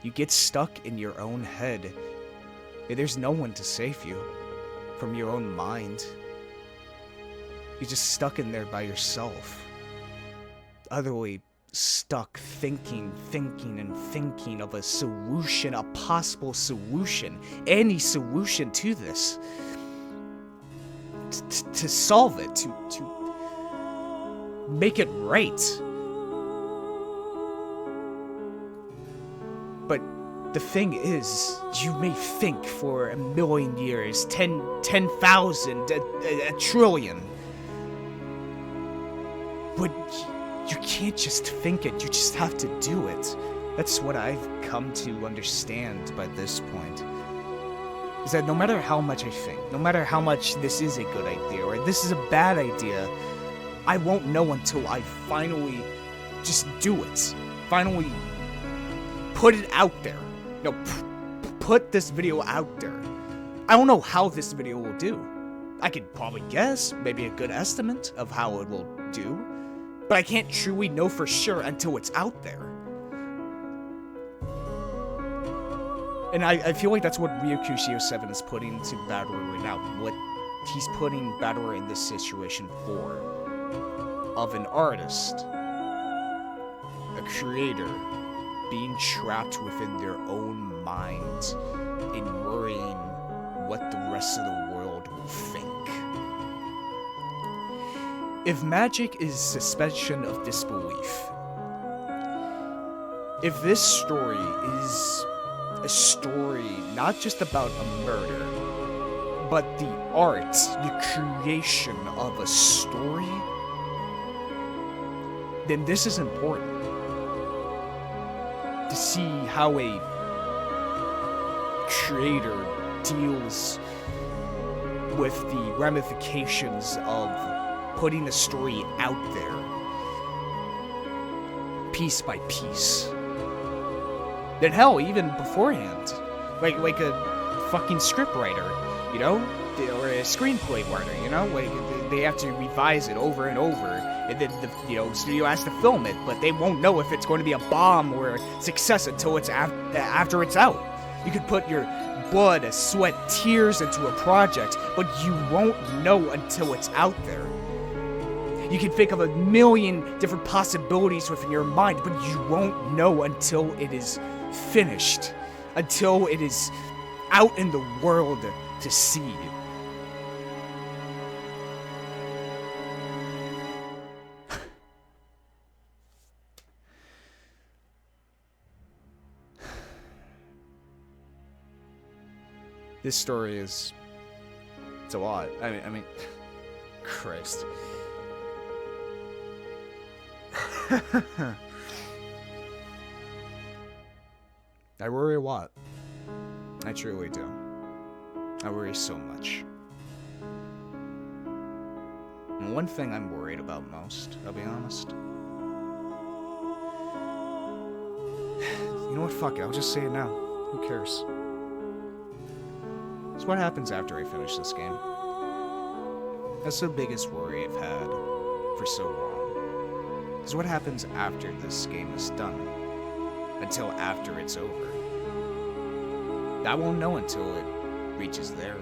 You get stuck in your own head. There's no one to save you from your own mind. You're just stuck in there by yourself. Utterly stuck thinking of a solution, a possible solution, any solution to this. To solve it, to make it right. But the thing is, you may think for a million years, 10,000, a trillion. But you can't just think it, you just have to do it. That's what I've come to understand by this point. Is that no matter how much I think, no matter how much this is a good idea or this is a bad idea, I won't know until I finally just do it. Finally put it out there. No, put this video out there. I don't know how this video will do. I could probably guess, maybe a good estimate of how it will do. But I can't truly know for sure until it's out there. And I feel like that's what Ryokushio7 is putting to Bador right now. What he's putting Bador in this situation for. Of an artist, a creator, being trapped within their own mind and worrying what the rest of the world will think. If magic is suspension of disbelief, if this story is a story not just about a murder, but the art, the creation of a story, then this is important. To see how a creator deals with the ramifications of putting a story out there, piece by piece. Then hell, even beforehand, like a fucking scriptwriter, you know, or a screenplay writer, you know, like they have to revise it over and over, and then the studio has to film it, but they won't know if it's going to be a bomb or a success until it's after it's out. You could put your blood, sweat, tears into a project, but you won't know until it's out there. You can think of a million different possibilities within your mind, but you won't know until it is finished, until it is out in the world to see. This story it's a lot. I mean, Christ. I worry a lot. I truly do. I worry so much. And one thing I'm worried about most, I'll be honest. You know what? Fuck it. I'll just say it now. Who cares? It's what happens after I finish this game. That's the biggest worry I've had for so long. It's what happens after this game is done. Until after it's over. I won't know until it reaches there.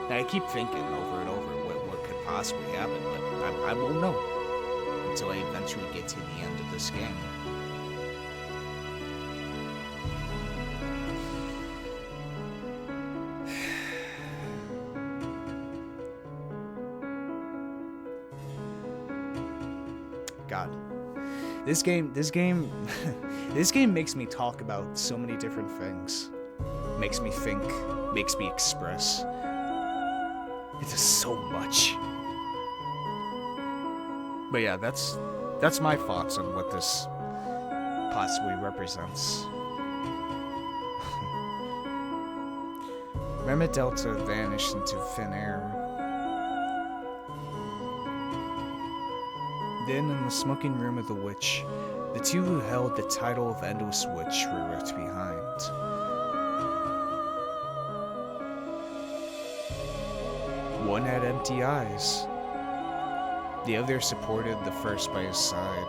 And I keep thinking over and over what could possibly happen, but I won't know until I eventually get to the end of this game. God. This game this game makes me talk about so many different things. Makes me think, makes me express. It does so much. But yeah, that's my thoughts on what this possibly represents. Remember Delta vanished into thin air. Then, in the smoking room of the witch, the two who held the title of Endless Witch were left behind. One had empty eyes. The other supported the first by his side.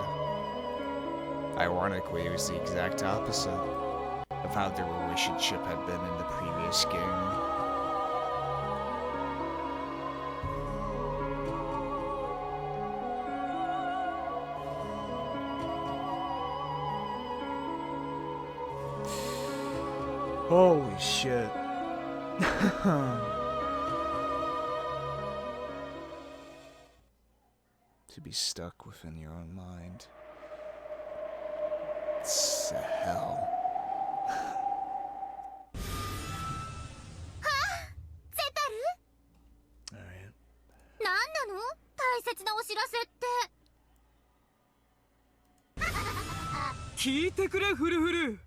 Ironically, it was the exact opposite of how their relationship had been in the previous game. Holy shit. To be stuck within your own mind. It's a hell. Alright. 何なの？大切なお知らせって。聞いてくれフルフル。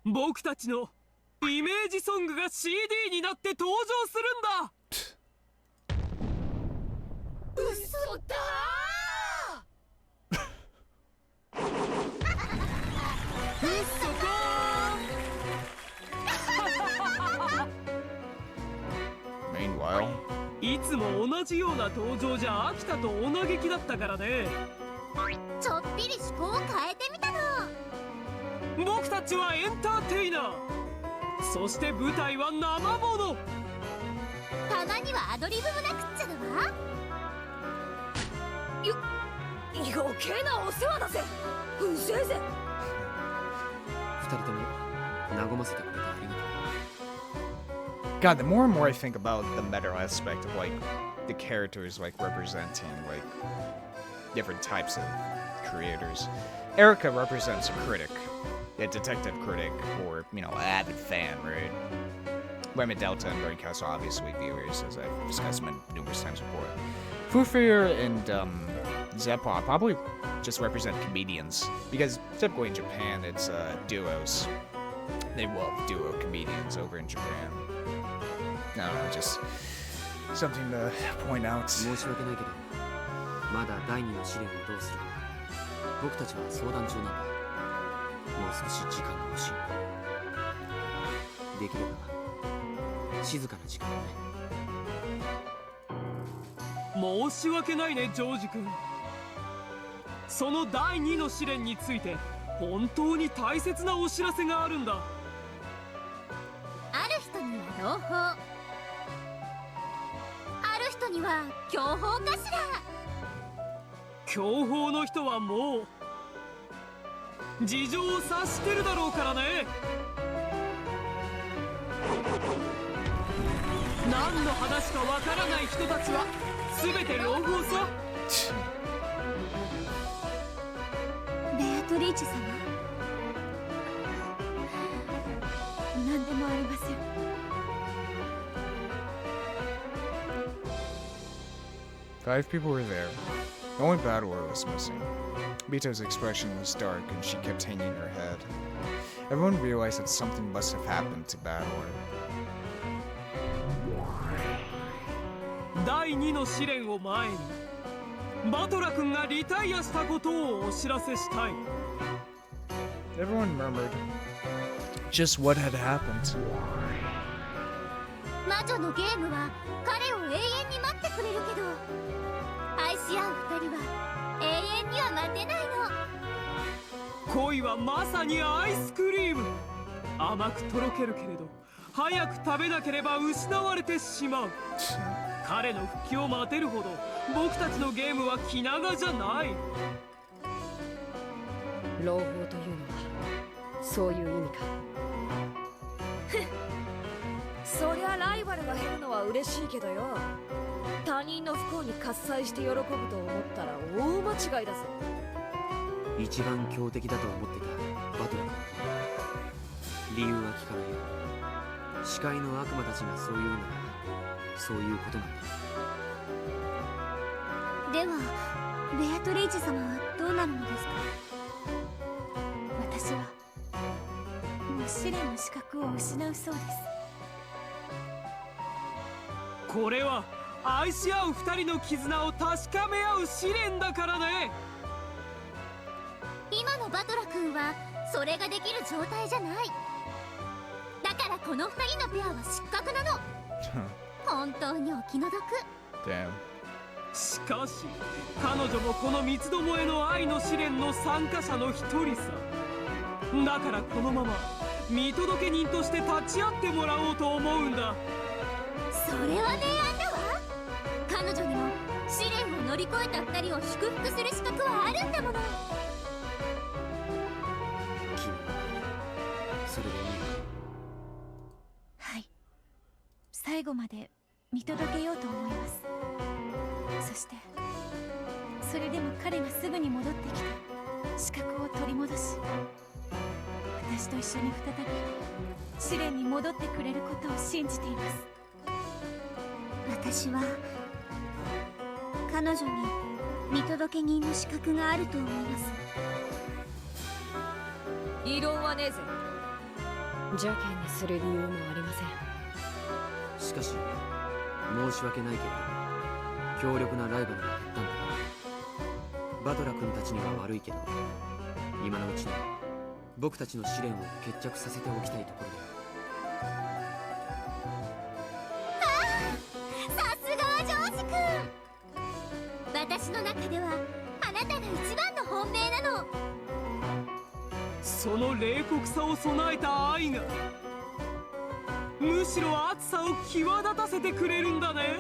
僕たちのイメージソングが CD になって登場するんだ。嘘だー。嘘だー。Meanwhile, いつも同じような登場じゃ飽きたとお嘆きだったからね。ちょっぴり趣向を変えてみたの。僕たちはエンターテイナー。そして舞台は生もの。たまにはアドリブもなくっちゃだわ。余計なお世話だぜ。うぜえぜ。二人とも和ませてくれてありがとう。God, the more and more I think about the meta aspect of like the characters like representing like different types of creators. Erika represents a critic, a detective critic, or you know, an avid fan, right? Lemon Delta and Erika are obviously viewers, as I've discussed numerous times before. Fufir and Zeppa probably just represent comedians, because typically in Japan it's duos. They love duo comedians over in Japan. I don't know, just something to point out. 申し訳ないけど、まだ第二の試練をどうするか僕たちは相談中なんだ。もう少し時間が欲しい。できれば静かな時間をね。申し訳ないねジョージ君。その第2の試練について本当に大切なお知らせがあるんだ。ある人には朗報、ある人には強砲かしら。強砲の人はもう事情を察してるだろうからね。何の話かわからない人たちは全て朗報さ。ベアトリーチェ様、何でもありません。5 people were there. Only Battler was missing. Bito's expression was dark and she kept hanging her head. Everyone realized that something must have happened to Battler. 第2の試練を前にバトラ君がリタイアしたことをお知らせしたい。 Everyone murmured just what had happened. 魔女のゲームは彼を永遠に待ってくれるけど、愛し合う二人は永遠には待てないの。恋はまさにアイスクリーム。甘くとろけるけれど早く食べなければ失われてしまう。彼の復帰を待てるほど僕たちのゲームは気長じゃない。朗報というのはそういう意味か。そりゃライバルが減るのは嬉しいけどよ、他人の不幸に喝采して喜ぶと思ったら大間違いだぞ。一番強敵だと思ってたバトラー。理由は聞かないよ。視界の悪魔たちがそういうならそういうことなんだ。ではベアトリーチェ様はどうなるのですか。私はもう試練の資格を失うそうです。これは愛し合う二人の絆を確かめ合う試練だからね。今のバトラ君はそれができる状態じゃない。だからこの二人のペアは失格なの。本当にお気の毒。 Damn. しかし彼女もこの三つどもえの愛の試練の参加者の一人さ。だからこのまま見届け人として立ち会ってもらおうと思うんだ。それは明暗だわ。彼女にも試練を乗り越えた二人を祝福する資格はあるんだもの。君はそれでいいのか。はい、最後まで見届けようと思います。そしてそれでも彼がすぐに戻ってきて資格を取り戻し、私と一緒に再び試練に戻ってくれることを信じています。私は彼女に見届け人の資格があると思います。異論はねえぜ。邪険にする理由もありません。しかし申し訳ないけれど強力なライバルが減ったんだ。バトラ君たちには悪いけど今のうちに僕たちの試練を決着させておきたいところだよ。さすがはジョージ君。私の中ではあなたが一番の本命なの。その冷酷さを備えた愛がむしろ熱さを際立たせてくれるんだね。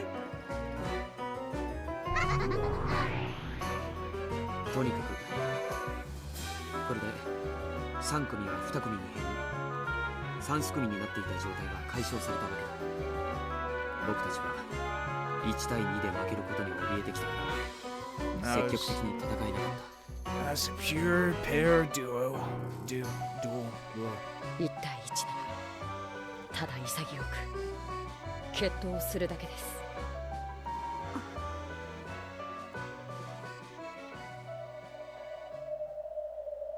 とにかくこれで3組は2組に減り3組になっていた状態が解消されたわけだ。僕たちは1対2で負けることに怯えてきたから積極的に戦えなかった。 As a pure pair duo. 1対1ならただ潔く決闘するだけです。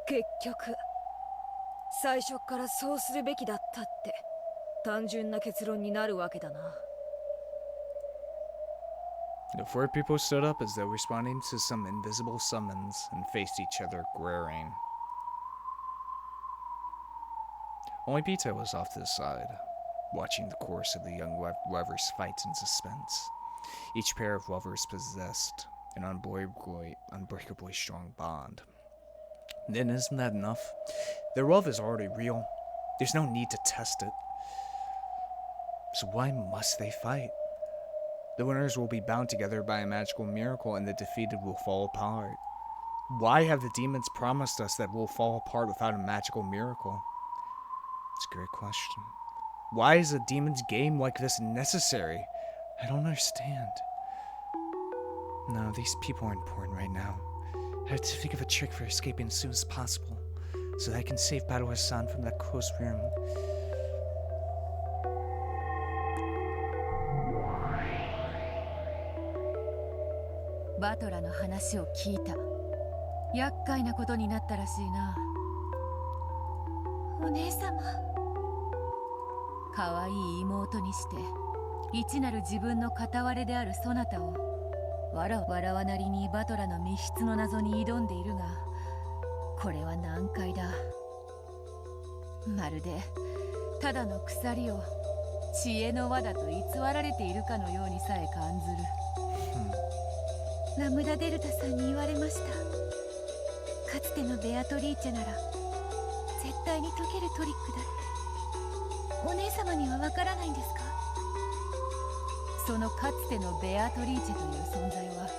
結局最初からそうするべきだったって単純な結論になるわけだな。 The 4 people stood up as though responding to some invisible summons and faced each other, glaring. Only Pita was off to the side, watching the course of the young lovers' fight in suspense. Each pair of lovers possessed an unbreakably strong bond. Then isn't that enough? Their love is already real. There's no need to test it. So why must they fight? The winners will be bound together by a magical miracle and the defeated will fall apart. Why have the demons promised us that we'll fall apart without a magical miracle? It's a great question. Why is a demon's game like this necessary? I don't understand. No, these people are important right now. I have to think of a trick for escaping as soon as possible, so that I can save Battle-san from that closed room.バトラの話を聞いた。厄介なことになったらしいな。お姉様。可愛い妹にして一なる自分の片割れであるそなたをわらわなりにバトラの密室の謎に挑んでいるが、これは難解だ。まるでただの鎖を知恵の輪だと偽られているかのようにさえ感ずる。ラムダデルタさんに言われました。かつてのベアトリーチェなら絶対に解けるトリックだって。お姉様にはわからないんですか？そのかつてのベアトリーチェという存在は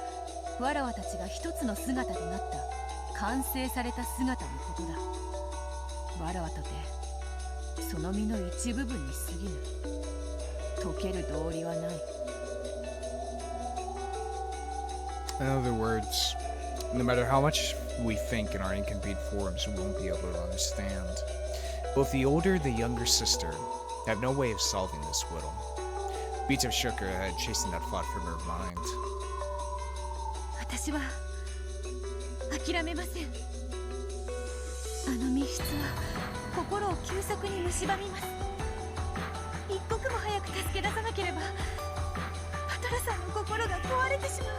わらわたちが一つの姿となった完成された姿のことだ。わらわとてその身の一部分に過ぎぬ。解ける道理はない。In other words, no matter how much we think in our incomplete forms, we won't be able to understand. Both the older and the younger sister have no way of solving this riddle. Beats shook her head, chasing that thought from her mind. 私は諦めません。あの密室は心を急速に蝕みます。一刻も早く助け出さなければパトラさんの心が壊れてしまう。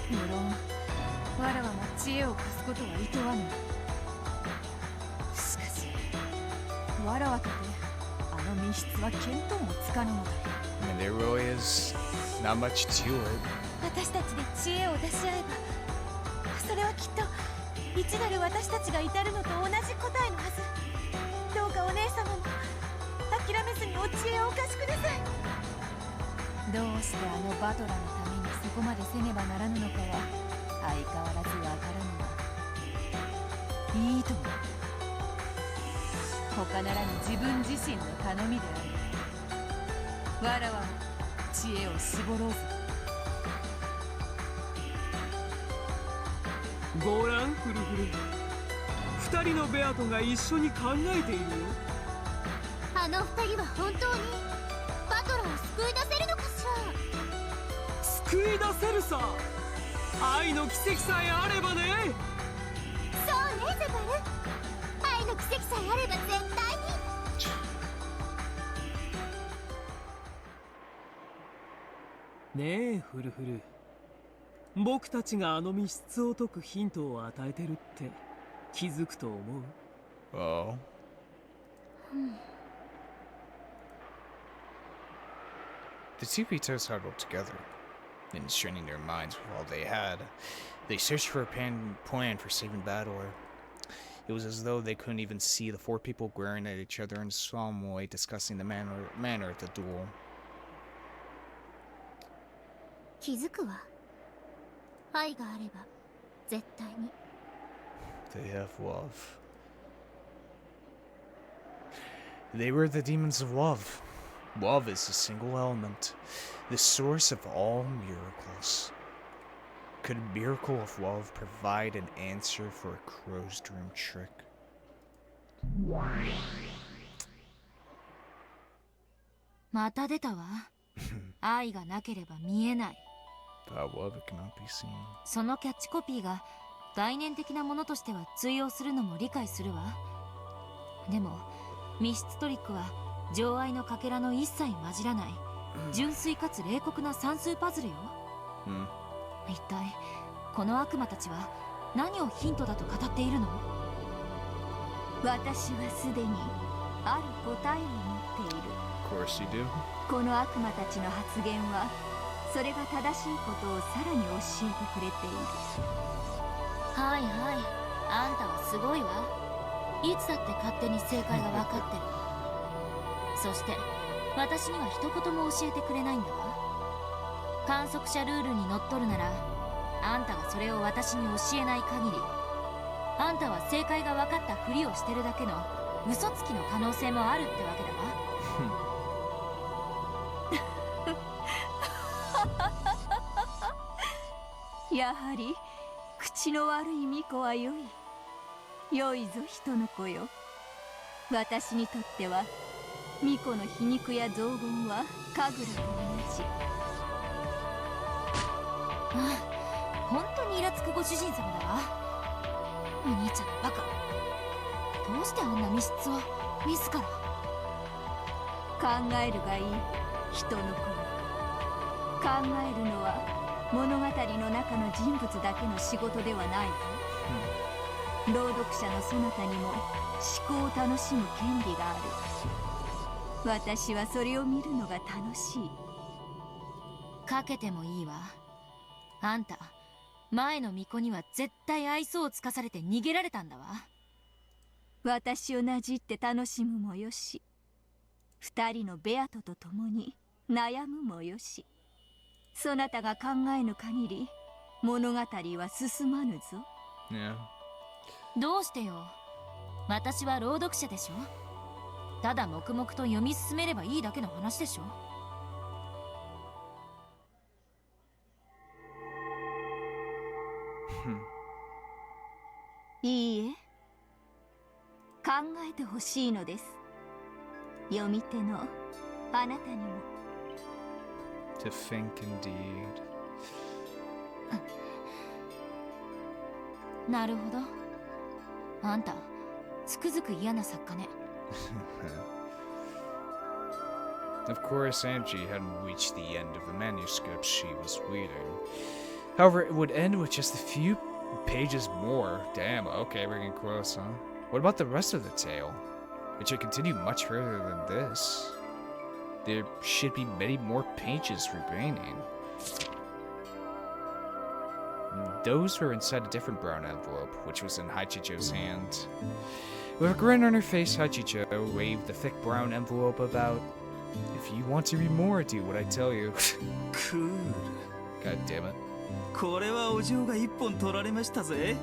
無論わらわも知恵を貸すことはいとわぬ。しかしわらわとてあの密室は見当もつかぬのだ。 I mean, there really is not much to it. 私たちで知恵を出し合えば、それはきっと一なる私たちが至るのと同じ答えのはず。どうかお姉様も諦めずにお知恵をお貸しください。どうしてあのバトラのためにそこまでせねばならぬのかは相変わらずわからぬが、いいとも。他ならぬ自分自身の頼みである。わらは知恵を絞ろうぞ。ご覧フルフル、二人のベアトが一緒に考えているよ。あの二人は本当にバトラを救い出せるのかしら。救い出せるさ。愛の奇跡さえあればね。そうねゼバル、愛の奇跡さえあれば絶対に。ねえフルフル、僕たちがあの密室を解くヒントを与えてるって気づくと思う？ Oh. The two Vitos huddled together, and straining their minds with all they had, they searched for a plan for saving Battler. It was as though they couldn't even see the four people glaring at each other in solemn way, discussing the manner of the duel. 気づくわ。愛があれば絶対に。 They have love. They were the demons of love. Love is the single element, the source of all miracles. Could a miracle of love provide an answer for a closed room trick? また出たわ。愛がなければ見えない。 Without love, it cannot be seen. そのキャッチコピーが概念的なものとしては通用するのも理解するわ。でも密室トリックは情愛のかけらの一切混じらない純粋かつ冷酷な算数パズルよ。一体この悪魔たちは何をヒントだと語っているの？私はすでにある答えを持っている。 Of course you do. この悪魔たちの発言はそれが正しいことをさらに教えてくれている。はいはい、あんたはすごいわ。いつだって勝手に正解が分かってる。そして私には一言も教えてくれないんだわ。観測者ルールにのっとるなら、あんたがそれを私に教えない限り、あんたは正解が分かったふりをしてるだけの嘘つきの可能性もあるってわけだわ。やはり口の悪い巫女は良い。良いぞ人の子よ。私にとっては巫女の皮肉や雑言は神楽と同じ。ああ、本当にイラつくご主人様だわ。お兄ちゃんのバカ。どうしてあんな密室を自ら。考えるがいい人の子よ。考えるのは物語の中の人物だけの仕事ではないぞ。朗読者のそなたにも思考を楽しむ権利がある。私はそれを見るのが楽しい。かけてもいいわ。あんた前の巫女には絶対愛想をつかされて逃げられたんだわ。私をなじって楽しむもよし、二人のベアトと共に悩むもよし、そなたが考えぬ限り物語は進まぬぞ。どうしてよ。私は朗読者でしょ。ただ黙々と読み進めればいいだけの話でしょ。いいえ、考えてほしいのです。読み手のあなたにも。To think indeed. なるほど。あんたつくづく嫌な作家ね。Of course, Angie hadn't reached the end of the manuscript she was reading. However, it would end with just a few pages more. Damn, okay, we're getting close, huh? What about the rest of the tale? It should continue much further than this. There should be many more pages remaining. Those were inside a different brown envelope, which was in Hachicho's hand. With a grin on her face, Hachicho waved the thick brown envelope about. If you want to read more, do what I tell you. Cool. God damn it. これはお嬢が一本取られましたぜ。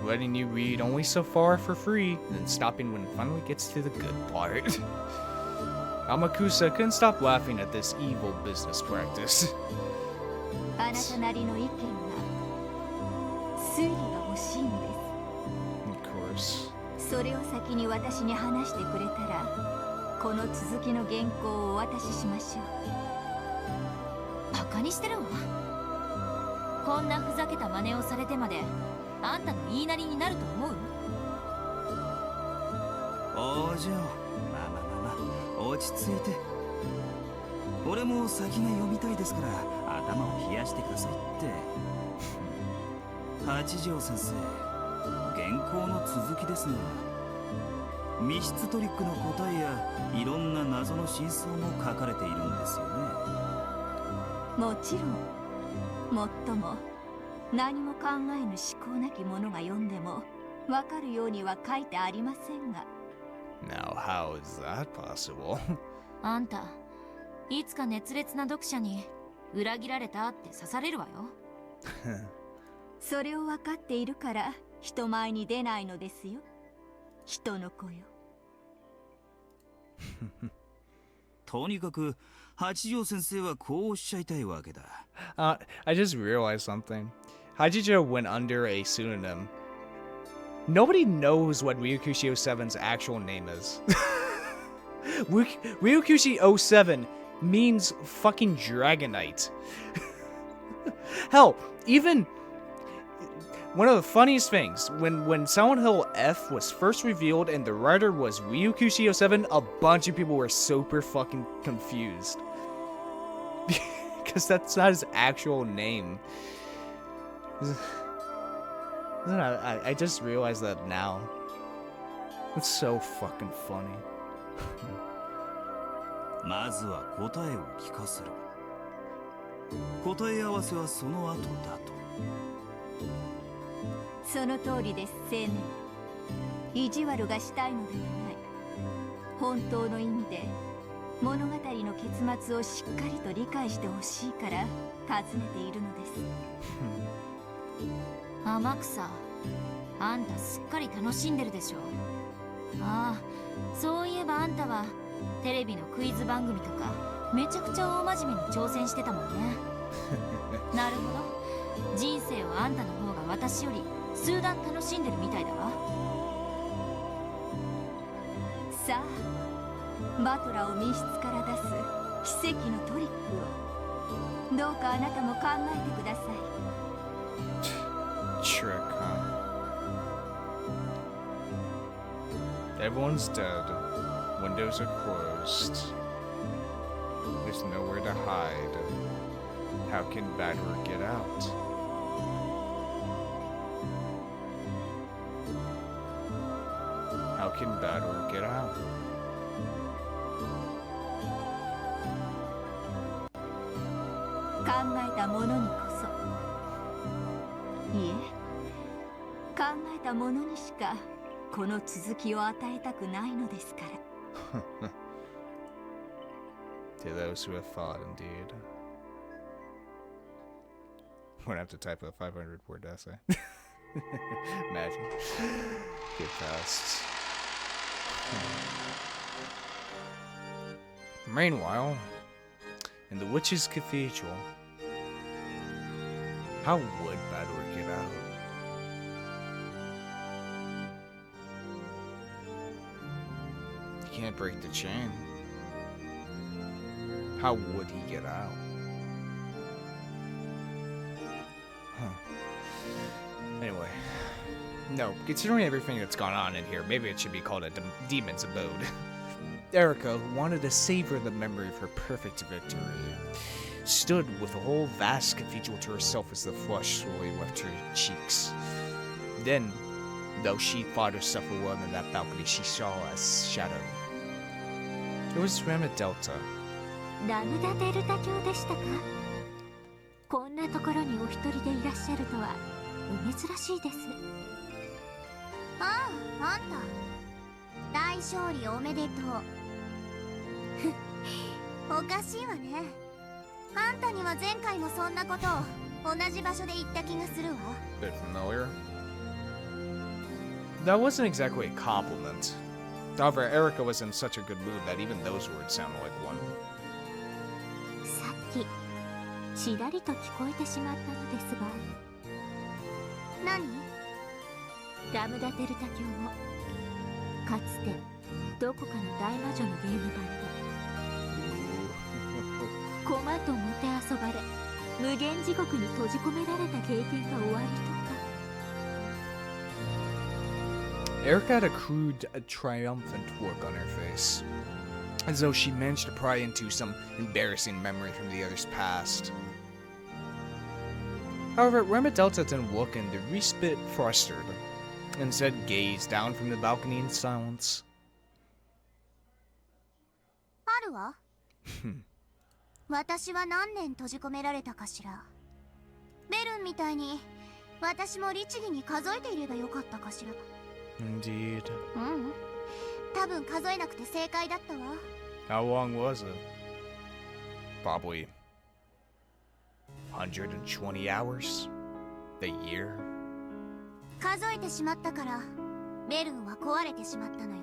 Letting you read only so far for free, then stopping when it finally gets to the good part. Amakusa couldn't stop laughing at this evil business practice. あなたなりの意見が推理が欲しいので Of course. す。それを先に私に話してくれたら、この続きの原稿をお渡ししましょう。バカにしてるわ。こんなふざけた真似をされてまであんたの言いなりになると思う？お嬢、まあまあまあまあ、落ち着いて。俺も先が読みたいですから頭を冷やしてくださいって。八条先生、原稿の続きですが、密室トリックの答えやいろんな謎の真相も書かれているんですよね。もちろん。もっとも何も考えぬ思考なき者が読んでもわかるようには書いてありませんが。 Now, how is that possible? あんたいつか熱烈な読者に裏切られたって刺されるわよ。それを分かっているから人前に出ないのですよ。人の子よ。とにかく八条先生はこうおっしゃいたいわけだ。I just realized something. Hachijo went under a pseudonym. Nobody knows what Ryukushi 07's actual name is. Ryukushi 07 means fucking Dragonite. Hell, even one of the funniest things, when Silent Hill F was first revealed and the writer was Ryukushi 07, a bunch of people were super fucking confused. Because that's not his actual name. I just realized that now. It's so fucking funny. まずは答えを聞かせる。答え合わせはその後だと。その通りです、青年。意地悪がしたいのではない。本当の意味で物語の結末をしっかりと理解してほしいから尋ねているのです。天草、あんたすっかり楽しんでるでしょ。ああ、そういえばあんたはテレビのクイズ番組とかめちゃくちゃ大真面目に挑戦してたもんね。なるほど、人生をあんたの方が私より数段楽しんでるみたいだわ。さあ、バトラを密室から出す奇跡のトリックをどうかあなたも考えてください。 Trick, huh? Everyone's dead. Windows are closed. There's nowhere to hide. How can Badwer get out? How can Badwer get out?考えた者にこそ、いえ、考えた者にしかこの続きを与えたくないのですから。To those who have thought, indeed. I'm gonna have to type a 500-word essay. Imagine. Get past. Meanwhile, in the Witch's Cathedral, how would Badwer get out? He can't break the chain. How would he get out? Huh. Anyway. No, considering everything that's gone on in here, maybe it should be called a demon's abode. Erika wanted to savor the memory of her perfect victory. Stood with the whole vast cathedral to herself as the flush slowly left her cheeks. Then, though she thought herself alone in that balcony, she saw a shadow. It was Rama Delta. ラムダデルタ卿でしたか。こんなところにお一人でいらっしゃるとはお珍しいです。ああ、あんた大勝利おめでとう。おかしいわね。あんたには前回もそんなことを同じ場所で言った気がするわ。 Bit familiar. That wasn't exactly a compliment. However, Erika was in such a good mood that even those words sounded like one. さっきちらりと聞こえてしまったのですが。何？ラムダデルタ卿もかつてどこかの大魔女のゲーム版で駒ともてあそばれ無限地獄に閉じ込められた経験がおありとか。Erika had a crude, triumphant look on her face, as though she managed to pry into some embarrassing memory from the other's past. However, Rama Delta didn't look in the least bit flustered. Instead, gazed down from the balcony in silence. あるわ。私は何年閉じ込められたかしら。ベルンみたいに私も律儀に数えていればよかったかしら。Indeed. うん。多分数えなくて正解だったわ。How long was it? Probably 120 hours? The year? 数えてしまったからベルンは壊れてしまったのよ。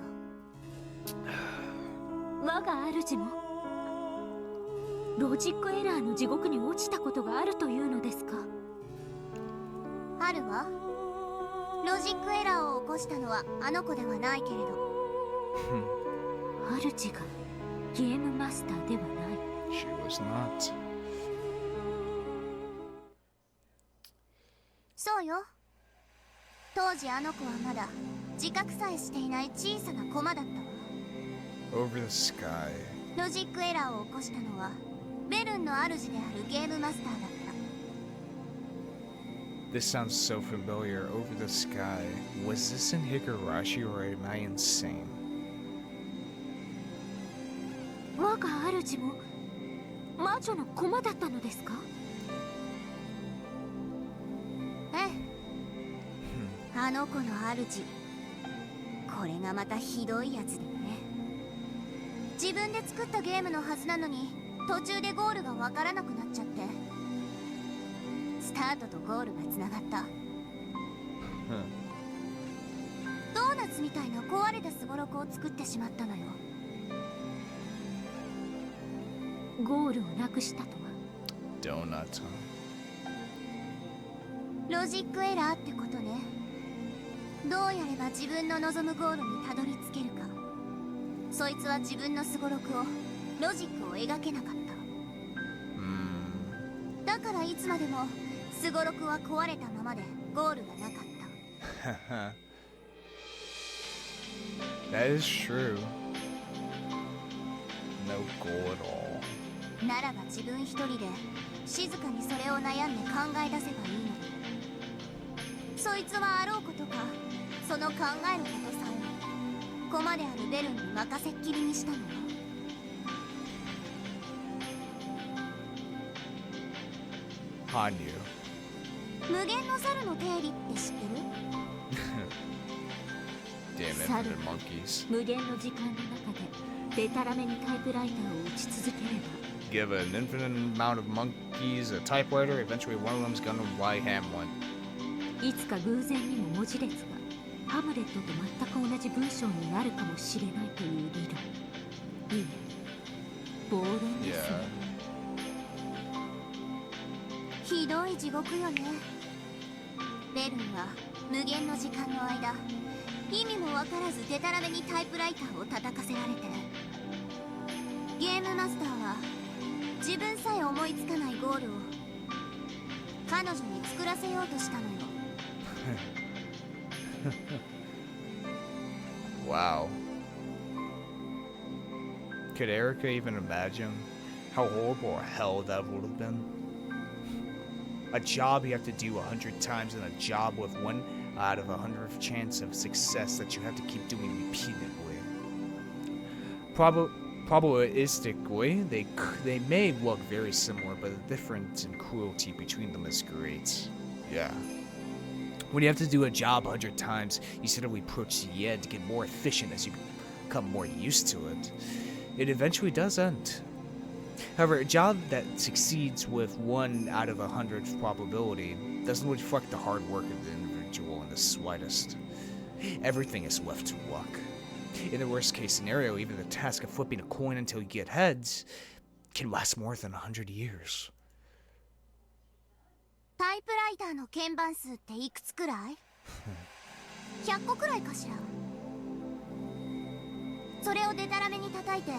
我が主もロジックエラーの地獄に落ちたことがあるというのですか。あるわ。ロジックエラーを起こしたのはあの子ではないけれど。主がゲームマスターではない。 She was not. そうよ。当時あの子はまだ自覚さえしていない小さな駒だったわ。 Over the sky. ロジックエラーを起こしたのはベルンの主であるゲームマスターだった。 This sounds so familiar. Over the sky. Was this in Higurashi or am I insane? 我が主も魔女の駒だったのですか。ええ。あの子の主。これがまたひどいやつだよね。自分で作ったゲームのはずなのに途中でゴールがわからなくなっちゃって、スタートとゴールがつながった。ドーナツみたいな壊れたすごろくを作ってしまったのよ。ゴールをなくしたとは。ドーナツ。ロジックエラーってことね。どうやれば自分の望むゴールにたどり着けるか。そいつは自分のすごろくを、ロジックを描けなかった。だからいつまでもすごろくは壊れたままでゴールがなかった。That is true. No goal at all. ならば自分一人で静かにそれを悩んで考え出せばいいのに。そいつはあろうことか、その考えることさえ駒であるベルンに任せっきりにしたのよ。On you. 無限の猿の定理って知ってる？ Damn Saturn. infinite monkeys. 無限の時間の中でデタラメにタイプライターを打ち続ければ、 Give an infinite amount of monkeys a typewriter, eventually one of them's gonna Y ham one. いつか偶然にも文字列がハムレットと全く同じ文章になるかもしれないという理論。いいえ、暴論ですね。ひどい地獄よね。ベルンは無限の時間の間、意味もわからずデタラメにタイプライターを叩かせられて、ゲームマスターは自分さえ思いつかないゴールを彼女に作らせようとしたのよ。Wow. Could Erika even imagine how horrible or hell that would have been? A job you have to do 100 times, and a job with 1 out of 100 chance of success that you have to keep doing repeatedly. Probabilistically, they may look very similar, but the difference in cruelty between them is great. Yeah. When you have to do a job 100 times, you steadily approach the end to get more efficient as you become more used to it. It eventually does end. However, a job that succeeds with 1 out of 100 probability doesn't reflect the hard work of the individual in the slightest. Everything is left to luck. In the worst case scenario, even the task of flipping a coin until you get heads can last more than 100 years. タイプライターの鍵盤数っていくつくらい？ 100個くらいかしら。それをデタラメに叩いて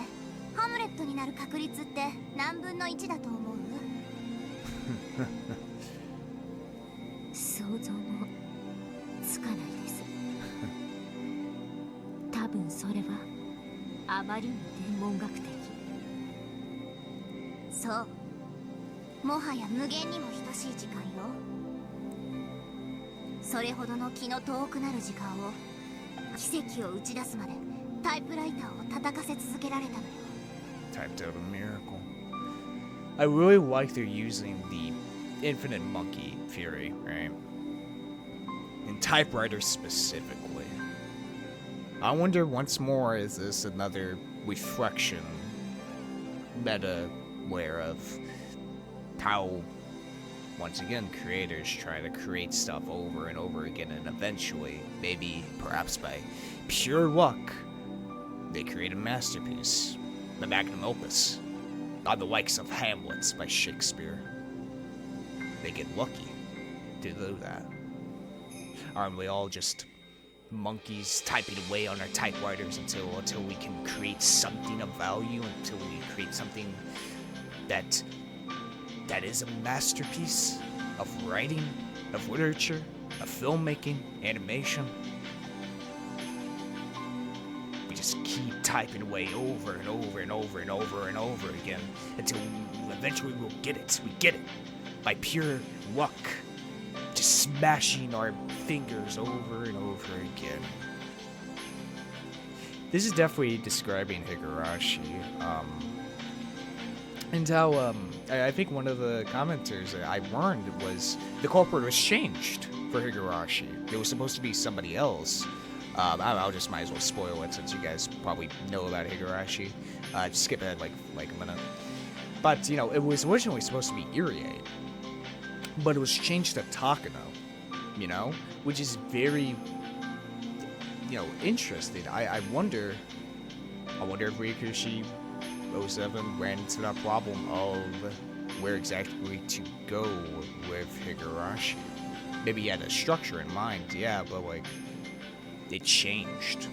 ハムレットになる確率って何分の1だと思う？想像もつかないです。多分それはあまりに天文学的。そう、もはや無限にも等しい時間よ。それほどの気の遠くなる時間を、奇跡を打ち出すまでタイプライターを叩かせ続けられたのよ。 Typed out a miracle. I really like they're using the infinite monkey theory, right? And typewriters specifically. I wonder once more, is this another reflection, meta-ware of how, once again, creators try to create stuff over and over again, and eventually, maybe, perhaps by pure luck, they create a masterpiece, the magnum opus, not the likes of Hamlet by Shakespeare. They get lucky to do that. Aren't we all just monkeys typing away on our typewriters until we can create something of value, until we create something that is a masterpiece of writing, of literature, of filmmaking, animation? We just keep typing away over and over and over and over and over again until eventually we'll get it. We get it by pure luck, just smashing our fingers over and over again. This is definitely describing Higurashi. And how I think one of the commenters that I learned was the culprit was changed for Higurashi. It was supposed to be somebody else. I'll just might as well spoil it since you guys probably know about Higurashi. Just skip ahead like a minute. But you know, it was originally supposed to be Irie, but it was changed to Takano. You know, which is very, you know, interesting. I wonder if Rikushi 07 ran into that problem of where exactly to go with Higurashi. Maybe he had a structure in mind, yeah, but like it changed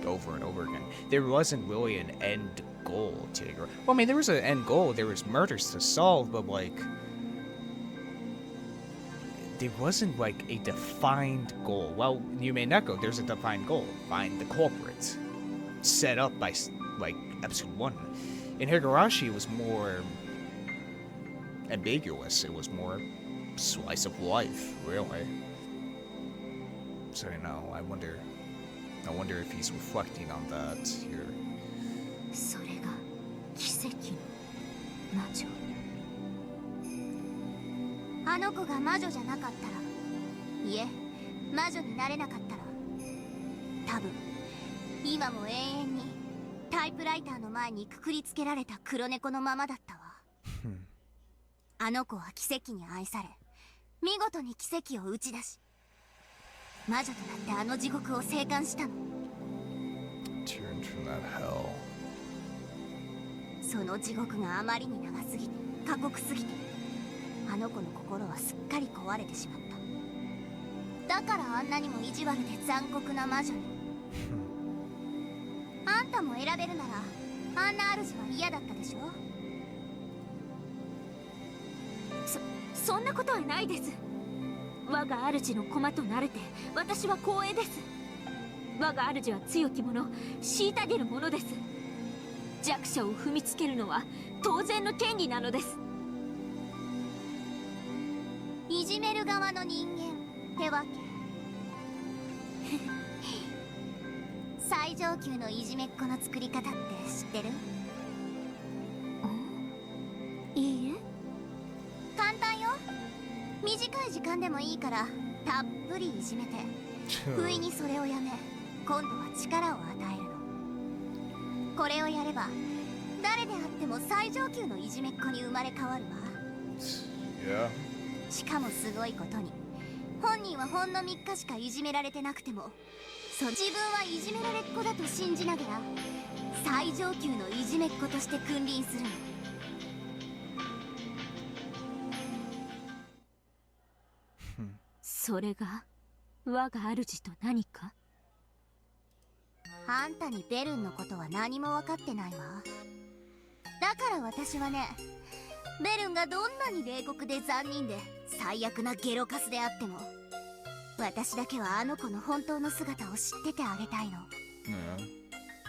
over and over again. There wasn't really an end goal to Higurashi. Well, I mean, there was an end goal. There was murders to solve, but like there wasn't like a defined goal. Well, Umineko, there's a defined goal. Find the culprit. Set up by like episode 1. In Higurashi, it was more ambiguous. It was more slice of life, really. So you know, I wonder if he's reflecting on that here. それが奇跡の魔女。あの子が魔女じゃなかったら、いえ、魔女になれなかったら、多分今も永遠にタイプライターの前にくくりつけられた黒猫のままだったわ。あの子は奇跡に愛され、見事に奇跡を打ち出し、魔女となってあの地獄を生還したの。Turned from that hell. その地獄があまりに長すぎて、過酷すぎて、あの子の心はすっかり壊れてしまった。だからあんなにも意地悪で残酷な魔女に。あんたも選べるなら、あんな主は嫌だったでしょ。そんなことはないです。我が主の駒となれて私は光栄です。我が主は強き者、虐げる者です。弱者を踏みつけるのは当然の権利なのです。いじめる側の人間ってわけ。最上級のいじめっ子の作り方って知ってる？いいえ。簡単よ。短い時間でもいいからたっぷりいじめて、不意にそれをやめ、今度は力を与えるの。これをやれば誰であっても最上級のいじめっ子に生まれ変わるわ。しかもすごいことに、本人はほんの3日しかいじめられてなくても、自分はいじめられっ子だと信じながら最上級のいじめっ子として君臨するの。それが我が主と何か？あんたにベルンのことは何も分かってないわ。だから私はね、ベルンがどんなに冷酷で残忍で最悪なゲロカスであっても、私だけはあの子の本当の姿を知っててあげたいの。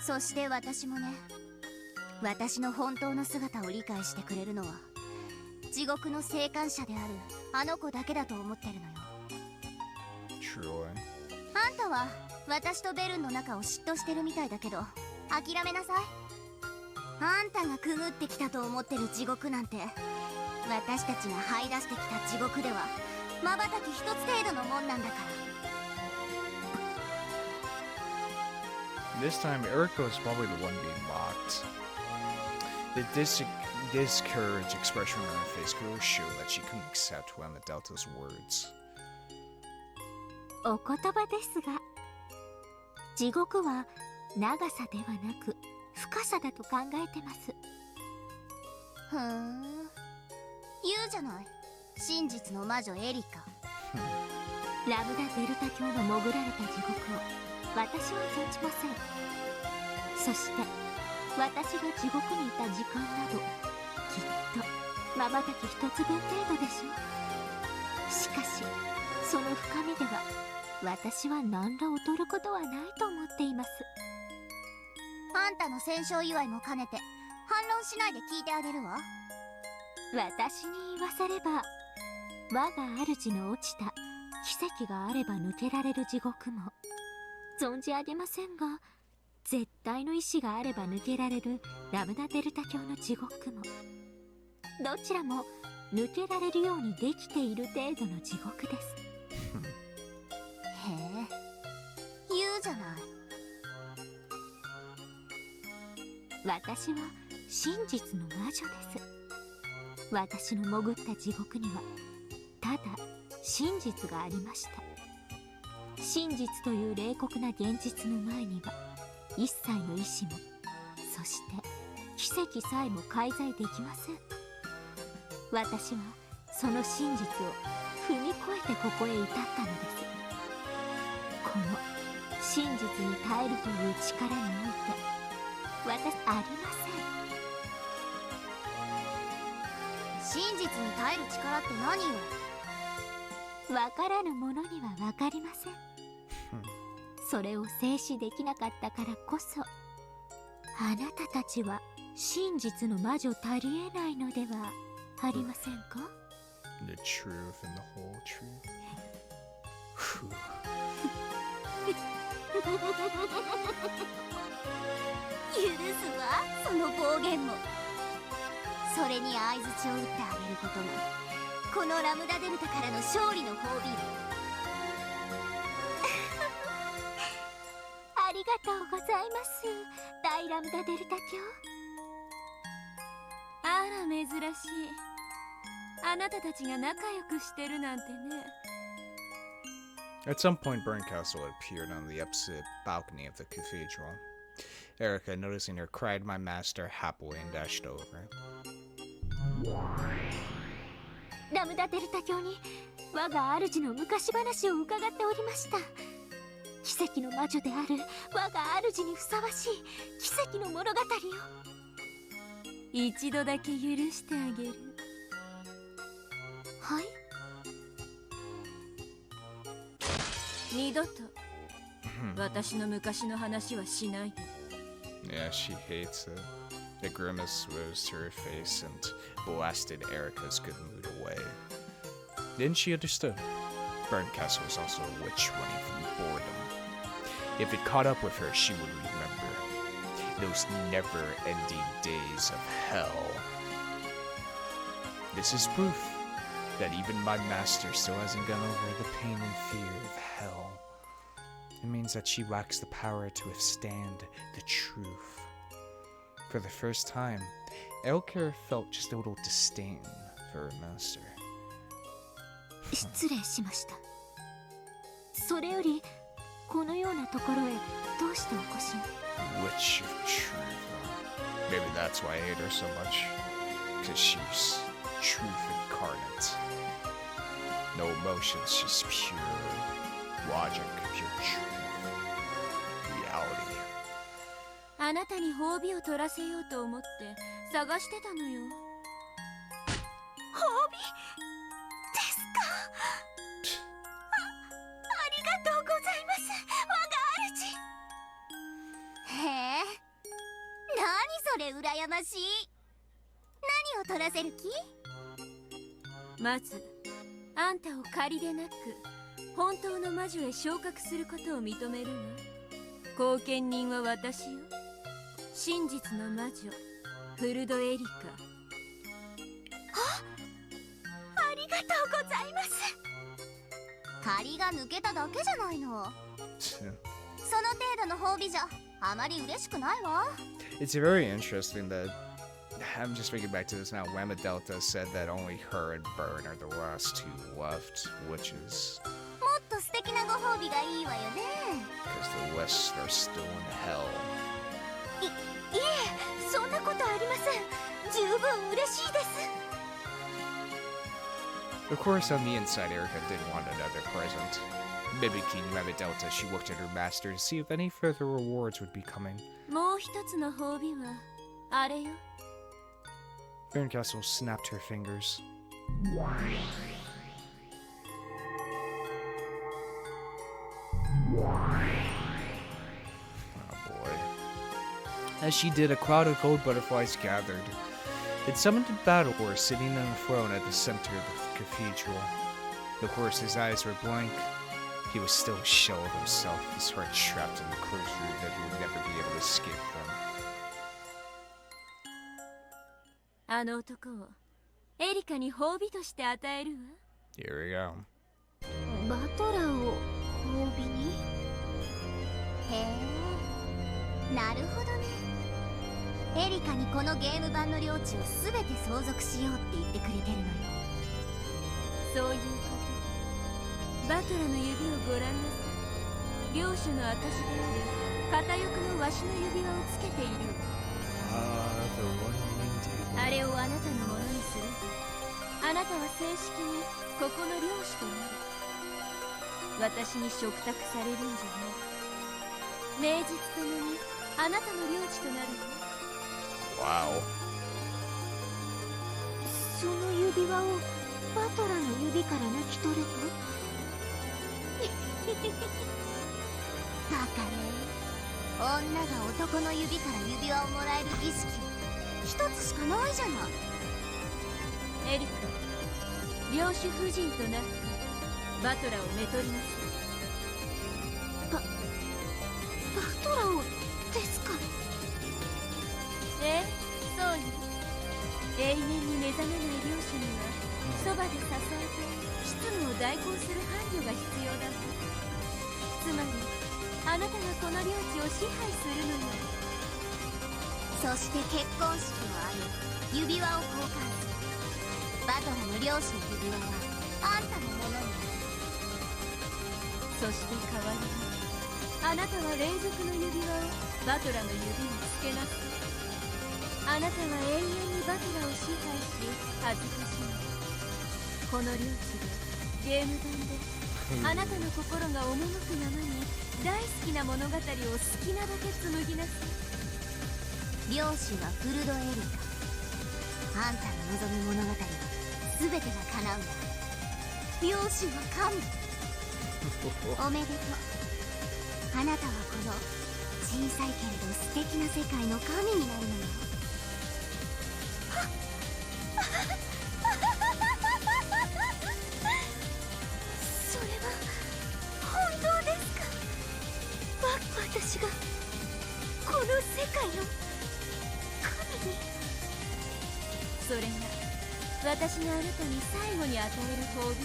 そして私もね、私の本当の姿を理解してくれるのは地獄の生還者であるあの子だけだと思ってるのよ。あんたは私とベルンの仲を嫉妬してるみたいだけど、諦めなさい。あんたがくぐってきたと思ってる地獄なんて、私たちが這い出してきた地獄では瞬き一つ程度のもんなんだから。 This time, Erika is probably the one being mocked. The discouraged expression on her face could really show that she couldn't accept one of Delta's words. お言葉ですが、地獄は長さではなく深さだと考えてます。ふーん、言うじゃない、真実の魔女エリカ。ラムダデルタ教の潜られた地獄を私は存じません。そして私が地獄にいた時間などきっと瞬き一つ分程度でしょう。しかしその深みでは私は何ら劣ることはないと思っています。あんたの戦勝祝いも兼ねて反論しないで聞いてあげるわ。私に言わせれば、我が主の落ちた奇跡があれば抜けられる地獄も存じ上げませんが、絶対の意志があれば抜けられるラムダデルタ教の地獄も、どちらも抜けられるようにできている程度の地獄です。へえ、言うじゃない。私は真実の魔女です。私の潜った地獄にはただ真実がありました。真実という冷酷な現実の前には一切の意志も、そして奇跡さえも介在できません。私はその真実を踏み越えてここへ至ったのです。この真実に耐えるという力において私ありま真実に耐える力って何よ。せん。わからぬ者にはわかりません。それを静止できなかったからこそ、あなたたちは真実の魔女足りえないのではありませんか？ The truth and the whole truth. 許すわ、その暴言も。それに相づちを打ってあげることがこのラムダデルタからの勝利の褒美。ありがとうございます、大ラムダデルタ教。あら珍しい。あなたたちが仲良くしてるなんてね。At some point, Bernkastel appeared on the opposite balcony of the cathedral. Erika, noticing her, cried, "My master," happily and dashed over. ラムダデルタ教に我が主の昔話を伺っておりました。奇跡の魔女である我が主にふさわしい奇跡の物語を。一度だけ許してあげる。はい。二度と私の昔の話はしないで。 Yeah, she hates it. A grimace rose to her face and blasted Erika's good mood away. Then she understood. Bernkastel was also a witch running from boredom. If it caught up with her, she would remember those never-ending days of hell. This is proof that even my master still hasn't gone over the pain and fear of hell. It means that she lacks the power to withstand the truth. For the first time, Erika felt just a little disdain for her master. 失礼しました。それよりこのようなところへどうしてお越しに？ Witch of truth. Maybe that's why I hate her so much. Because she's truth incarnate. No emotions, just pure logic, pure truth. Reality. あなたに褒美を取らせようと思って探してたのよ。褒美ですか？ありがとうございます、我が主。へえ、何それ羨ましい。何を取らせる気？まずあんたを仮でなく本当の魔女へ昇格することを認めるわ。後見人は私よ。真実の魔女フルドエリカ。ありがとうございます。仮が抜けただけじゃないの。その程度の褒美じゃあまり嬉しくないわ。 It's very interesting that I'm just thinking back to this now. Lama Delta said that only her and Burn are the last two left witches. もっと素敵なご褒美がいいわよね。 Because the rest are still in hell. いえ、そんなことありません。十分嬉しいです。 Of course, on the inside, Erika did want another present. Mimicking Lama Delta, she looked at her master to see if any further rewards would be coming. もう一つの褒美はあれよ。Bernkastel snapped her fingers. Oh boy. As she did, a crowd of gold butterflies gathered. It summoned a battle horse sitting on a throne at the center of the cathedral. The horse's eyes were blank, He was still a shell of himself, his heart trapped in the closed room that he would never be able to escape from. あの男をエリカに褒美として与えるわ。 Here we go. バトラーを褒美に？へえ、なるほどね。エリカにこのゲーム版の領地を全て相続しようって言ってくれてるのよ。そういうこと。バトラの指をご覧なさい。領主の証である片翼のわしの指輪をつけているわ。The one winged あれをあなたのものにすると、あなたは正式にここの領主となる。私に嘱託されるんじゃない。名実ともにあなたの領地となるわ。 Wow. その指輪をバトラの指から抜き取れと？バカね。女が男の指から指輪をもらえる儀式一つしかないじゃない。エリカ、領主夫人となってバトラをめとりなさい。バトラをですか？ええ、そうよ。永遠に目覚めない領主にはそばで支えて執務を代行する伴侶が必要だわ。つまりあなたがこの領地を支配するのよ。そして結婚式の後、指輪を交換する。バトラの領主の指輪はあんたのものになる。そして代わりにあなたは霊族の指輪をバトラの指につけなさい。あなたは永遠にバトラを支配し恥ずかしむ。この領地でゲーム版であなたの心が赴くままに大好きな物語を好きなだけ紡ぎなさい。領主はフルドエリカ。あんたの望む物語は全てが叶うんだ。領主は神。おめでとう。あなたはこの小さいけれど素敵な世界の神になるのよ。それは本当ですか？私がこの世界の神に？それが私があなたに最後に与える褒美。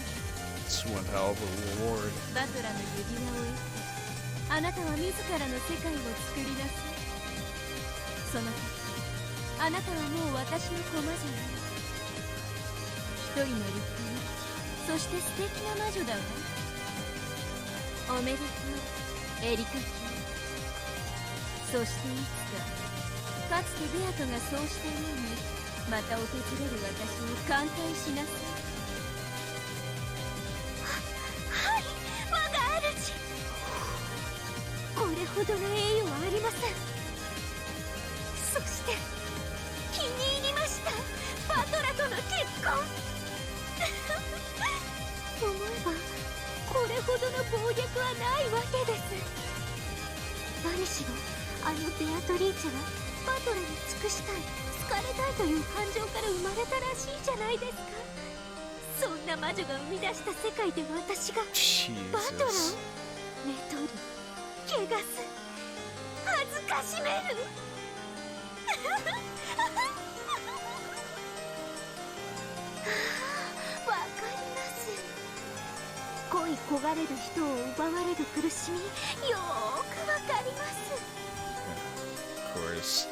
It's one hell of a reward. バトラの指輪を得てあなたは自らの世界を作り出す。その時あなたはもう私の駒じゃない。一人の立派なそして素敵な魔女だわ。おめでとうエリカ卿。そしていつかかつてベアトがそうしたようにまた訪れる私に歓待しなさい。はい、我が主。これほどの栄誉はありません。そして気に入りました、バトラとの結婚。思えばこれほどの暴虐はないわけです。何しろあのベアトリーチェはバトラに尽くしたい、好かれたいという感情から生まれたらしいじゃないですか。そんな魔女が生み出した世界で私がバトラを Jesus. めとる、汚す、恥ずかしめる。わかります。恋焦がれる人を奪われる苦しみ、よーくわかります。 Of course.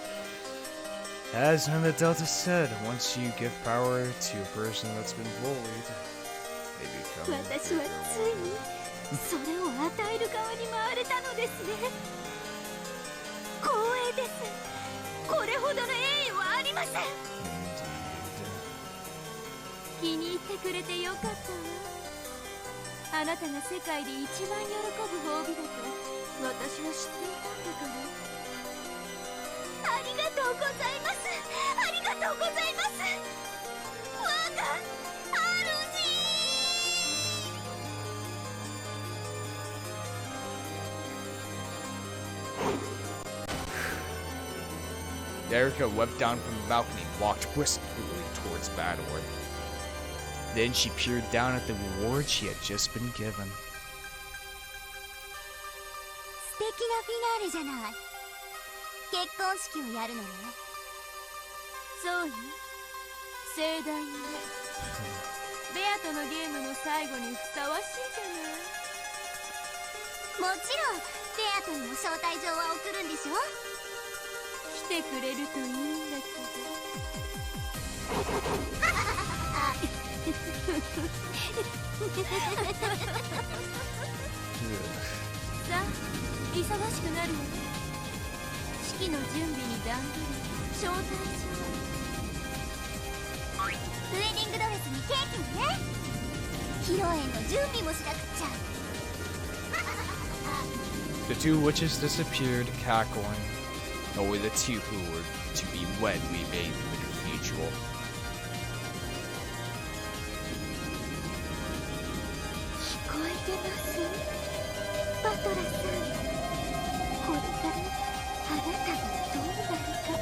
As Delta said, once you give power to a person that's been bullied, they become 私はついにそれを与える側に回れたのですね。光栄です。これほどの栄誉はありません。 Indeed. 気に入ってくれてよかったわ。あなたが世界で一番喜ぶ褒美だと私は知っていたんだから。ありがとうございます。ありがとうございます。我が主。 Erika wept down from the balcony and walked wistfully towards Bador. Then she peered down at the reward she had just been given. フィナーレじゃない。結婚式をやるのね。そうよ、盛大にね。ベアとのゲームの最後にふさわしいじゃない。もちろんベアとにも招待状は送るんでしょ。来てくれるといいんだけさあ、忙しくなるわね。式の準備に段取り、招待状。ウェディングドレスにケーキもね。披露宴の準備もしなくっちゃ。The two witches disappeared, cackling. Only the two who were to be wed remained in the cathedral. 聞こえてます？バトラさん。これからあなたがどうなるか。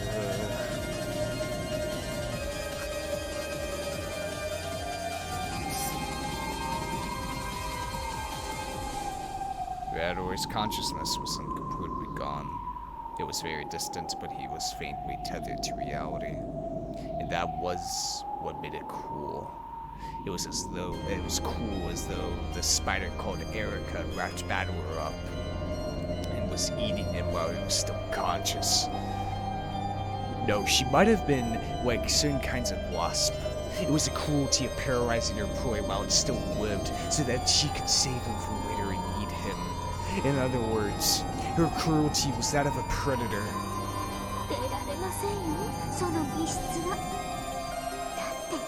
Rador's consciousness wasn't completely gone. It was very distant, but he was faintly tethered to reality. And that was what made it cool. It was cool as though the spider called Erika wrapped Battler up and was eating him while he was still conscious. No, she might have been like certain kinds of wasp. It was the cruelty of paralyzing her prey while it still lived, so that she could save him from later and eat him. In other words, her cruelty was that of a predator. 出られませんよ、その密室は。だって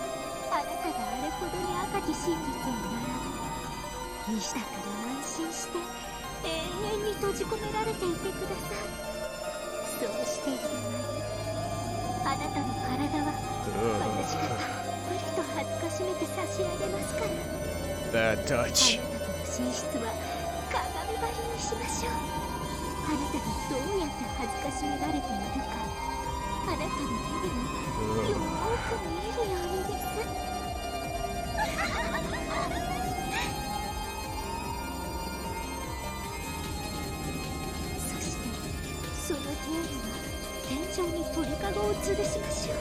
あなたがあれほどに赤き真実を並べ、西だから安心して永遠に閉じ込められていてください。そうしている間にあなたの体は私がたっぷりと恥ずかしめて差し上げますから。 Bad touch. あなたとの寝室は鏡張りにしましょう。あなたがどうやって恥ずかしめられているか、あなたの目にもよーく見えるようにです。そしてその部屋には天井に鳥かごを吊るしましょう。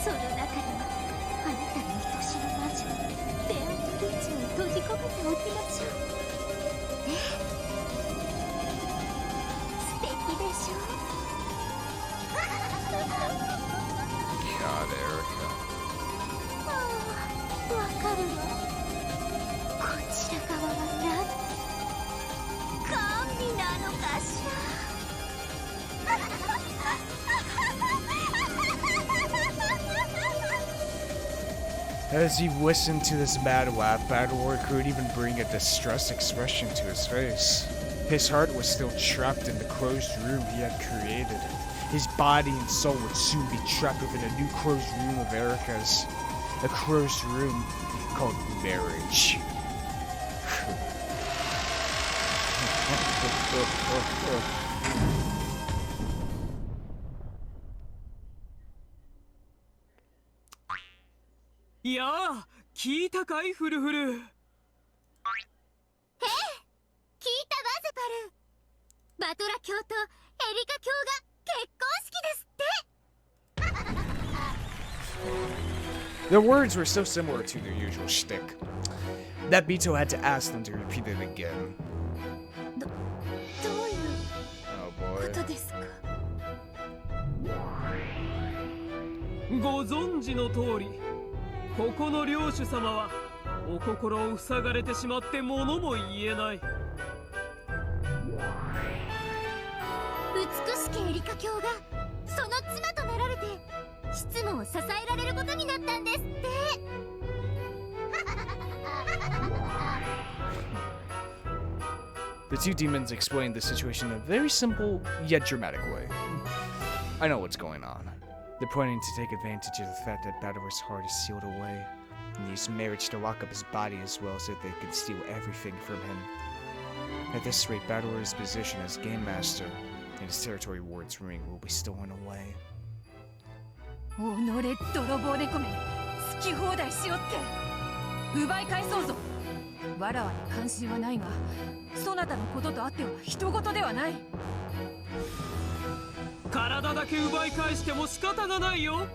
その中にはあなたの愛しの魔女ベアトリーチを閉じ込めておきましょう。素敵でしょう。 God, Erika. わかるわ。こちら側は何？神なのかしら。As he listened to this mad laugh, Battler couldn't even bring a distressed expression to his face. His heart was still trapped in the closed room he had created. His body and soul would soon be trapped within a new closed room of Erika's. A closed room called marriage. Yeah, 聞いたかいフルフル。聞いたわゼパル。バトラ卿とエリカ卿が結婚式ですって。 Their words were so similar to their usual shtick that Bito had to ask them to repeat it again. どういう Oh こ boy. とですか？ご存知の通り、ここの領主様はお心を塞がれてしまって物も言えない。美しきエリカ卿がその妻となられて執務を支えられることになったんですって。The two demons explained the situation in a very simple yet dramatic way. I know what's going on. They're planning to take advantage of the fact that Battler's heart is sealed away, and use marriage to lock up his body as well so that they can steal everything from him. At this rate, Battler's position as Game Master and his territory ward's ring will be stolen away. おのれ泥棒猫め、好き放題しよって奪い返そうぞ。わらわに関心はないが、そなたのこととあっては人事ではない。体だけ奪い返しても仕方がないよ。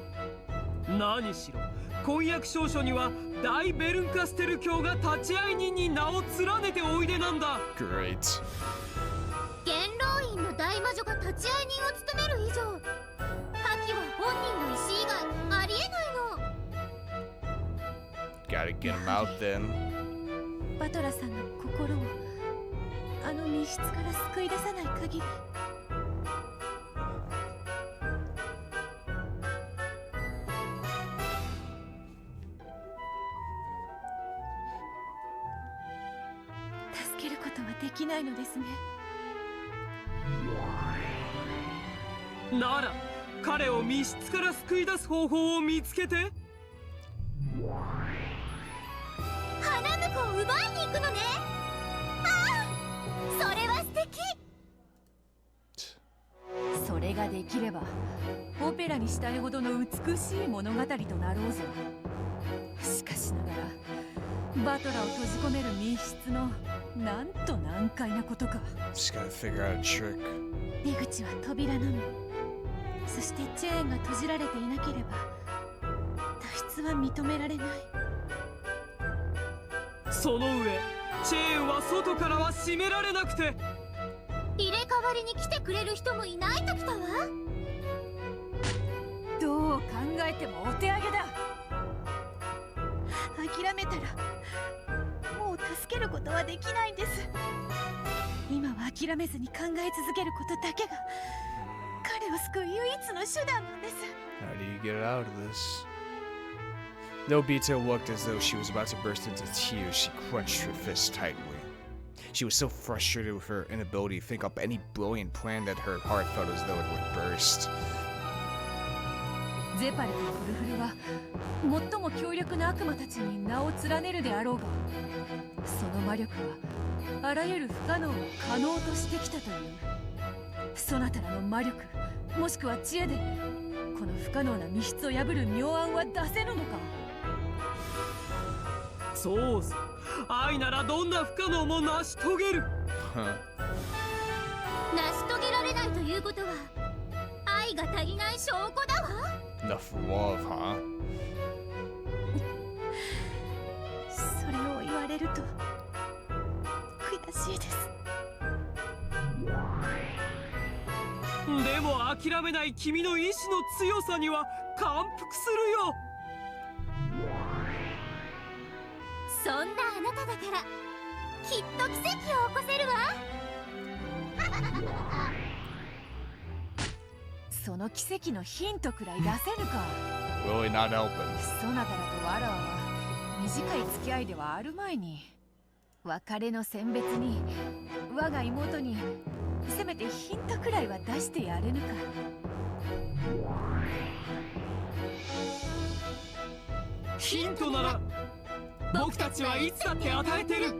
何しろ婚約証書には大ベルンカステル教が立会人に名を連ねておいでなんだ。 Great. 元老院の大魔女が立会人を務める以上、破棄は本人の意思以外ありえないの。 Gotta get him out then. バトラさんの心をあの密室から救い出さない限り。助けることはできないのですね。なら彼を密室から救い出す方法を見つけて。花婿を奪いに行くのね。ああ、それは素敵。それができればオペラにしたいほどの美しい物語となろうぞ。しかしながらバトラを閉じ込める密室のなんと難解なことか。 Just gotta figure out a trick. 出口は扉のみ。そしてチェーンが閉じられていなければ脱出は認められない。その上チェーンは外からは閉められなくて。入れ替わりに来てくれる人もいないときたわ。どう考えてもお手上げだ。諦めたらもう助けることはできないんです。今は諦めずに考え続けることだけが彼を救う唯一の手段なんです。 How do you get out of this? Nobita looked as though she was about to burst into tears. She clenched her fists tightly. She was so frustrated with her inability to think up any brilliant plan that her heart felt as though it would burst. ゼパルとフルフルは最も強力な悪魔たちに名を連ねるであろうが、その魔力はあらゆる不可能を可能としてきたという。そなたらの魔力もしくは知恵でこの不可能な密室を破る妙案は出せるのか。そうさ、愛ならどんな不可能も成し遂げる。Huh. 成し遂げられないということは愛が足りない証拠だわ。 Enough love, huh? それを言われると悔しいです。でも諦めない君の意志の強さには感服するよ。そんなあなただからきっと奇跡を起こせるわ。その奇跡のヒントくらい出せぬか。 Really not helping. そなたらとわらわは短い付き合いではあるまいに、別れの選別に我が妹にせめてヒントくらいは出してやれぬか。ヒントなら僕たちはいつだって与えてる。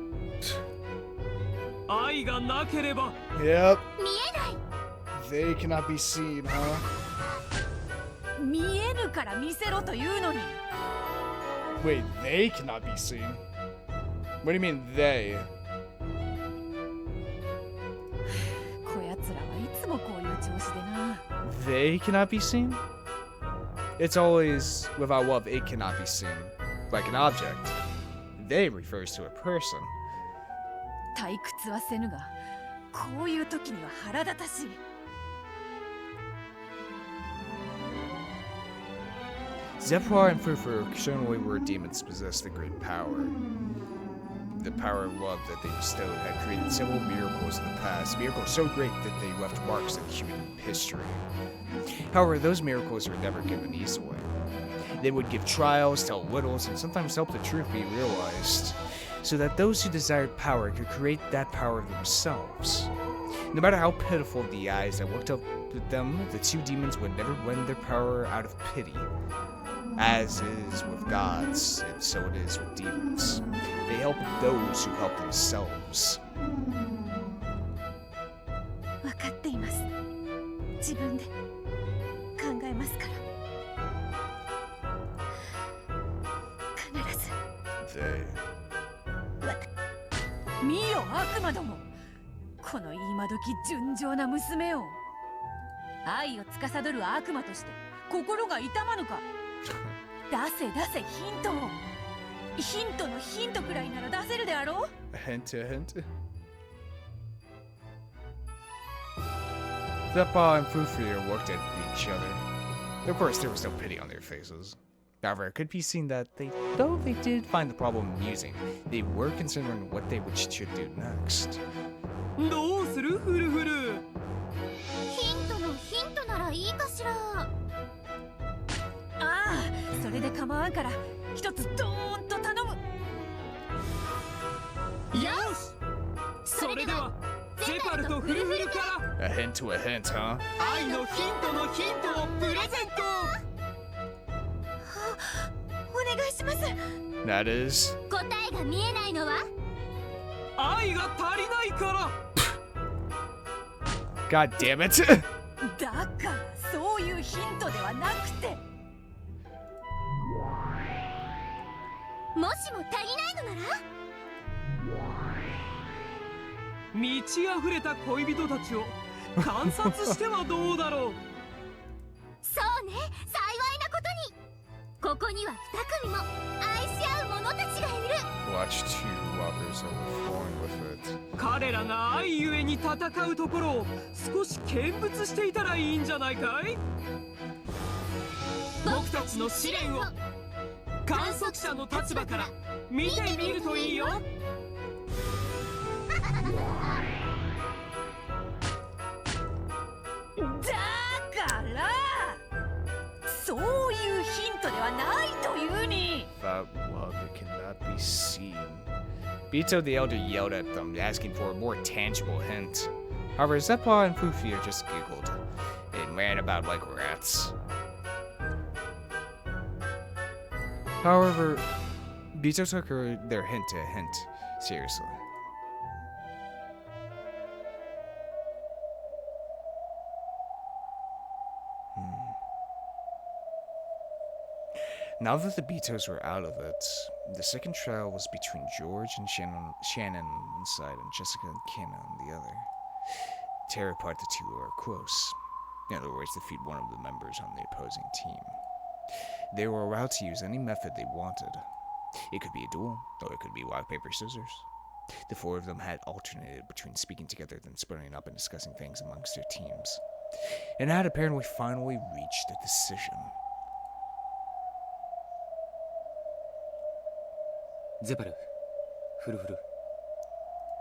愛がなければ。 Yep. 見えない。 They cannot be seen, huh? 見えぬから見せろというのに。 Wait, they cannot be seen? What do you mean, they? こやつらはいつもこういう調子でな。 They cannot be seen? It's always, without love, it cannot be seen. Like an object. They refers to a person. 退屈はせぬが、こういう時には腹立たしい。Zephyr and Furfur certainly were demons possessed the great power. The power of love that they bestowed had created several miracles in the past, miracles so great that they left marks in human history. However, those miracles were never given easily. They would give trials, tell riddles, and sometimes help the truth be realized, so that those who desired power could create that power themselves. No matter how pitiful the eyes that looked up at them, the two demons would never lend their power out of pity. As is with gods, and so it is with demons. They help those who help themselves. 分かっています。自分で考えますから。必ず。They. 見よ悪魔ども、この今時純情な娘を。愛を司る悪魔として心が痛まぬか。出せ出せヒントを。ヒントのヒントくらいなら出せるであろう。 Hint, hint. Zeppa and Fufria looked at each other. Of course, there was no pity on their faces. However, it could be seen that though they did find the problem amusing, they were considering what they should do next. どうするフルフル。ヒントのヒントならいいかしら。ああ、それで構わんから一つドーンと頼む。よし、それではゼパルとフルフルから A hint to a hint, huh? 愛のヒントのヒントをプレゼント。お願いします。 That is... 答えが見えないのは愛が足りないから。 God damn it! だからそういうヒントではなくて。もしも足りないのなら満ち溢れた恋人たちを観察してはどうだろう。そうね、幸いなことにここには2組も愛し合う者たちがいる。 Watch two lovers overflowing with it. 彼らが愛ゆえに戦うところを少し見物していたらいいんじゃないかい。僕たちの試練を観測者の立場から見てみるといいよ。だからそういうヒントではないというに。 Without love, it cannot be seen. Bito the Elder yelled at them, asking for a more tangible hint. However, Zeppa and Fufia just giggled and ran about like rats. However, Bito took their hint to hint seriously. Now that the Betos were out of it, the second trial was between George and Shannon on one side and Jessica and Kim on the other. To tear apart the two are close. In other words, defeat one of the members on the opposing team. They were allowed to use any method they wanted. It could be a duel, or it could be rock, paper, scissors. The four of them had alternated between speaking together then splitting up and discussing things amongst their teams, and had apparently finally reached a decision. ゼパル、フルフル、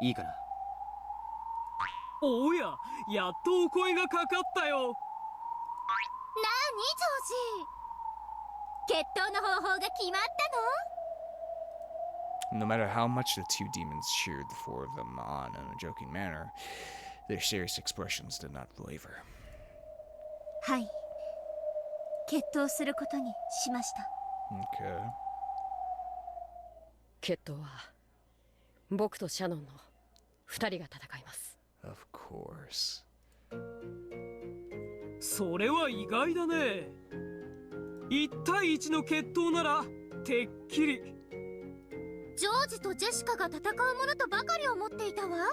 いいかな。おや、やっとお声がかかったよ。なにジョージ、決闘の方法が決まったの？ No matter how much the two demons cheered the four of them on in a joking manner, their serious expressions did not waver. はい、決闘することにしました。 Okay. 決闘は僕とシャノンの2人が戦います。 Of course. それは意外だね。1対1の決闘ならてっきり。ジョージとジェシカが戦うものとばかり思っていたわ。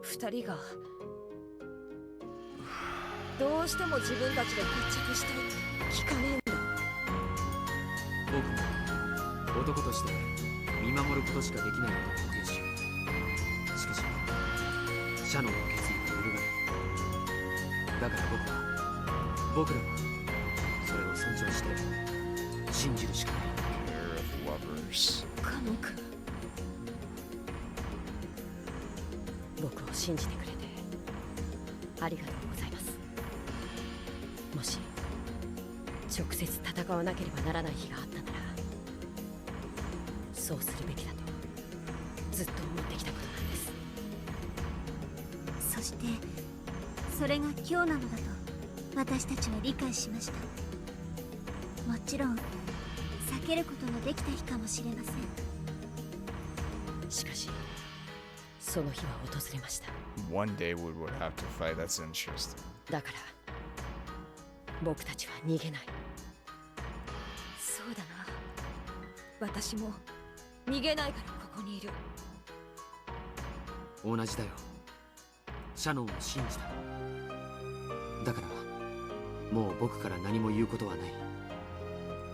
2人がどうしても自分たちで決着したいって聞かねえんだ。僕も男として見守ることしかできないのが悔しい。しかしシャノンの決意は揺るがない。だから僕らはそれを尊重して信じるしかない。 Pair of lovers. カノン君、僕を信じてくれてありがとうございます。もし直接戦わなければならない日があったならそうするべきだとずっと思ってきたことなんです。そしてそれが今日なのだと私たちは理解しました。もちろん避けることのできた日かもしれません。しかしその日は訪れました。 One day we would have to fight. That's interesting. だから僕たちは逃げない。そうだな、私も逃げないからここにいる。同じだよ。シャノンを信じた。だからもう僕から何も言うことはない。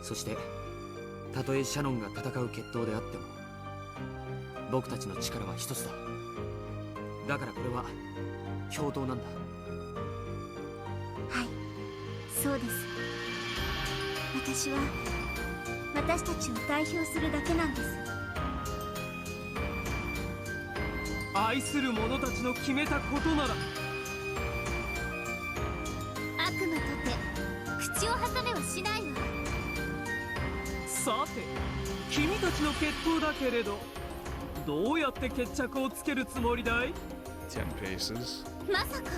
そしてたとえシャノンが戦う決闘であっても僕たちの力は一つだ。だからこれは共闘なんだ。はい、そうです。私は私たちを代表するだけなんです。愛する者たちの決めたことなら。悪魔とて口を挟めはしないわ。さて君たちの決闘だけれどどうやって決着をつけるつもりだい？ 10 paces. まさか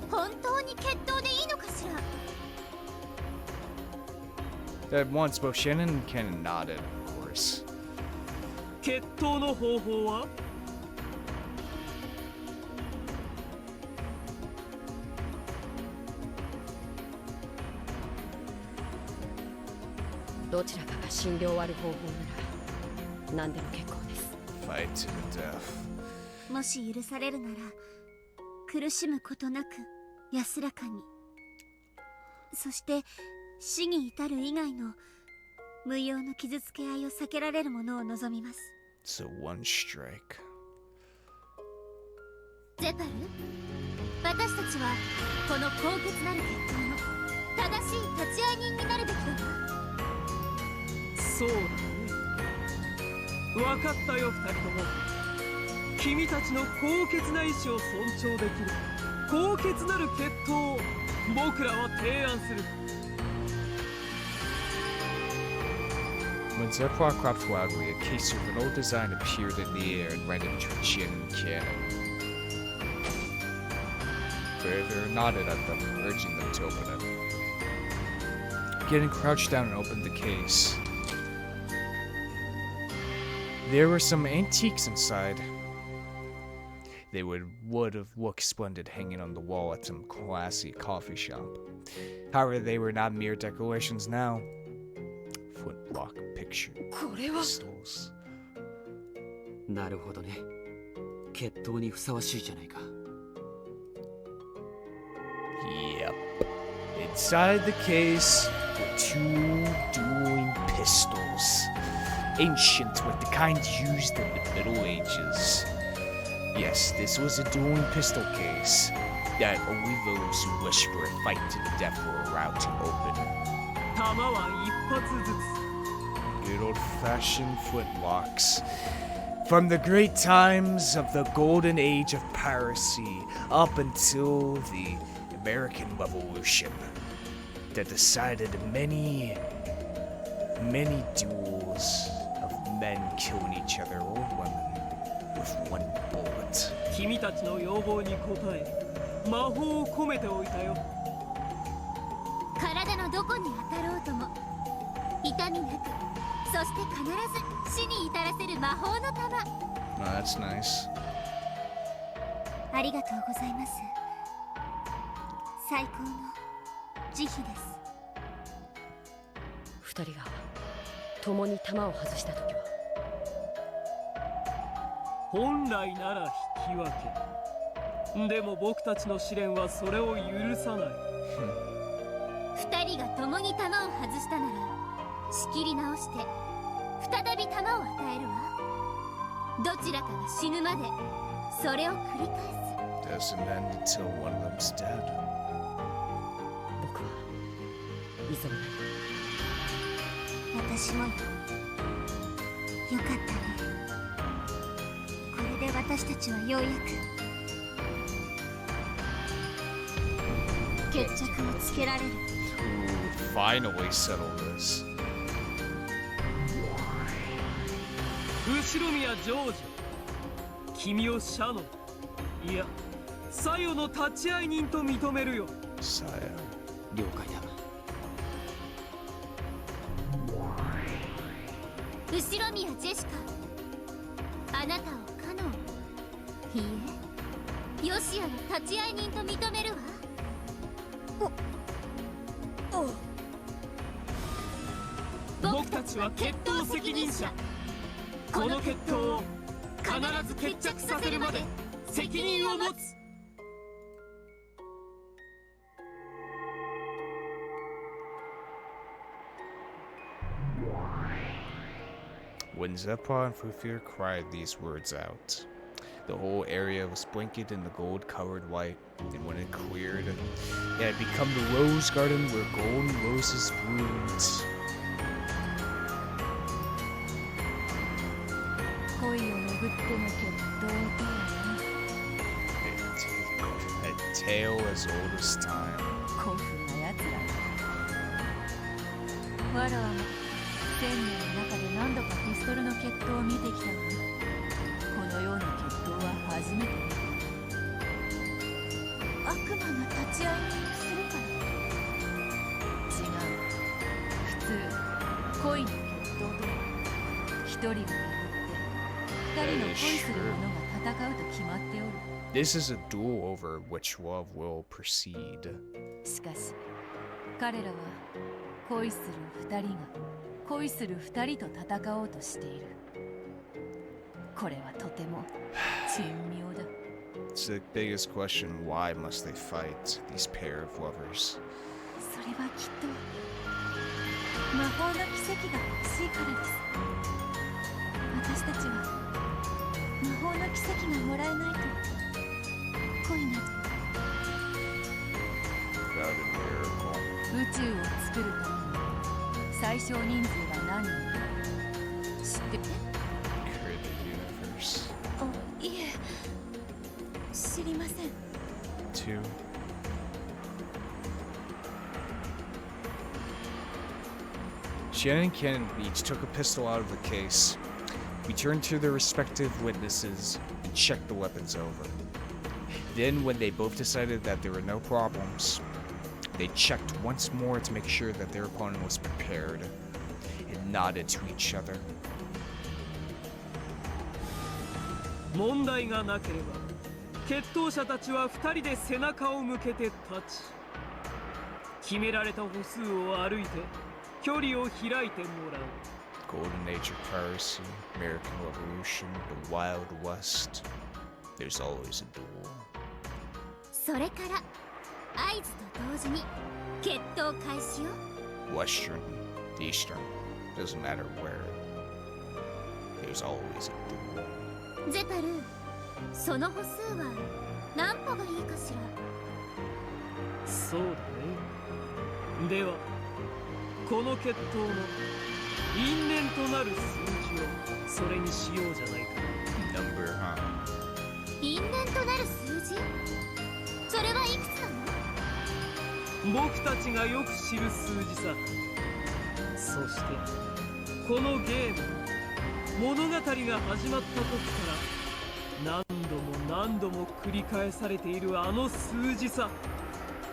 本当に決闘でいいのかしら。 At once, both Shannon and Ken nodded, of course. 決闘の方法は？どちらかが死んで終わる方法なら何でも結構です。 Fight to the death. もし許されるなら苦しむことなく安らかに、そして死に至る以外の無用の傷つけ合いを避けられるものを望みます。 So one strike. ゼパル、私たちはこの高潔なる決闘の正しい立ち会い人になるべきだわ。そうだね。分かったよ二人とも。君たちの高潔な意志を尊重できる高潔なる決闘を僕らは提案する。When Zephyrhawk clapped loudly, a case with an old design appeared in the air and ran between Shannon and Cannon. Fairhair nodded at them, urging them to open it. Cannon crouched down and opened the case. There were some antiques inside. They would have looked splendid hanging on the wall at some classy coffee shop. However, they were not mere decorations now. Flintlock picture crystals. なるほどね。決闘にふさわしいじゃないか。Yep. Inside the case were 2 dueling pistols. Ancient with the kind used in the Middle Ages. Yes, this was a dueling pistol case that only those who wish for a fight to the death were allowed to open. 弾は一発ずつ。 Good old-fashioned flintlocks. From the great times of the golden age of piracy up until the American Revolution that decided many duels of men killing each other or women with one bullet. 君たちの要望に応え魔法を込めておいたよ。体のどこに当たろうとも痛みなく、そして必ず死に至らせる魔法の玉。 Oh, that's nice. ありがとうございます。最高の慈悲です。二人が共に弾を外した時は本来なら引き分け。でも僕たちの試練はそれを許さない。二人が共に弾を外したなら仕切り直して再び弾を与えるわ。どちらかが死ぬまでそれを繰り返す。 Doesn't end until one of them's dead. 僕は依存ない。私もよ。よかったね。これで私たちはようやく決着をつけられる。 Finally settle this. 後ろ宮ジョージ、君をシャノン、いやサヨの立ち会い人と認めるよ。 Saya. 了解だ。後ろ宮ジェシカ、あなたをカノン、いいえ、ヨシアの立ち会い人と認めるわ。僕たちは決闘責任者。この決闘を必ず決着させるまで責任を持つ。When Zeppa and Fufir cried these words out, the whole area was blanketed in the gold-colored light, and when it cleared, it had become the rose garden where golden roses bloomed. 恋をめぐっての決闘とはな。 A tale as old as time. 古風なやつらだ。わらわも1000年の中で何度かピストルの決闘を見てきたが、このような決闘は初めて見た。悪魔が立ち会いにするから。違う。普通恋の決闘とは一人が巡って二人の恋する者が戦うと決まっておる。 This is a duel over which love will proceed. しかし彼らは恋する二人が恋する二人と戦おうとしている。これはとても珍妙だ。 It's the biggest question, why must they fight, these pair of lovers? それはきっと魔法の奇跡が欲しいからです。私たちは魔法の奇跡がもらえないと恋など。 Without a miracle. 宇宙を作るために最小人数は何人か知ってる？ Create the universe. いえ、知りません。 Two. Shannon and Ken each took a pistol out of the case. We turned to their respective witnesses and checked the weapons over. Then, when they both decided that there were no problems, they checked once more to make sure that their opponent was prepared and nodded to each other. 問題がなければ決闘者たちは2人で背中を向けて立ち、決められた歩数を歩いて距離を開いてもらう。 Golden Age of Piracy, American Revolution, the Wild West. There's always a duel. それから合図と同時に決闘開始よ。 Western, Eastern, doesn't matter where. There's always a duel. ゼタル、その歩数は何歩がいいかしら。そうだね。ではこの決闘の因縁となる数字をそれにしようじゃないか。 Number, huh? 因縁となる数字？それはいくつなの？僕たちがよく知る数字さ。そしてこのゲーム物語が始まった時から何度も何度も繰り返されているあの数字さ。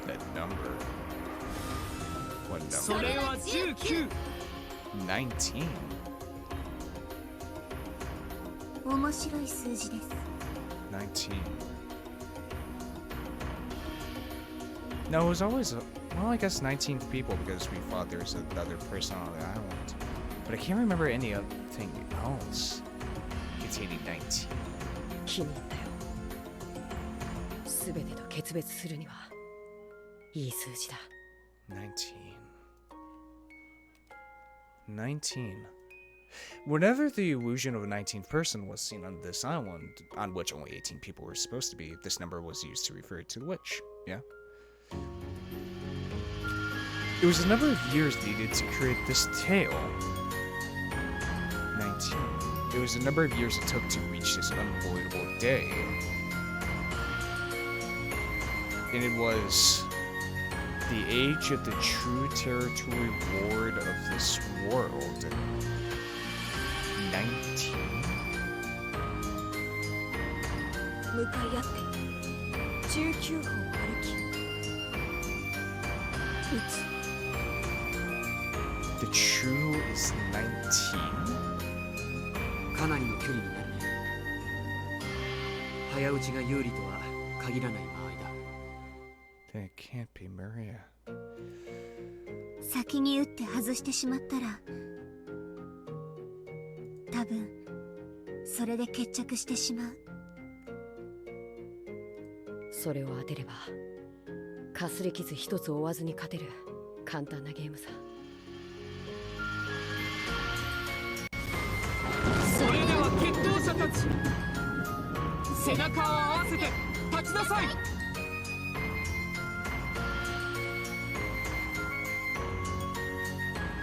That number. What そ number? れは19。 19. 面白い数字です。 19. No, it was always, well, I guess 19 people because we thought there was another person on the island. But I can't remember any other thing else containing 19. 気に入ったよ。全てと決別するにはいい数字だ。 19. Whenever the illusion of a 19th person was seen on this island, on which only 18 people were supposed to be, this number was used to refer to the witch, yeah? It was a number of years needed to create this tale. 19. It was a number of years it took to reach this unavoidable day. And it was the age of the true territory lord of this world. 19. 向かい合って19歩歩き打つ。 The true is 19? かなりの距離になるね。早打ちが有利とは限らない場合だ。 Then it can't be Maria. 先に打って外してしまったら多分それで決着してしまう。それを当てればかすり傷一つ負わずに勝てる簡単なゲームさ。それでは決闘者たち、背中を合わせて立ちなさい。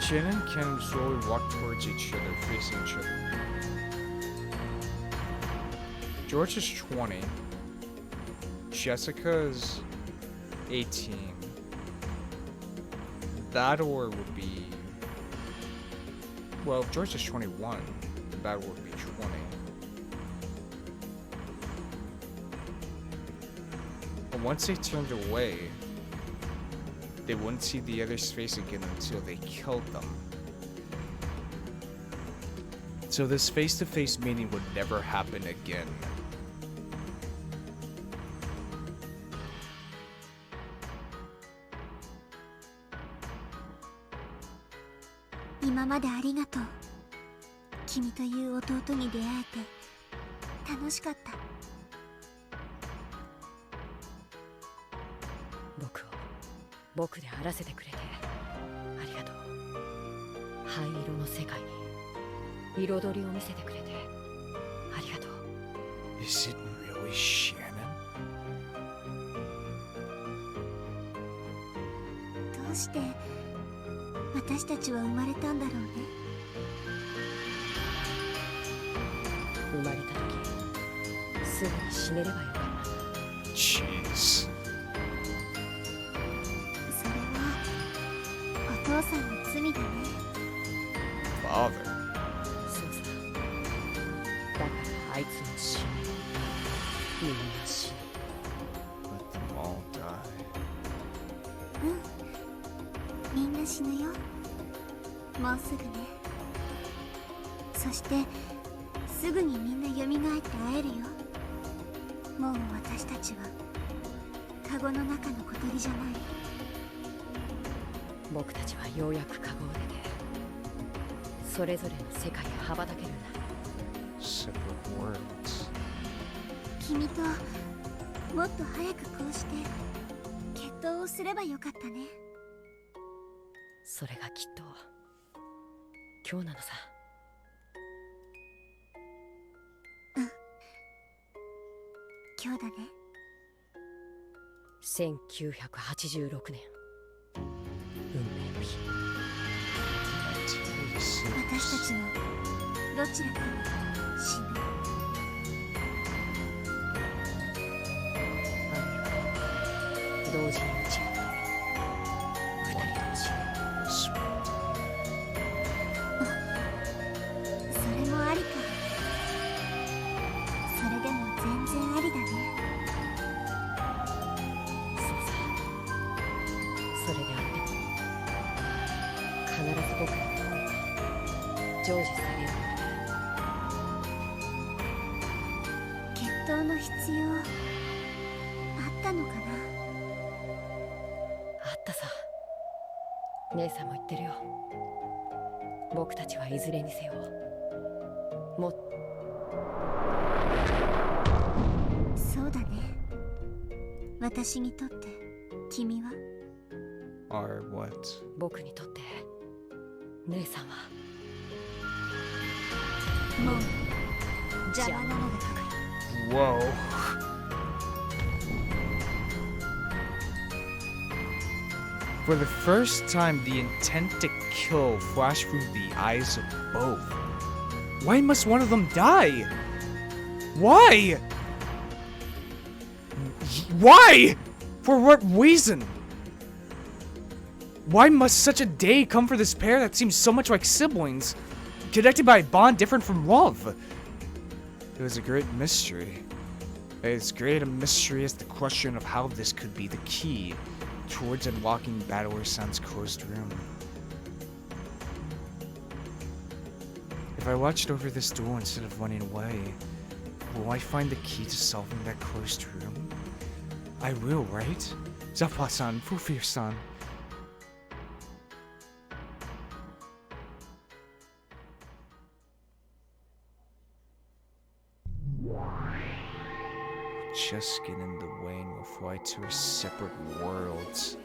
Jin and Ken slowly walk towards each other, facing each other. George is 20. Jessica is 18. Bador would be... Well, if George is 21, Bador would be 20. And once they turned away, they wouldn't see the other's face again until they killed them. So this face-to-face meeting would never happen again. 今までありがとう。君という弟に出会えて楽しかった。僕であらせてくれてありがとう。灰色の世界に彩りを見せてくれてありがとう。 Is it really Shannon? どうして私たちは生まれたんだろうね。生まれた時すぐに死ねればよかった。 Jeez. お父さんの罪だね。 Father. そうさ。だからあいつも死ね。みんな死ね。 Let them all die. みんな死ぬよ。もうすぐね。そしてすぐにみんな蘇って会えるよ。もう私たちはカゴの中の小鳥じゃない。僕たちはようやくカゴを出てそれぞれの世界へ羽ばたけるんだ。 Separate worlds. 君ともっと早くこうして決闘をすればよかったね。それがきっと今日なのさ。今日だね。1986年運命の日。私たちのどちらかが死ぬ。同時に打ち合って二人同時。それもありか。それでも全然ありだね。そうさ。それであっても必ず僕の心は成就されるのだ。決闘の必要あったのかな。あったさ。姉さんも言ってるよ。僕たちはいずれにせよもっそうだね。私にとって君は Are what? 僕にとって姉さんはもう邪魔なのだから。 Whoa. For the first time, the intent to kill flashed through the eyes of both. Why must one of them die? Why? Why? For what reason? Why must such a day come for this pair that seems so much like siblings, connected by a bond different from love? It was a great mystery. As great a mystery as the question of how this could be the key towards unlocking Battle-San's closed room. If I watched over this duel instead of running away, will I find the key to solving that closed room? I will, right? Zappa-san, Fufir-san. just get in the way and we'll fly to our separate worlds.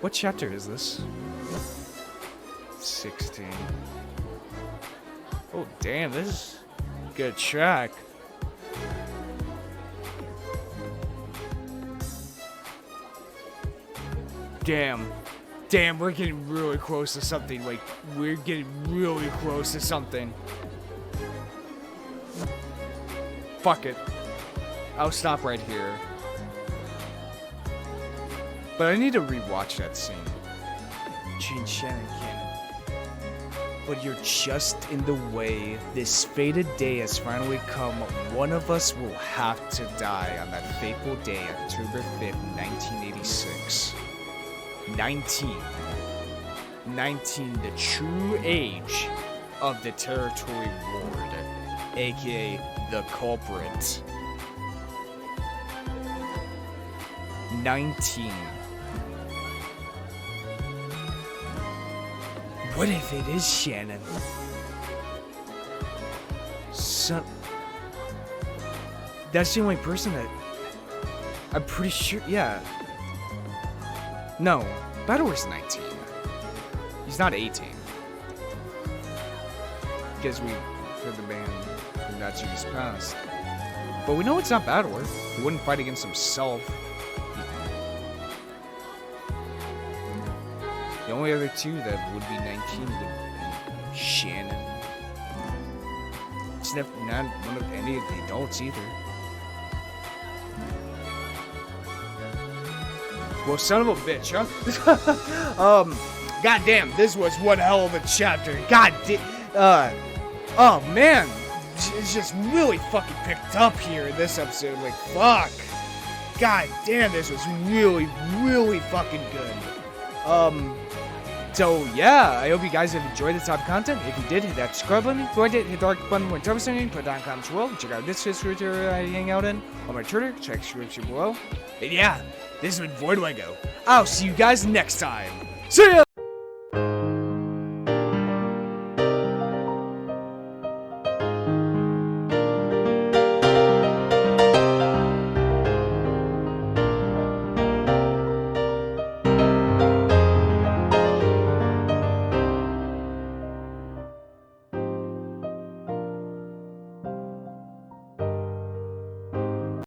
What chapter is this? 16. Oh damn, this is a good track. Damn. Damn, we're getting really close to something. Like, we're getting really close to something. Fuck it. I'll stop right here. But I need to rewatch that scene. Gene Shannon Cannon. But you're just in the way. This fated day has finally come. One of us will have to die on that fateful day, October 5th, 1986. 19, the true age of the Territory Ward, aka the culprit. 19. What if it is Shannon? That's the only person that... I'm pretty sure... Yeah. No. Battleware's 19. He's not 18. Because we heard the man from that series past. But we know it's not Battleware. He wouldn't fight against himself. The only other two that would be 19 would be Shannon. It's not one of any of the adults either. Well, son of a bitch, huh? Goddamn, this was one hell of a chapter. Oh man, it's just really fucking picked up here in this episode. Like, fuck. God damn, this was really, really fucking good. So yeah, I hope you guys have enjoyed this type of content. If you did, hit that subscribe button. If you liked it, hit the like button when it's something. Put it down in the comments below. Check out this Twitter I hang out in. On my Twitter, check the description below. And yeah, this has been Voidlego. I'll see you guys next time. See ya!